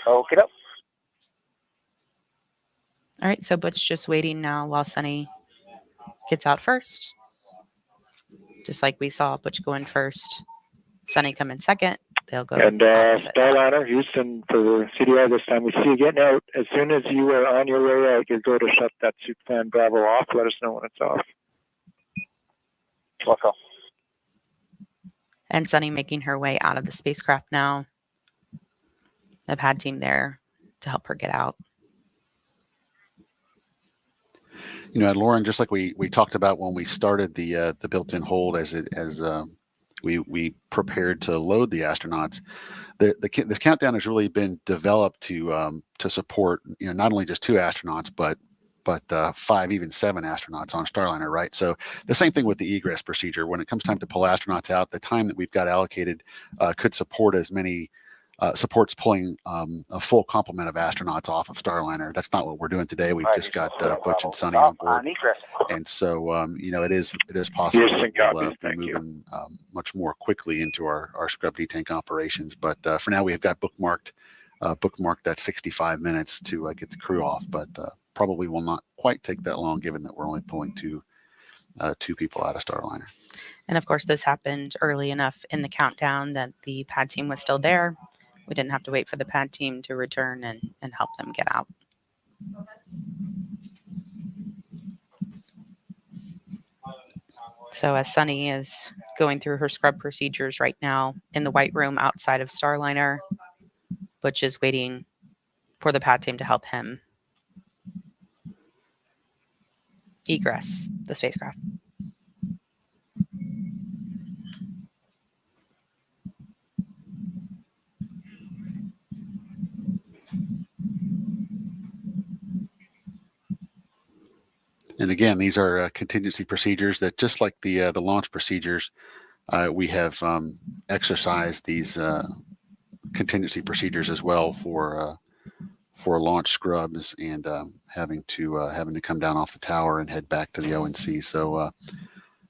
Okay. All right. So Butch just waiting now while Sunny gets out first. Just like we saw Butch go in first, Sunny come in second. They'll go. And Starliner, Houston for CDR this time. We see you getting out. As soon as you are on your way out, you go to shut that suit fan Bravo off. Let us know when it's off. Welcome. And Sunny making her way out of the spacecraft now. The pad team there to help her get out. You know, Lauren, just like we talked about when we started the built-in hold as we prepared to load the astronauts, this countdown has really been developed to support, you know, not only just 2 astronauts but 5, even 7 astronauts on Starliner, right? So the same thing with the egress procedure. When it comes time to pull astronauts out, the time that we've got allocated could support as many supports pulling a full complement of astronauts off of Starliner. That's not what we're doing today. We've just got Butch and Sunny on board, and so you know, it is possible to be moving much more quickly into our scrub detank operations. But for now, we have got bookmarked that 65 minutes to get the crew off, but probably will not quite take that long, given that we're only pulling two people out of Starliner. And of course, this happened early enough in the countdown that the pad team was still there. We didn't have to wait for the pad team to return and help them get out. So as Sunny is going through her scrub procedures right now in the white room outside of Starliner, Butch is waiting for the pad team to help him egress the spacecraft. And again, these are contingency procedures that, just like the launch procedures, we have exercised these contingency procedures as well for launch scrubs and having to come down off the tower and head back to the ONC. So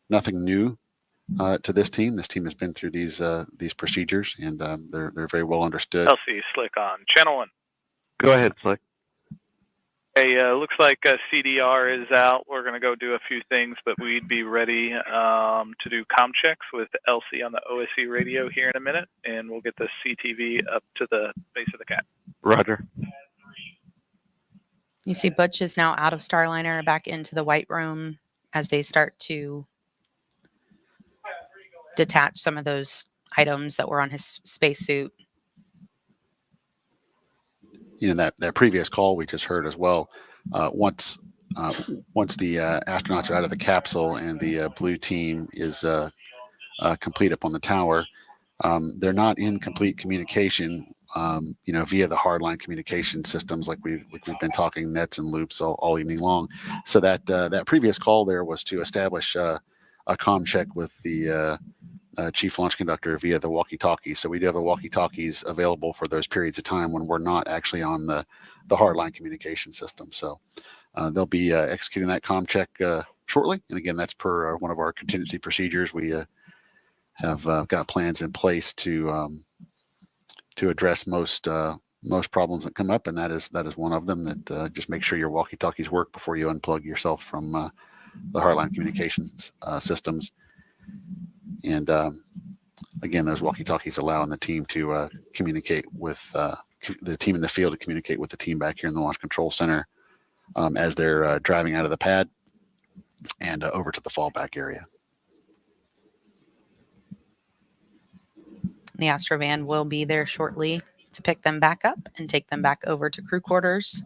nothing new to this team. This team has been through these procedures, and they're very well understood. LC Slick on channel 1. Go ahead, Slick. Hey, looks like CDR is out. We're going to go do a few things, but we'd be ready to do comm checks with LC on the OSC radio here in a minute, and we'll get the CTV up to the base of the cat. Roger. You see Butch is now out of Starliner, back into the white room as they start to detach some of those items that were on his spacesuit. You know, that previous call we just heard as well. Once the astronauts are out of the capsule and the blue team is complete up on the tower, they're not in complete communication. You know, via the hardline communication systems, like we've been talking nets and loops all evening long. So that previous call there was to establish a comm check with the chief launch conductor via the walkie-talkie. So we do have the walkie-talkies available for those periods of time when we're not actually on the hardline communication system. So they'll be executing that comm check shortly. And again, that's per one of our contingency procedures. We have got plans in place to address most problems that come up, and that is one of them. That just make sure your walkie-talkies work before you unplug yourself from the hardline communications systems. And again, those walkie-talkies allowing the team to communicate with the team in the field, to communicate with the team back here in the Launch Control Center as they're driving out of the pad and over to the fallback area. The Astrovan will be there shortly to pick them back up and take them back over to crew quarters.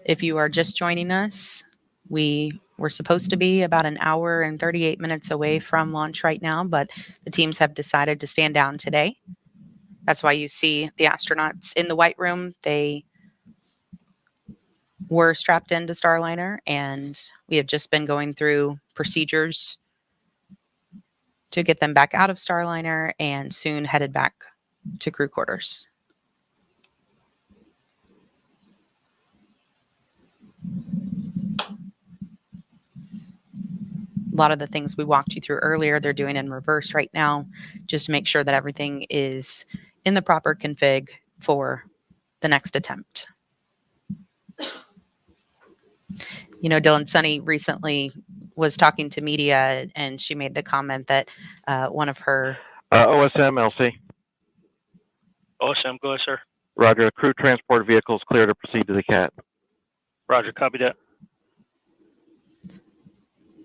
If you are just joining us, we were supposed to be about an hour and 38 minutes away from launch right now, but the teams have decided to stand down today. That's why you see the astronauts in the white room. They were strapped into Starliner, and we have just been going through procedures to get them back out of Starliner and soon headed back to crew quarters. A lot of the things we walked you through earlier, they're doing in reverse right now, just to make sure that everything is in the proper config for the next attempt. You know, Dylan, Sunni recently was talking to media, and she made the comment that one of her... OSM, LC. OSM, go ahead, sir. Roger. Crew transport vehicles clear to proceed to the CAT. Roger, copy that.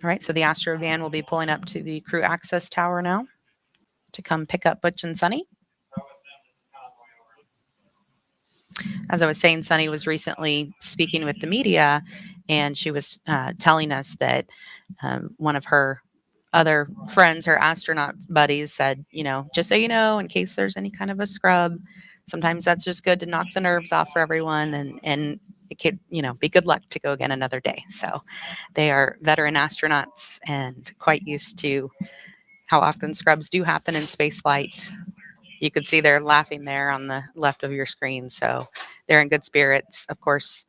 All right, so the Astrovan will be pulling up to the crew access tower now to come pick up Butch and Sunni. As I was saying, Sunni was recently speaking with the media, and she was telling us that one of her other friends, her astronaut buddies, said, you know, just so you know, in case there's any kind of a scrub, sometimes that's just good to knock the nerves off for everyone, and it could, you know, be good luck to go again another day. So they are veteran astronauts and quite used to how often scrubs do happen in space flight. You could see they're laughing there on the left of your screen. So they're in good spirits. Of course,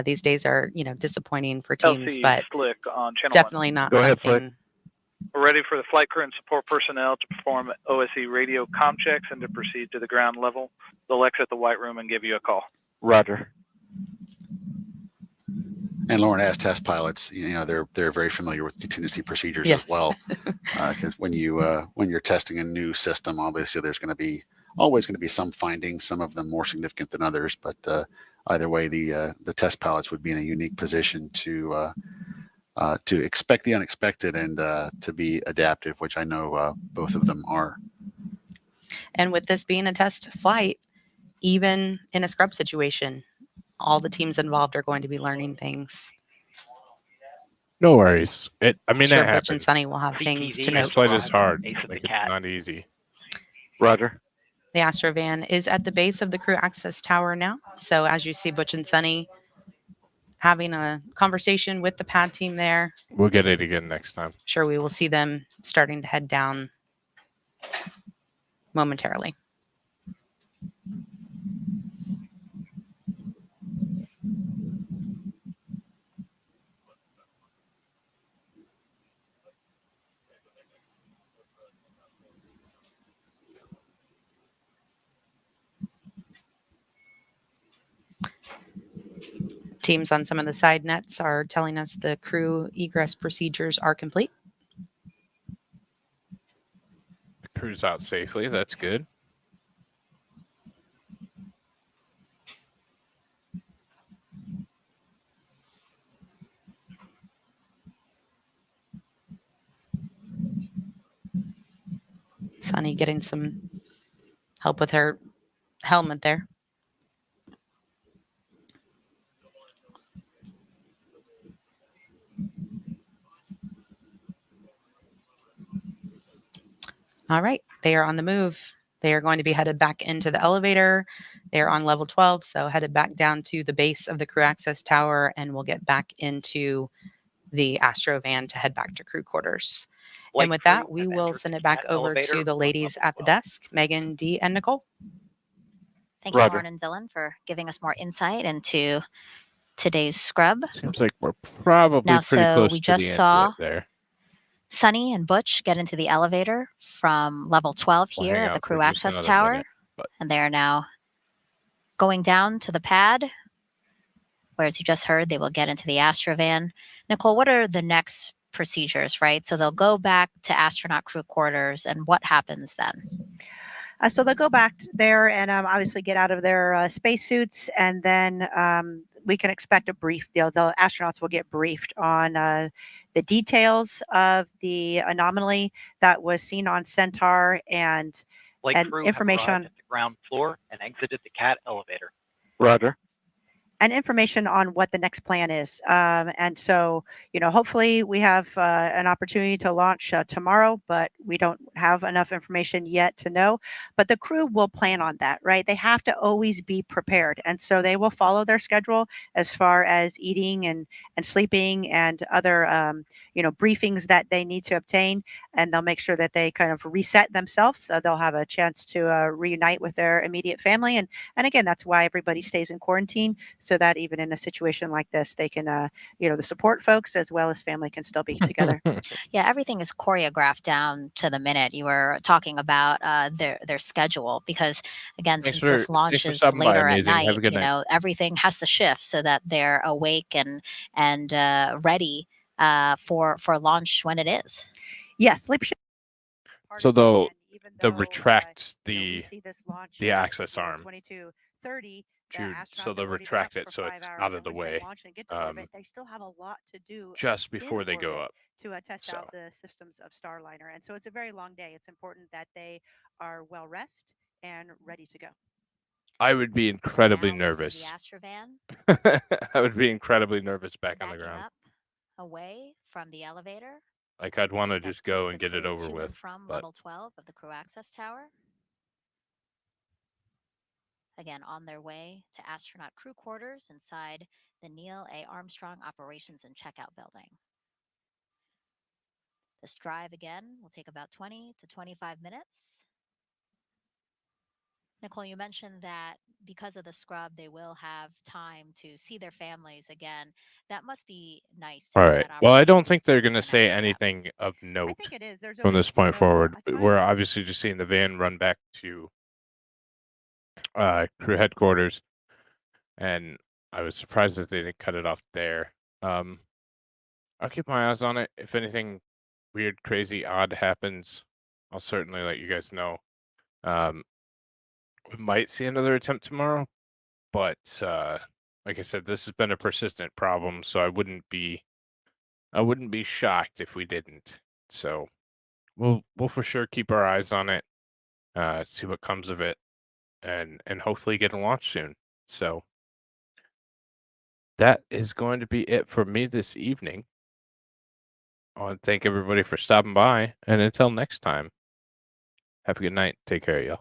these days are, you know, disappointing for teams, LC but Slick on channel definitely 1. not Go ahead, something. Slick. We're ready for the flight crew and support personnel to perform OSE radio comm checks and to proceed to the ground level. They'll exit the white room and give you a call. Roger. And Lauren, as test pilots, you know, they're very familiar with contingency procedures Yes. as well. Because when you're testing a new system, obviously there's always going to be some findings, some of them more significant than others. But either way, the test pilots would be in a unique position to expect the unexpected and to be adaptive, which I know both of them are. And with this being a test flight, even in a scrub situation, all the teams involved are going to be learning things. No worries. I mean, Sure, it Butch and happens. Sunni will have things to note. This flight is hard. Like, it's not easy. Roger. The Astrovan is at the base of the crew access tower now. So as you see Butch and Sunni having a conversation with the pad team there. We'll get it again next time. Sure, we will see them starting to head down momentarily. Teams on some of the side nets are telling us the crew egress procedures are complete. The crew's out safely. That's good. Sunni getting some help with her helmet there. All right, they are on the move. They are going to be headed back into the elevator. They are on level 12, so headed back down to the base of the crew access tower, and we'll get back into the Astrovan to head back to crew quarters. And with that, we will send it back over to the ladies at the desk, Megan, Dee, and Nicole. Thank you, Roger. Lauren and Dylan, for giving us more insight into today's scrub. Seems like we're probably Now, pretty so close we to just the end saw of it there. Sunni and Butch get into the elevator from level 12 We'll here hang at the out for crew just access another tower. minute, but- And they are now going down to the pad, where, as you just heard, they will get into the Astrovan. Nicole, what are the next procedures, right? So they'll go back to astronaut crew quarters, and what happens then? So they'll go back there and obviously get out of their spacesuits, and then we can expect a brief. The astronauts will get briefed on the details of the anomaly that was seen on Centaur and Flight crew have information arrived at the ground floor and exited the CAT elevator. Roger. and information on what the next plan is. And so, hopefully we have an opportunity to launch tomorrow, but we don't have enough information yet to know. But the crew will plan on that, right? They have to always be prepared. And so they will follow their schedule as far as eating and sleeping and other, briefings that they need to obtain. And they'll make sure that they kind of reset themselves. So they'll have a chance to reunite with their immediate family. And again, that's why everybody stays in quarantine, so that even in a situation like this, they can, the support folks as well as family can still be together. Yeah, everything is choreographed down to the minute. You were talking about their schedule because, again, Thanks since this for launch is stopping by. later at Amazing. Have night, a good night. everything has to shift so that they're awake and ready for launch when it is. Yes, sleep shift. So they'll retract the access arm. 22:30. So they'll retract it so it's out of the way They still have a lot to do just before in they go orbit up. to test So out the systems of Starliner. And so it's a very long day. It's important that they are well rested and ready to go. I would be incredibly The nervous. Astrovan I would be incredibly nervous back on the backing ground. up away from the elevator. Like I'd want to that just go took and the get it crew over to with. and from But level 12 of the crew access tower. Again, on their way to astronaut crew quarters inside the Neil A. Armstrong Operations and Checkout Building. This drive again will take about 20 to 25 minutes. Nicole, you mentioned that because of the scrub, they will have time to see their families again. That must be nice. all right. Well, I don't think they're going to say anything of note think it is. There's from this always, point forward. We're obviously just seeing the van run back to crew headquarters, and I was surprised that they didn't cut it off there. I'll keep my eyes on it. If anything weird, crazy, odd happens, I'll certainly let you guys know. We might see another attempt tomorrow, but like I said, this has been a persistent problem, so I wouldn't be shocked if we didn't. So we'll for sure keep our eyes on it, see what comes of it, and hopefully get a launch soon. So that is going to be it for me this evening. I want to thank everybody for stopping by, and until next time, have a good night. Take care, y'all.